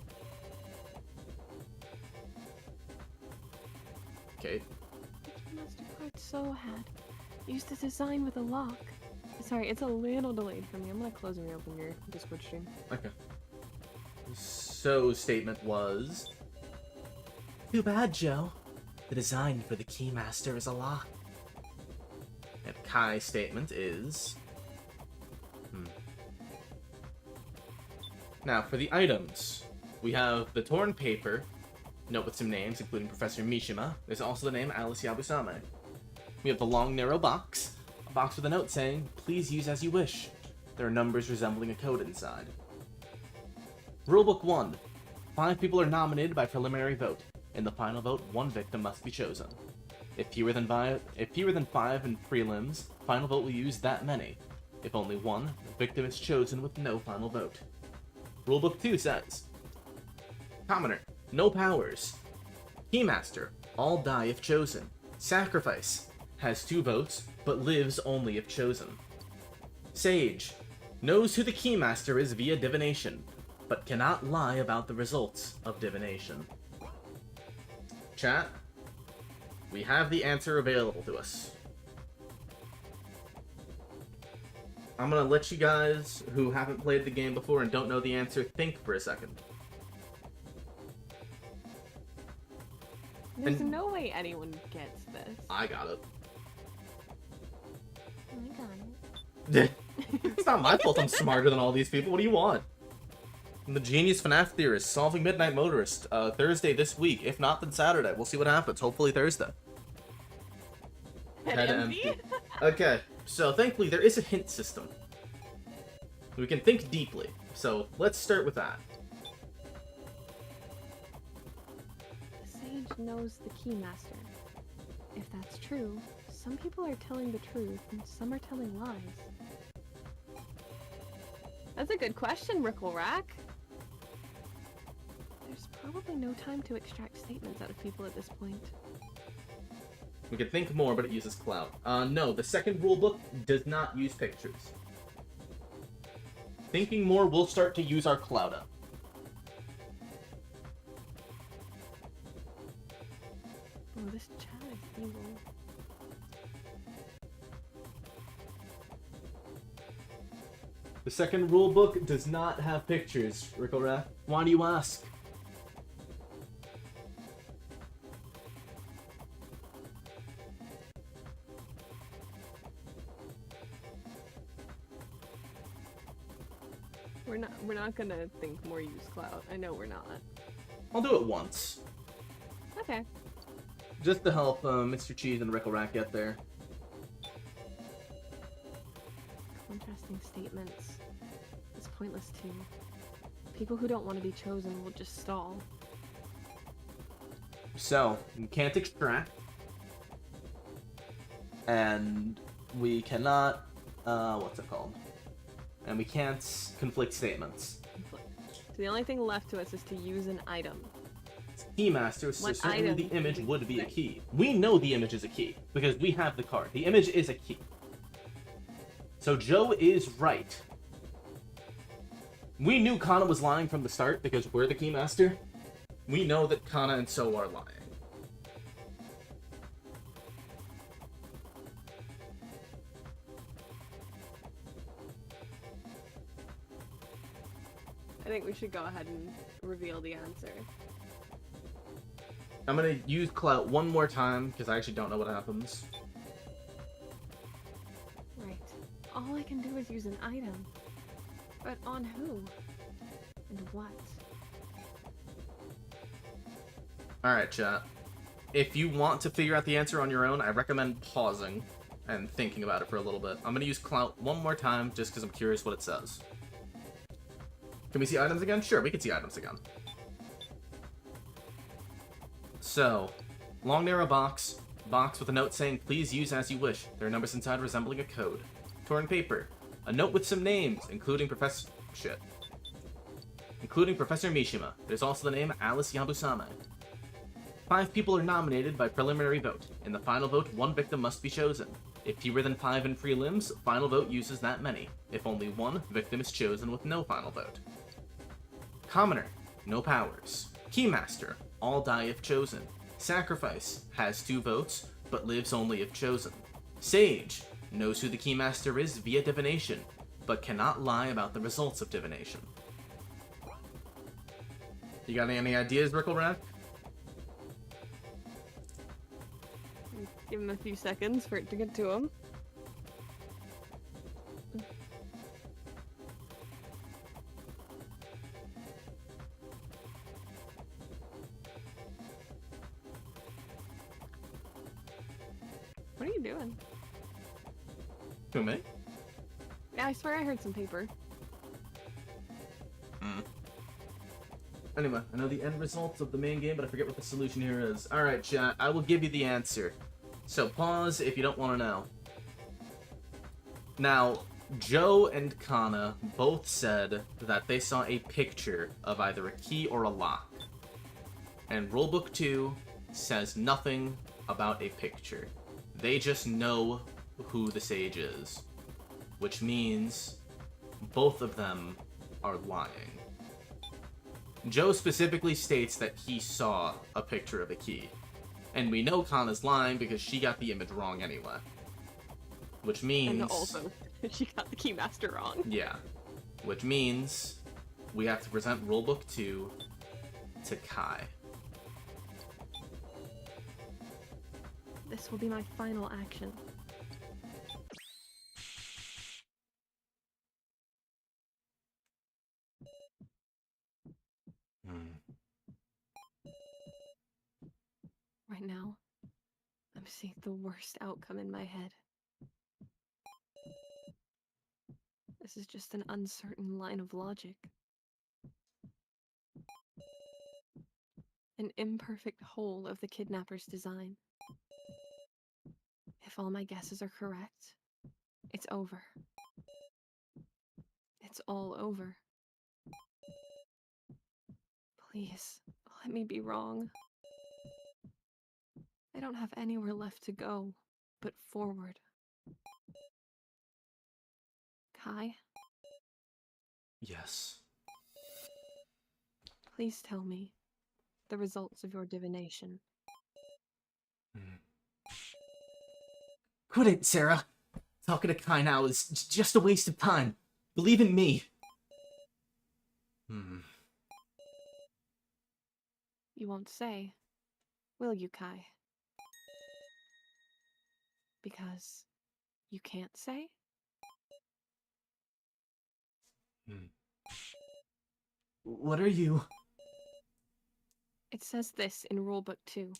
okay. The Keymaster card so had used the design with a lock. Sorry, it's a little delayed for me. I'm gonna close and reopen your Discord stream. Okay. So's statement was, too bad, Joe. The design for the Keymaster is a lock. And Kai's statement is... Now, for the items, we have the torn paper, note with some names, including Professor Mishima. There's also the name Alice Yabusame. We have the long, narrow box, a box with a note saying, please use as you wish. There are numbers resembling a code inside. Rulebook 1. 5 people are nominated by preliminary vote. In the final vote, 1 victim must be chosen. If fewer than 5 in prelims, final vote will use that many. If only 1, the victim is chosen with no final vote. Rulebook 2 says, Commoner, no powers. Keymaster, all die if chosen. Sacrifice, has 2 votes, but lives only if chosen. Sage, knows who the Keymaster is via divination, but cannot lie about the results of divination. Chat, we have the answer available to us. I'm gonna let you guys who haven't played the game before and don't know the answer think for a second. There's no way anyone gets this. I got it. I got it. It's not my fault I'm smarter than all these people. What do you want? I'm the genius FNAF theorist, solving Midnight Motorist, Thursday this week. If not, then Saturday. We'll see what happens. Hopefully Thursday. Head empty? Okay, so thankfully there is a hint system. We can think deeply. So let's start with that. The sage knows the keymaster. If that's true, some people are telling the truth and some are telling lies. That's a good question, Rickle-Rack. There's probably no time to extract statements out of people at this point. We can think more, but it uses clout. No, the second rulebook does not use pictures. Thinking more, we'll start to use our clout up. Oh, this chat is evil. The second rulebook does not have pictures, Rickle-Rath. Why do you ask? We're not gonna think more use clout. I know we're not. I'll do it once. Okay. Just to help Mr. Cheese and Rickle-Rath get there. Contrasting statements. It's pointless too. People who don't want to be chosen will just stall. So, we can't extract. And we cannot, what's it called? And we can't conflict statements. So the only thing left to us is to use an item. Keymaster, so What certainly item the image do we would be a say? key. We know the image is a key, because we have the card. The image is a key. So Joe is right. We knew Kana was lying from the start, because we're the Keymaster. We know that Kana and So are lying. I think we should go ahead and reveal the answer. I'm gonna use clout one more time, because I actually don't know what happens. Right. All I can do is use an item. But on who? And what? Alright, chat. If you want to figure out the answer on your own, I recommend pausing and thinking about it for a little bit. I'm gonna use clout one more time, just because I'm curious what it says. Can we see items again? Sure, we can see items again. So, long narrow box with a note saying, please use as you wish. There are numbers inside resembling a code. Torn paper. A note with some names, including Professor Mishima. There's also the name Alice Yabusame. 5 people are nominated by preliminary vote. In the final vote, 1 victim must be chosen. If fewer than 5 in prelims, final vote uses that many. If only 1, victim is chosen with no final vote. Commoner, no powers. Keymaster, all die if chosen. Sacrifice, has 2 votes, but lives only if chosen. Sage, knows who the Keymaster is via divination, but cannot lie about the results of divination. You got any ideas, Rickle-Rath? Give him a few seconds for it to get to him. What are you doing? Who, me? Yeah, I swear I heard some paper. Anyway, I know the end results of the main game, but I forget what the solution here is. Alright, chat, I will give you the answer. So pause if you don't want to know. Now, Joe and Kana both said that they saw a picture of either a key or a lock. And Rulebook 2 says nothing about a picture. They just know who the sage is. Which means both of them are lying. Joe specifically states that he saw a picture of a key. And we know Kana's lying because she got the image wrong anyway. Which means... And also, she got the Keymaster wrong. Yeah. Which means we have to present Rulebook 2 to Kai. This will be my final action. Right now, I'm seeing the worst outcome in my head. This is just an uncertain line of logic. An imperfect whole of the kidnapper's design. If all my guesses are correct, it's over. It's all over. Please, let me be wrong. I don't have anywhere left to go but forward. Kai, Yes. please tell me the results of your divination. Quit it, Sarah. Talking to Kai now is just a waste of time. Believe in me. You won't say, will you, Kai? Because you can't say? What are you? It says this in Rulebook 2.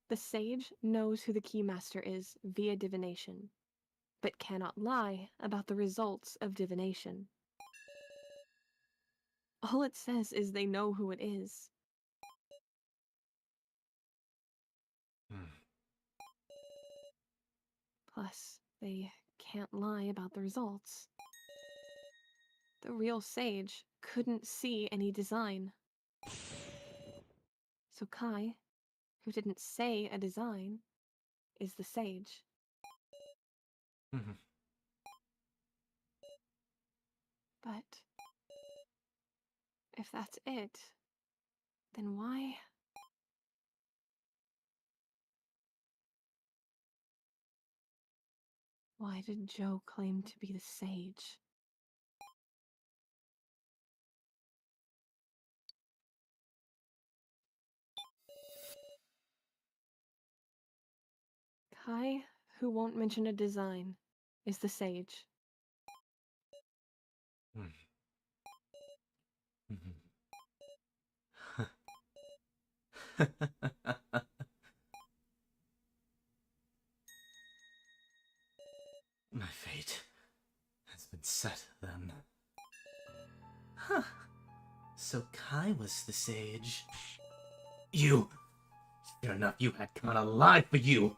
The sage knows who the keymaster is via divination, but cannot lie about the results of divination. All it says is they know who it is. Plus, they can't lie about the results. The real sage couldn't see any design. So Kai, who didn't say a design, is the sage. But if that's it, then why? Why did Joe claim to be the sage? Kai, who won't mention a design, is the sage. My fate has been set, then. Huh. So Kai was the sage. You! Sure enough, you had Khan alive for you!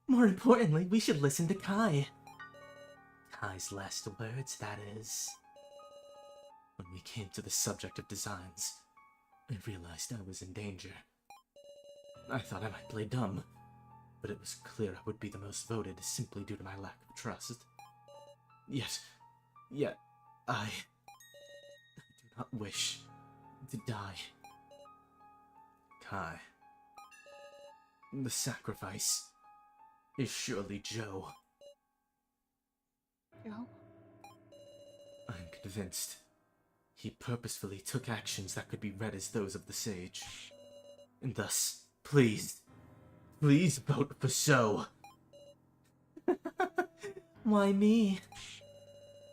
More importantly, we should listen to Kai. Kai's last words, that is. When we came to the subject of designs, I realized I was in danger. I thought I might play dumb, but it was clear I would be the most voted simply due to my lack of trust. Yet, I do not wish to die. Kai, the sacrifice is surely Joe. Joe? I'm convinced he purposefully took actions that could be read as those of the sage. And thus, please vote for So. Why me?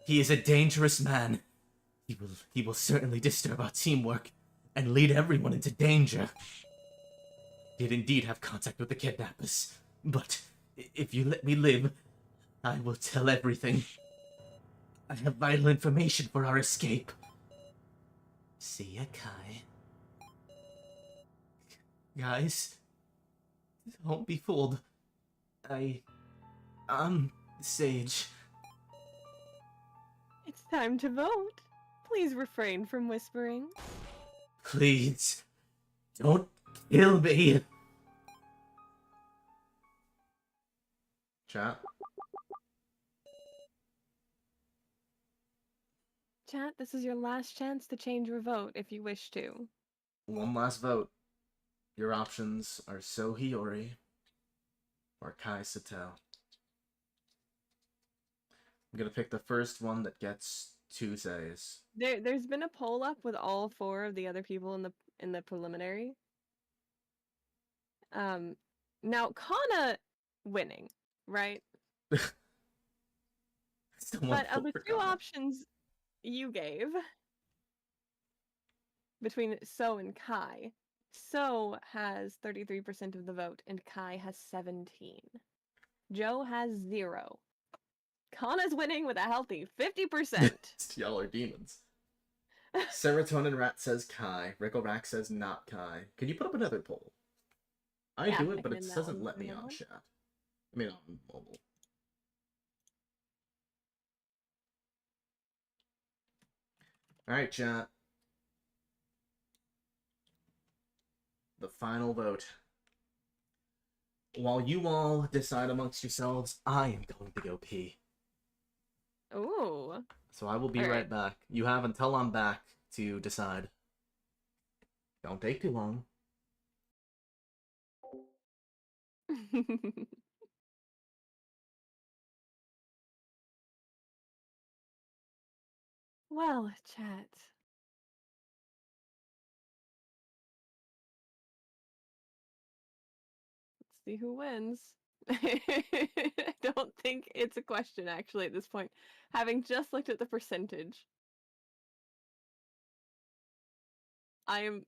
He is a dangerous man. He will certainly disturb our teamwork and lead everyone into danger. He did indeed have contact with the kidnappers, but if you let me live, I will tell everything. I have vital information for our escape. See ya, Kai. Guys, don't be fooled. I'm the sage. It's time to vote. Please refrain from whispering. Please, don't kill me. Chat. Chat, this is your last chance to change your vote if you wish to. One last vote. Your options are So Hiyori or Kai Satel. I'm gonna pick the first one that gets 2 says. There's been a poll up with all 4 of the other people in the preliminary. Now Kana winning, right? But of the two options you gave between So and Kai, So has 33% of the vote and Kai has 17. Joe has 0. Kana's winning with a healthy 50%. Y'all are demons. Serotonin Rat says Kai. Rickleback says not Kai. Can you put up another poll? I do it, but it doesn't let me on chat. I mean, on mobile. Alright, chat. The final vote. While you all decide amongst yourselves, I am going to go pee. Ooh. So I will be right back. You have until I'm back to decide. Don't take too long. Well, chat. Let's see who wins. I don't think it's a question, actually, at this point. Having just looked at the percentage. I'm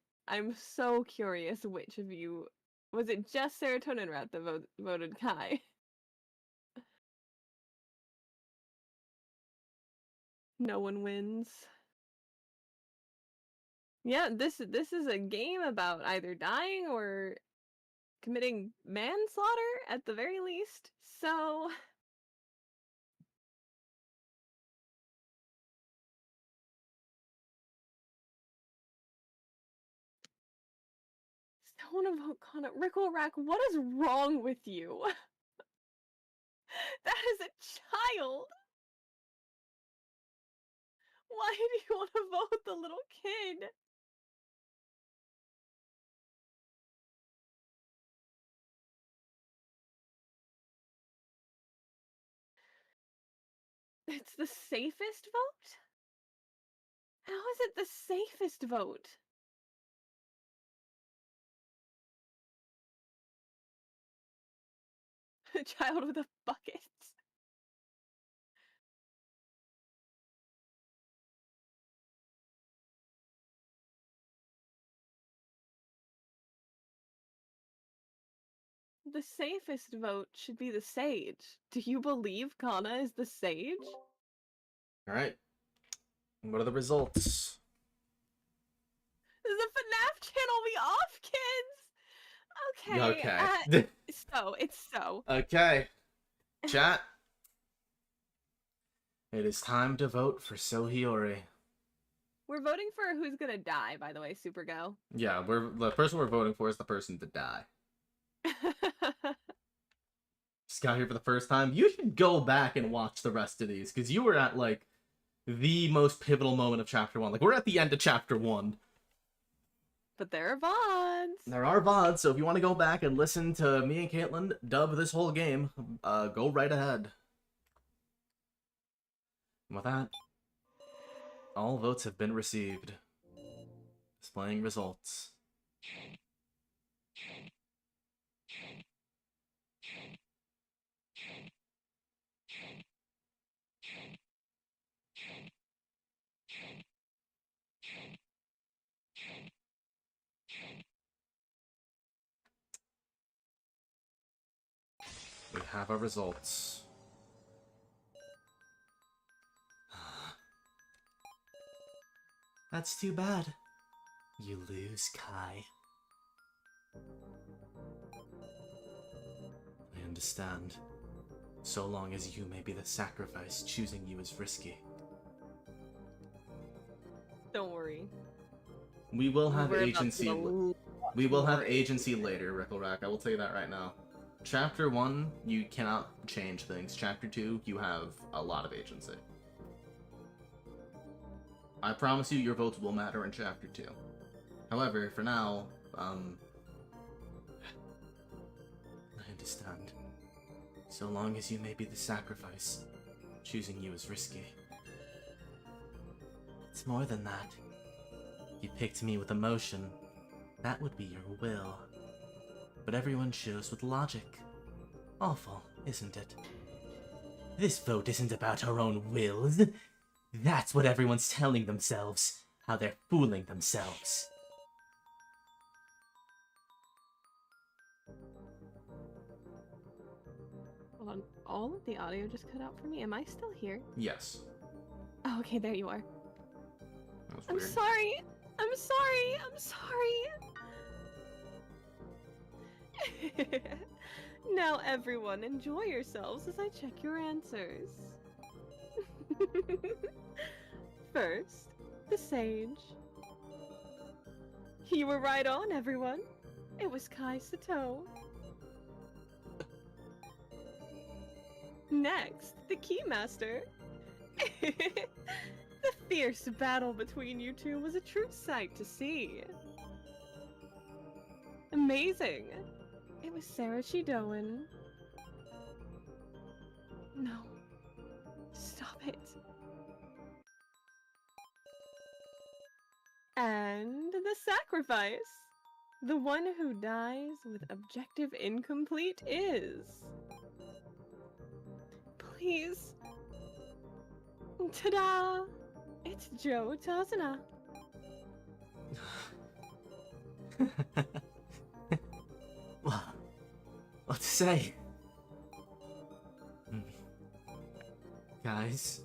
so curious which of you... Was it just Serotonin Rat that voted Kai? No one wins. Yeah, this is a game about either dying or committing manslaughter at the very least. So I want to vote Connor. Rickle Rack, what is wrong with you? That is a child. Why do you want to vote the little kid? It's the safest vote? How is it the safest vote? A child with a bucket. The safest vote should be the sage. Do you believe Kana is the sage? Alright. What are the results? Is the FNAF channel be off, kids? Okay. Okay. It's so. Okay. Chat. It is time to vote for Sohiori. We're voting for who's gonna die, by the way, Supergo. Yeah, the person we're voting for is the person to die. Just got here for the first time. You should go back and watch the rest of these, because you were at, like, the most pivotal moment of Chapter 1. Like, we're at the end of Chapter 1. But there are VODs. There are VODs, so if you want to go back and listen to me and Caitlin dub this whole game, go right ahead. And with that, all votes have been received. Displaying results. We have our results. That's too bad. You lose, Kai. I understand. So long as you may be the sacrifice, choosing you is risky. Don't worry. We will have agency. We will have agency later, Rickleback. I will tell you that right now. Chapter 1, you cannot change things. Chapter 2, you have a lot of agency. I promise you, your votes will matter in Chapter 2. However, for now, I understand. So long as you may be the sacrifice, choosing you is risky. It's more than that. You picked me with emotion. That would be your will. but everyone chose with logic. Awful, isn't it? This vote isn't about our own wills. That's what everyone's telling themselves, how they're fooling themselves. Hold on, all of the audio just cut out for me. Am I still here? Yes. Oh, okay, there you are. That was I'm weird. sorry. I'm sorry. I'm sorry. Now everyone, enjoy yourselves as I check your answers. First, the sage. You were right on, everyone. It was Kai Sato. Next, the Keymaster. The fierce battle between you two was a true sight to see. Amazing. It was Sarah Shidoan. No. Stop it. And the sacrifice. The one who dies with objective incomplete is... Please. Ta-da! It's Joe Tazuna. Well, what to say? Guys?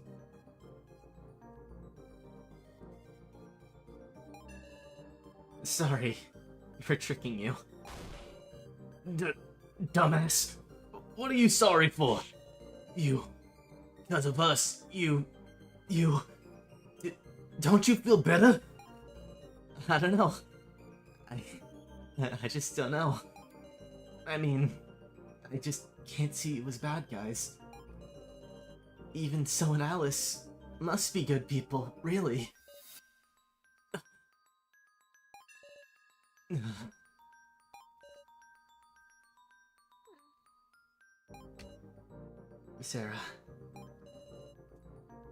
Sorry for tricking you. Dumbass. What are you sorry for? Because of us, don't you feel better? I don't know. I just don't know. I mean, I just can't see it was bad guys. Even So and Alice must be good people, really. Sarah.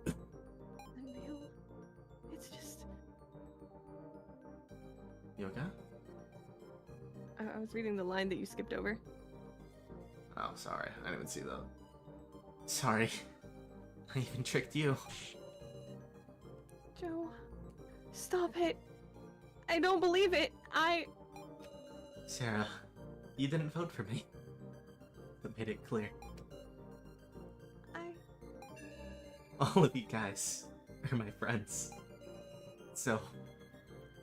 Emil, it's just... You okay? I was reading the line that you skipped over. Oh, sorry. I didn't even see that. Sorry. I even tricked you. Joe, stop it. I don't believe it. Sarah, you didn't vote for me. That made it clear. All of you guys are my friends. So,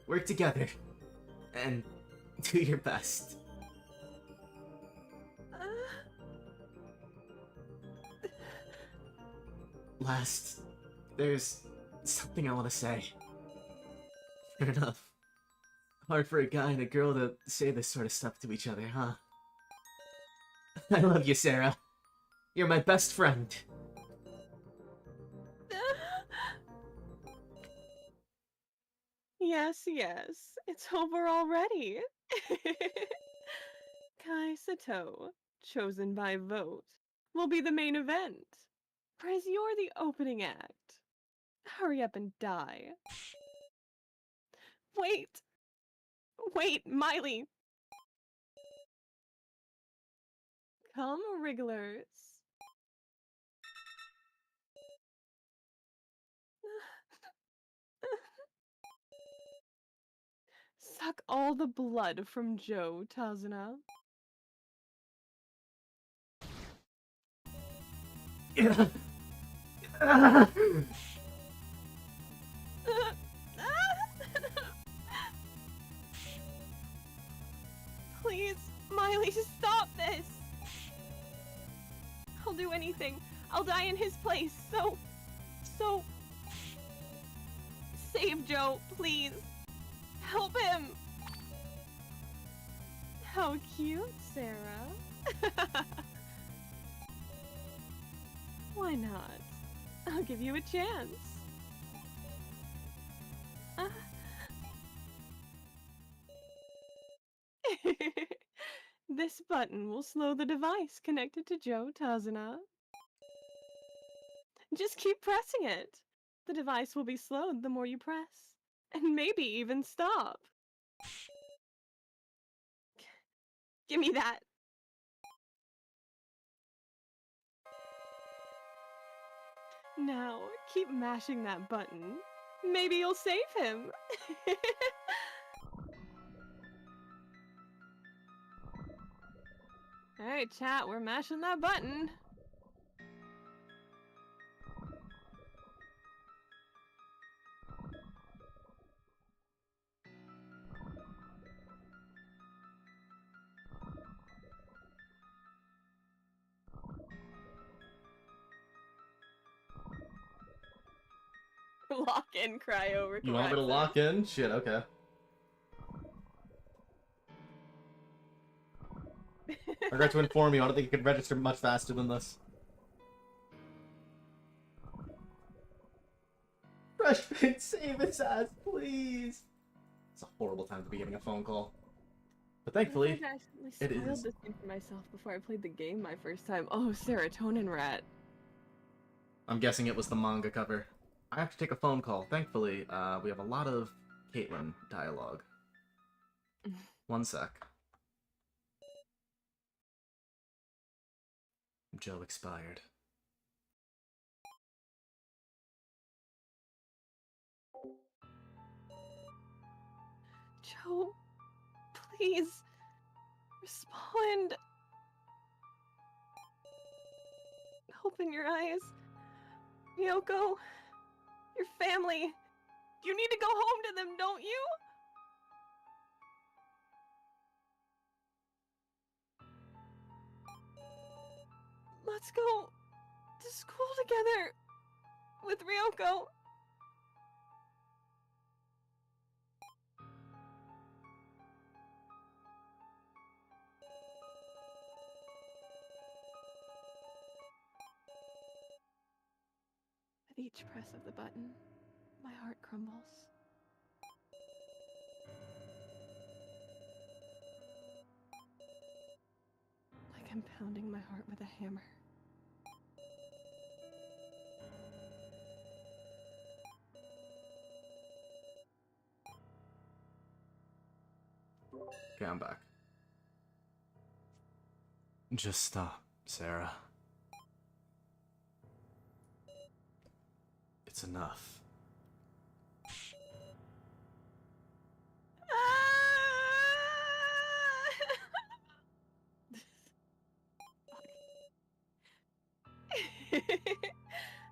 work together and do your best. Last, there's something I want to say. Fair enough. Hard for a guy and a girl to say this sort of stuff to each other, huh? I love you, Sarah. You're my best friend. Yes, yes. It's over already. Kai Sato, chosen by vote, will be the main event. As you're the opening act. Hurry up and die. Wait! Wait, Miley! Come, wrigglers. Suck all the blood from Joe Tazuna. Please, Miley, stop this! I'll do anything. I'll die in his place. So... Save Joe, please. Help him! How cute, Sarah. Why not? I'll give you a chance. This button will slow the device connected to Joe Tazuna. Just keep pressing it. The device will be slowed the more you press. And maybe even stop. Give me that. Now, keep mashing that button. Maybe you'll save him. Alright, chat, we're mashing that button. Lock in cryo request. You want me to lock in? Shit, okay. I regret to inform you, I don't think you can register much faster than this. Freshman, save his ass, please! It's a horrible time to be getting a phone call. But thankfully, it is. I spoiled this game for myself before I played the game my first time. Oh, serotonin rat. I'm guessing it was the manga cover. I have to take a phone call. Thankfully, we have a lot of Caitlyn dialogue. One sec. Joe expired. Joe, please respond. Open your eyes. Ryoko, your family. You need to go home to them, don't you? Let's go to school together with Ryoko. With each press of the button, my heart crumbles. Like I'm pounding my heart with a hammer. Okay, I'm back. Just stop, Sarah. It's enough.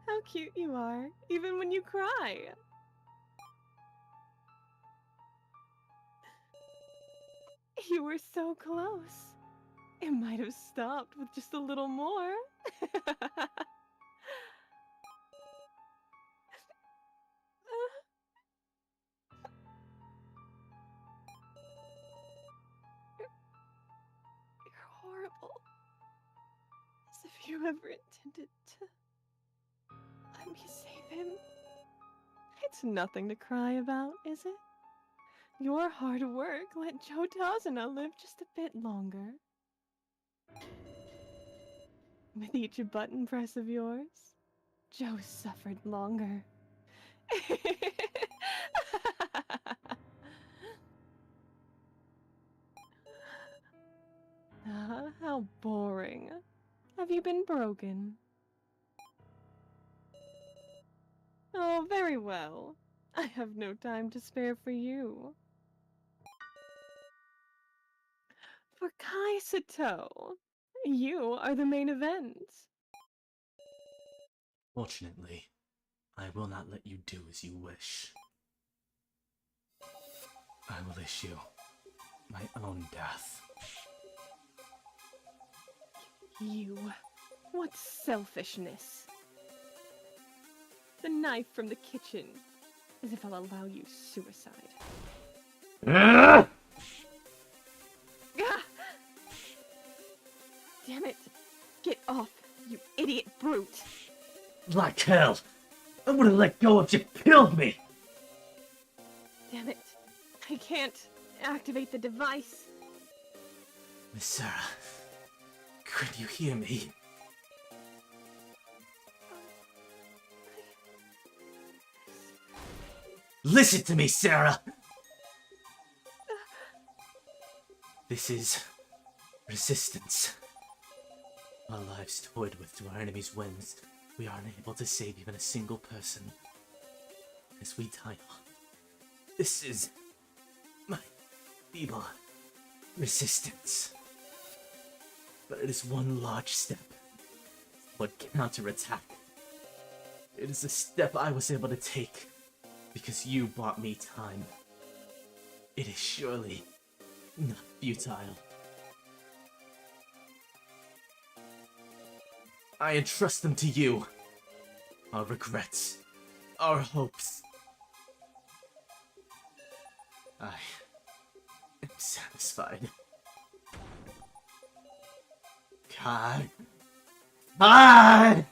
How cute you are, even when you cry. You were so close. It might have stopped with just a little more. You're horrible. As if you ever intended to let me save him. It's nothing to cry about, is it? Your hard work let Joe Tazuna live just a bit longer. With each button press of yours, Joe suffered longer. How boring. Have you been broken? Oh, very well. I have no time to spare for you. For Kai Sato, you are the main event. Fortunately, I will not let you do as you wish. I will issue my own death. You. What selfishness. The knife from the kitchen. As if I'll allow you suicide. Gah! Damn it. Get off, you idiot brute. Like hell! I would have let go if you killed me! Damn it. I can't activate the device. Miss Sarah, could you hear me? Listen to me, Sarah! This is Resistance. Our lives toyed with to our enemy's whims, we aren't able to save even a single person. As we die on, this is my feeble resistance. But it is one large step toward counterattack. It is a step I was able to take because you bought me time. It is surely not futile. I entrust them to you. Our regrets, our hopes. I am satisfied. God. God!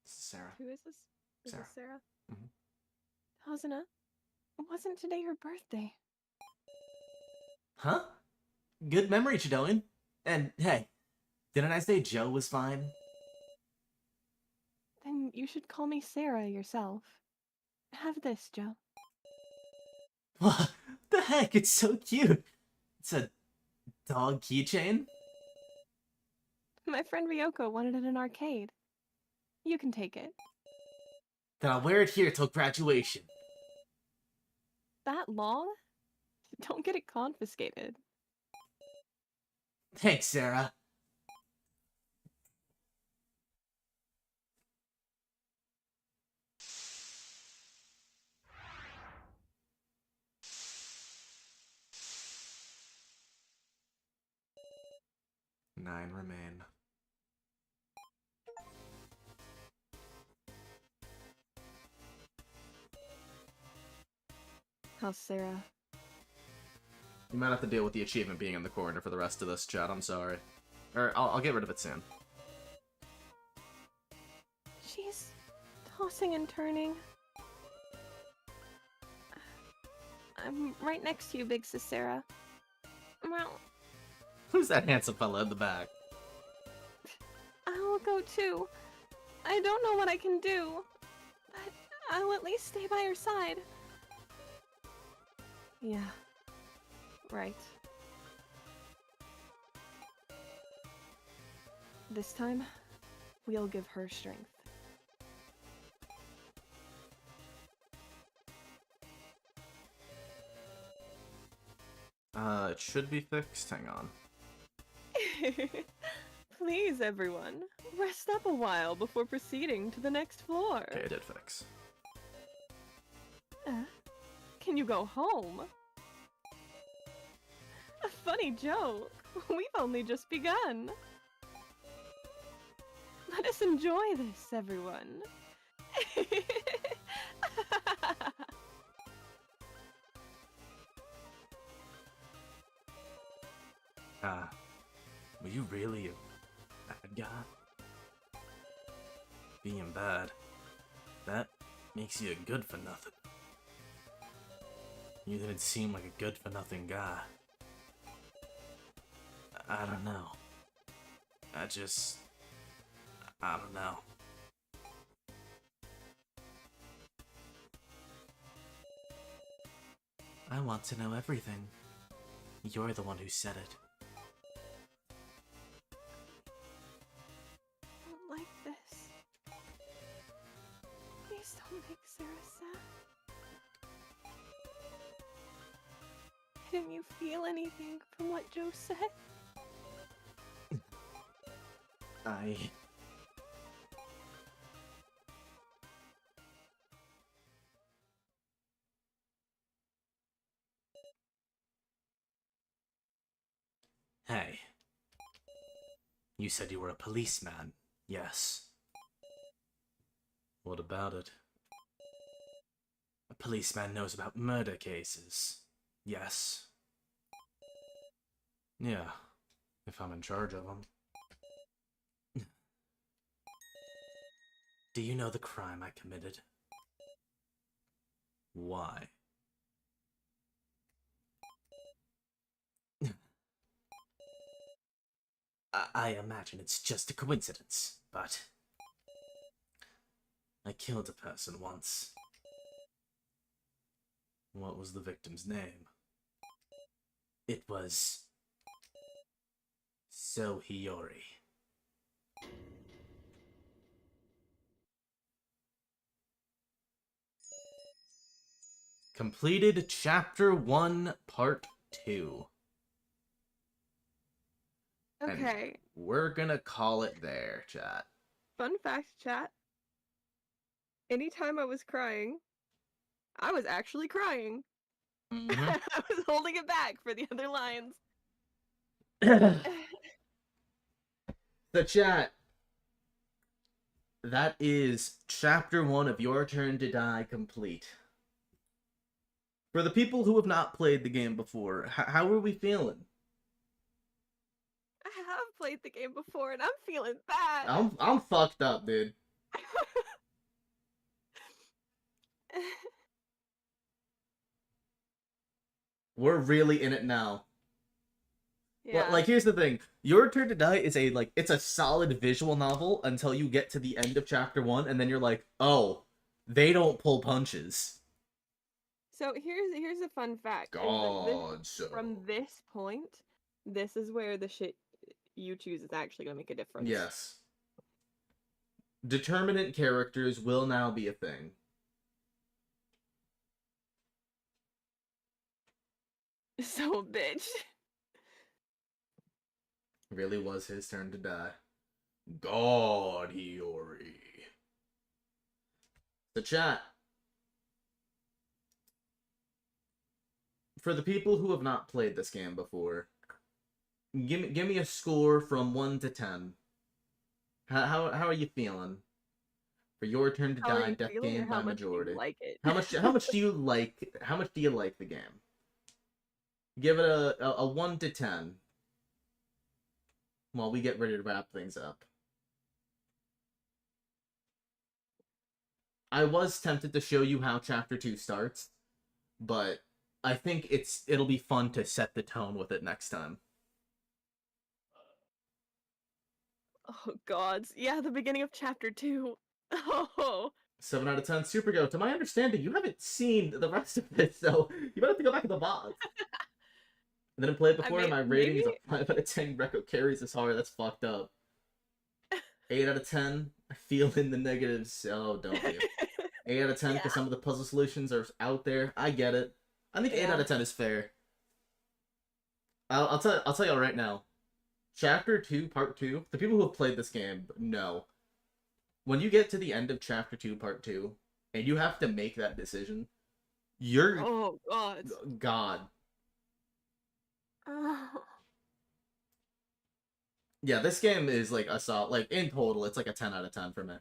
Sarah. Who is this? Is Sarah. this Sarah? Mm-hmm. Hosina, wasn't today her birthday? Huh? Good memory, Chidolian. And hey, didn't I say Joe was fine? Then you should call me Sarah yourself. Have this, Joe. What the heck? It's so cute. It's a dog keychain? My friend Ryoko wanted it in an arcade. You can take it. Then I'll wear it here till graduation. That long? Don't get it confiscated. Thanks, Sarah. Nine remain. How's Sarah? You might have to deal with the achievement being in the corner for the rest of this, chat. I'm sorry. Or I'll get rid of it soon. She's tossing and turning. I'm right next to you, big sis Sarah. Well, Who's that handsome fella in the back? I'll go too. I don't know what I can do, but I'll at least stay by your side. Yeah. Right. This time, we'll give her strength. It should be fixed. Hang on. Please, everyone, rest up a while before proceeding to the next floor. Okay, it did fix. Can you go home? A funny joke. We've only just begun. Let us enjoy this, everyone. Were you really a bad guy? Being bad, that makes you a good for nothing. You didn't seem like a good for nothing guy. I don't know. I don't know. I want to know everything. You're the one who said it. Like this. Please don't make Sarah sad. Didn't you feel anything from what Joe said? Hey. You said you were a policeman, yes. What about it? A policeman knows about murder cases, yes. Yeah, if I'm in charge of them. Do you know the crime I committed? Why? I imagine it's just a coincidence, but I killed a person once. What was the victim's name? It was Hiyori. Completed Chapter 1, Part 2. Okay. And we're gonna call it there, chat. Fun fact, chat. Anytime I was crying, I was actually crying. Mm-hmm. I was holding it back for the other lines. The chat. That is Chapter 1 of Your Turn to Die complete. For the people who have not played the game before, how are we feeling? I have played the game before and I'm feeling bad. I'm fucked up, dude. We're really in it now. Yeah. Well, like, here's the thing. Your Turn to Die is it's a solid visual novel until you get to the end of Chapter 1, and then you're like, oh, they don't pull punches. So here's a fun fact. From this point, this is where the shit you choose is actually gonna make a difference. Yes. Determinant characters will now be a thing. So, bitch. Really was his turn to die. God, Hiyori. The chat. For the people who have not played this game before, give me a score from 1 to 10. How are you feeling? For Your Turn to Die, death game by majority. Like it? How much do you like the game? Give it a 1 to 10. While we get ready to wrap things up. I was tempted to show you how Chapter 2 starts, but I think it'll be fun to set the tone with it next time. Oh gods. Yeah, the beginning of Chapter 2. Oh. 7 out of 10. Supergo, to my understanding, you haven't seen the rest of it, so you might have to go back to the VODs. I didn't play it before, and my rating is a 5 out of 10. Reco carries this hard. That's fucked up. 8 out of 10. I feel in the negatives. Oh, don't you? 8 out of 10 because some of the puzzle solutions are out there. I get it. I think 8 out of 10 is fair. I'll tell you right now. Chapter 2, Part 2. The people who have played this game know. When you get to the end of Chapter 2, Part 2, and you have to make that decision, you're... Oh, God. God. Oh. Yeah, this game is like a solid, like in total, it's like a 10 out of 10 for me.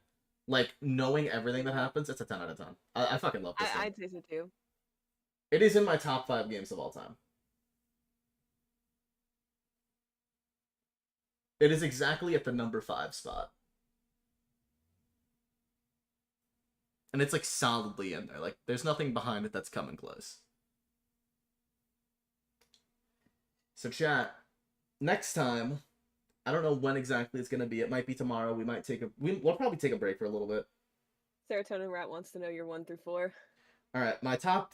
Like, knowing everything that happens, it's a 10 out of 10. I fucking love this game. I'd say so too. It is in my top 5 games of all time. It is exactly at the number 5 spot. And it's like solidly in there. Like, there's nothing behind it that's coming close. So chat, next time, I don't know when exactly it's gonna be. It might be tomorrow. We'll probably take a break for a little bit. Serotonin Rat wants to know your 1 through 4. All right, my top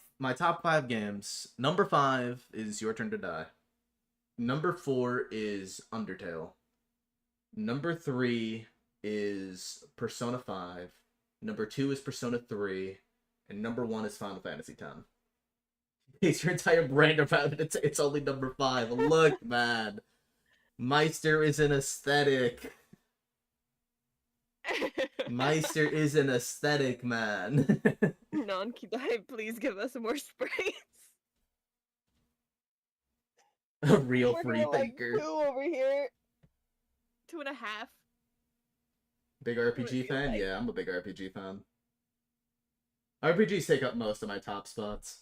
5 games. Number 5 is Your Turn to Die. Number 4 is Undertale. Number 3 is Persona 5. Number 2 is Persona 3, and number 1 is Final Fantasy X. It's your entire brain around it. It's only number 5. Look, man. Meister is an aesthetic. Meister is an aesthetic, man. Non-Kidai, please give us more sprays. A real We're free gonna, thinker. 2 over here. 2.5. Big RPG fan? Yeah, I'm a big RPG fan. RPGs take up most of my top spots.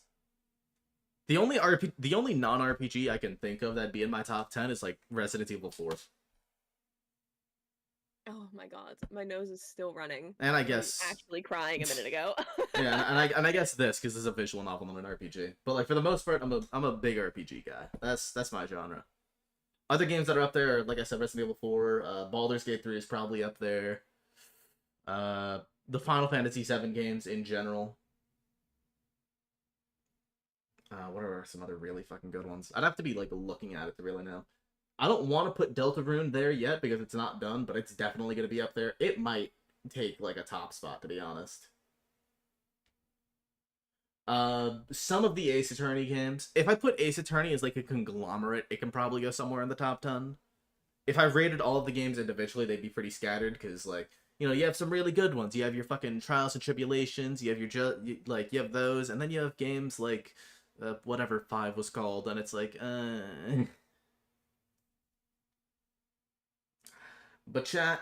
The only non-RPG I can think of that'd be in my top 10 is like Resident Evil 4. Oh my god, my nose is still running. And I guess actually crying a minute ago. yeah, and I guess this because this is a visual novel, not an RPG. But like for the most part, I'm a big RPG guy. That's my genre. Other games that are up there are, like I said, Resident Evil 4, Baldur's Gate 3 is probably up there. The Final Fantasy 7 games in general. What are some other really fucking good ones? I'd have to be, like, looking at it to really know. I don't want to put Deltarune there yet because it's not done, but it's definitely going to be up there. It might take, like, a top spot, to be honest. Some of the Ace Attorney games. If I put Ace Attorney as, like, a conglomerate, it can probably go somewhere in the top 10. If I rated all of the games individually, they'd be pretty scattered, because, like, you know, you have some really good ones. You have your fucking Trials and Tribulations, you have your, you have those, and then you have games like, whatever 5 was called, and it's like, But chat,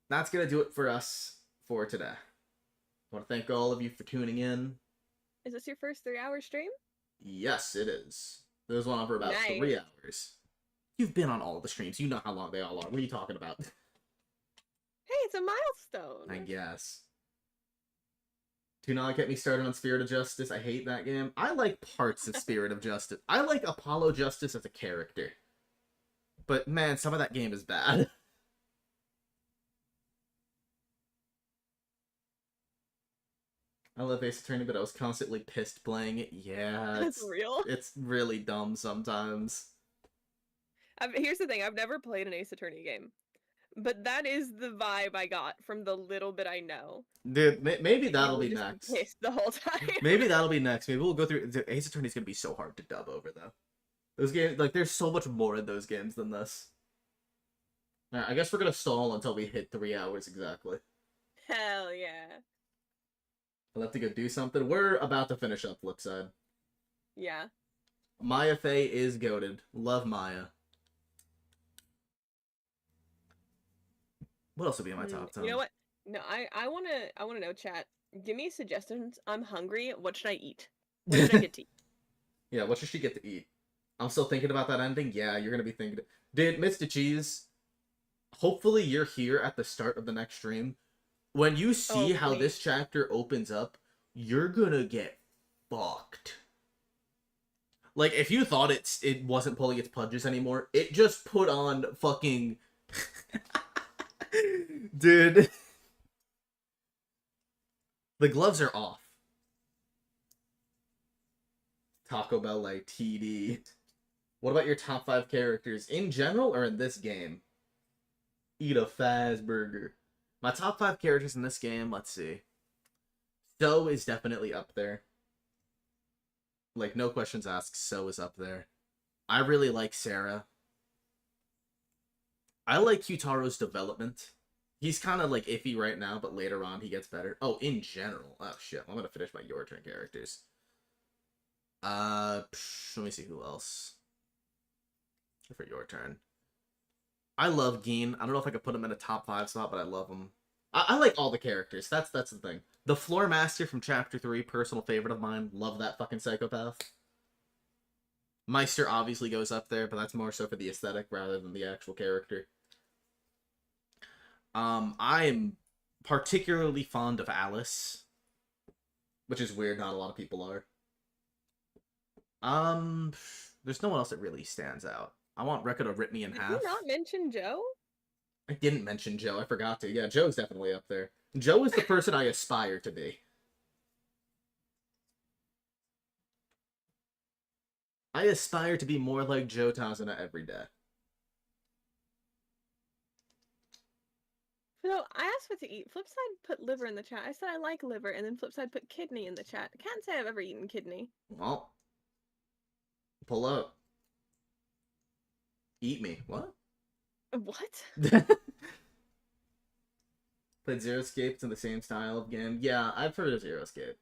that's gonna do it for us for today. I want to thank all of you for tuning in. Is this your first 3-hour stream? Yes, it is. There was one on for about Nice. 3 hours. You've been on all the streams. You know how long they all are. What are you talking about? Hey, it's a milestone. I guess. Do not get me started on Spirit of Justice. I hate that game. I like parts of Spirit of Justice. I like Apollo Justice as a character. But man, some of that game is bad. I love Ace Attorney, but I was constantly pissed playing it. Yeah, That's real. It's really dumb sometimes. Here's the thing, I've never played an Ace Attorney game. But that is the vibe I got from the little bit I know. Dude, maybe that'll be next. Pissed the whole time. Maybe that'll be next. Maybe we'll go through... Ace Attorney's gonna be so hard to dub over, though. Those games, like, there's so much more in those games than this. Alright, I guess we're gonna stall until we hit 3 hours exactly. Hell yeah. I'll have to go do something. We're about to finish up Flipside. Yeah. Maya Faye is goated. Love Maya. What else would be in my top 10? You know what? No, I wanna know, chat. Give me suggestions. I'm hungry. What should I eat? What should I get to eat? Yeah, what should she get to eat? I'm still thinking about that ending. Yeah, you're gonna be thinking. Dude, Mr. Cheese, hopefully you're here at the start of the next stream. When you see how this chapter opens up, you're gonna get fucked. Like, if you thought it wasn't pulling its punches anymore, it just put on fucking... Dude. The gloves are off. Taco Bell like TD. What about your top 5 characters in general or in this game? Eat a fast burger. My top 5 characters in this game, let's see. So is definitely up there. Like, no questions asked, So is up there. I really like Sarah. I like Kyutaro's development. He's kind of, like, iffy right now, but later on he gets better. Oh, in general. Oh, shit. I'm gonna finish my Your Turn characters. Let me see who else. For Your Turn. I love Geen. I don't know if I could put him in a top 5 spot, but I love him. I like all the characters. That's the thing. The Floor Master from Chapter 3, personal favorite of mine. Love that fucking psychopath. Meister obviously goes up there, but that's more so for the aesthetic rather than the actual character. I am particularly fond of Alice, which is weird. Not a lot of people are. There's no one else that really stands out. I want Rekka to rip me in half. Did you not mention Joe? I didn't mention Joe. I forgot to. Yeah, Joe's definitely up there. Joe is the person I aspire to be. I aspire to be more like Joe Tazuna every day. So, I asked what to eat. Flipside put liver in the chat. I said I like liver, and then Flipside put kidney in the chat. I can't say I've ever eaten kidney. Well, pull up. Eat me. What? What? Played Zero Escape in the same style of game. Yeah, I've heard of Zero Escape.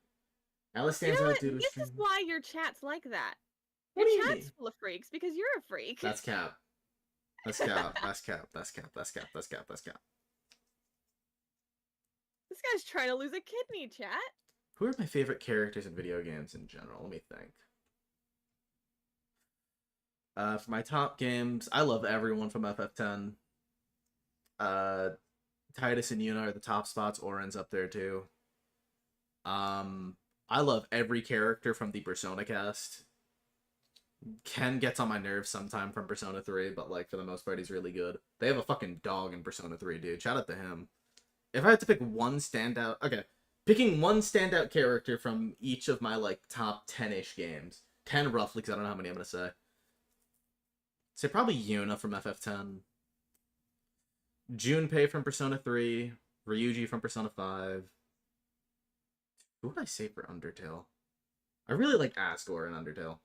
Alice stands You know out what? due to This stream. is why your chat's like that. What do Your you chat's mean? full of freaks because you're a freak. That's cap. That's cap. That's cap. That's cap. That's cap. That's cap. That's cap. This guy's trying to lose a kidney, chat. Who are my favorite characters in video games in general? Let me think. For my top games, I love everyone from FF10. Titus and Yuna are the top spots. Oren's up there too. I love every character from the Persona cast. Ken gets on my nerves sometime from Persona 3, but like for the most part he's really good. They have a fucking dog in Persona 3, dude. Shout out to him. If I had to pick one standout, okay, picking one standout character from each of my like top 10-ish games, 10 roughly, because I don't know how many I'm gonna say probably Yuna from FF10, Junpei from Persona 3, Ryuji from Persona 5. Who would I say for Undertale? I really like Asgore in Undertale.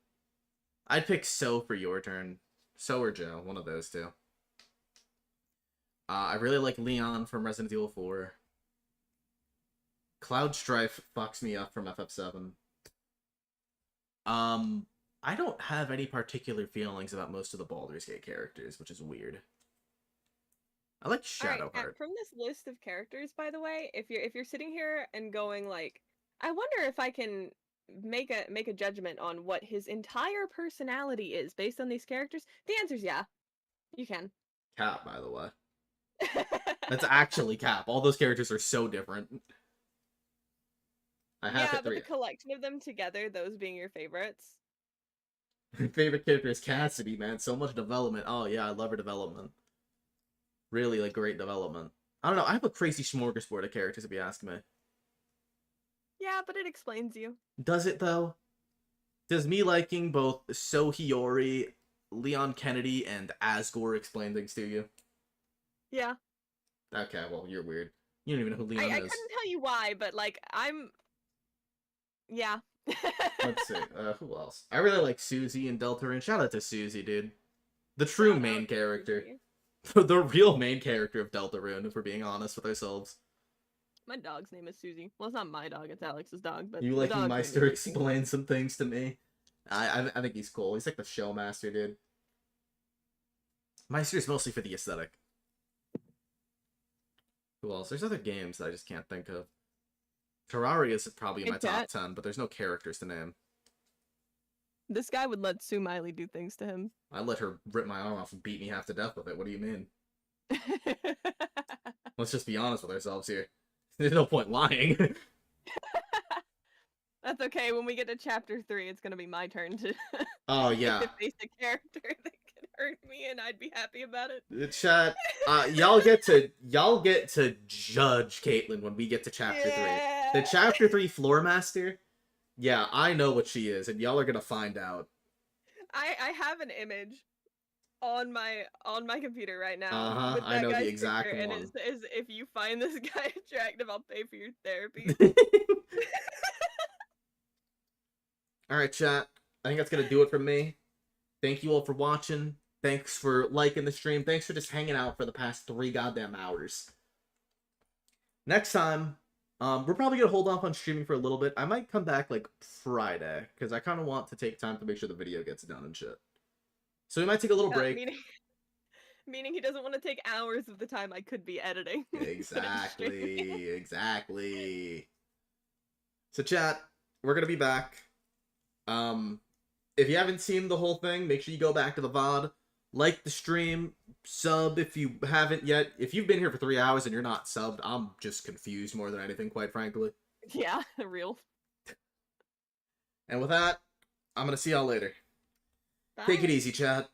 I'd pick So for your turn. So or Joe, one of those two. I really like Leon from Resident Evil 4. Cloud Strife fucks me up from FF7. I don't have any particular feelings about most of the Baldur's Gate characters, which is weird. I like Shadowheart. Right, from this list of characters, by the way, if you're sitting here and going like, I wonder if I can make a judgment on what his entire personality is based on these characters, the answer's yeah. You can. Cap, by the way. That's actually Cap. All those characters are so different. I have but the collection of them together, those being your favorites. My favorite character is Cassidy, man. So much development. Oh yeah, I love her development. Really, like, great development. I don't know, I have a crazy smorgasbord of characters, if you ask me. Yeah, but it explains you. Does it, though? Does me liking both So Hiyori, Leon Kennedy, and Asgore explain things to you? Yeah. Okay, well, you're weird. You don't even know who Leon is. I couldn't tell you why, but, like, yeah. Let's see, who else? I really like Susie and Deltarune. Shout out to Susie, dude. The true main character. The real main character of Deltarune, if we're being honest with ourselves. My dog's name is Susie. Well, it's not my dog, it's Alex's dog, but you liking Meister explain some things to me? I think he's cool. He's like the show master, dude. Meister's mostly for the aesthetic. Who else? There's other games that I just can't think of. Terraria is probably in my top 10, but there's no characters to name. This guy would let Sue Miley do things to him. I'd let her rip my arm off and beat me half to death with it. What do you mean? Let's just be honest with ourselves here. There's no point lying. That's okay. When we get to chapter 3, it's gonna be my turn to oh yeah face a character that could hurt me, and I'd be happy about it. Chat, y'all get to judge Caitlyn when we get to chapter 3. The chapter 3 floor master. Yeah, I know what she is, and y'all are gonna find out. I have an image on my computer right now. Uh-huh, I know the exact one. And it says, if you find this guy attractive, I'll pay for your therapy. Alright, chat. I think that's gonna do it from me. Thank you all for watching. Thanks for liking the stream. Thanks for just hanging out for the past 3 goddamn hours. Next time, we're probably gonna hold off on streaming for a little bit. I might come back like Friday, because I kind of want to take time to make sure the video gets done and shit. So we might take a little break. Meaning he doesn't want to take hours of the time I could be editing. Exactly, exactly. So chat, we're gonna be back. If you haven't seen the whole thing, make sure you go back to the VOD. Like the stream, sub if you haven't yet. If you've been here for 3 hours and you're not subbed, I'm just confused more than anything, quite frankly. Yeah, real. And with that, I'm gonna see y'all later. Bye. Take it easy, chat.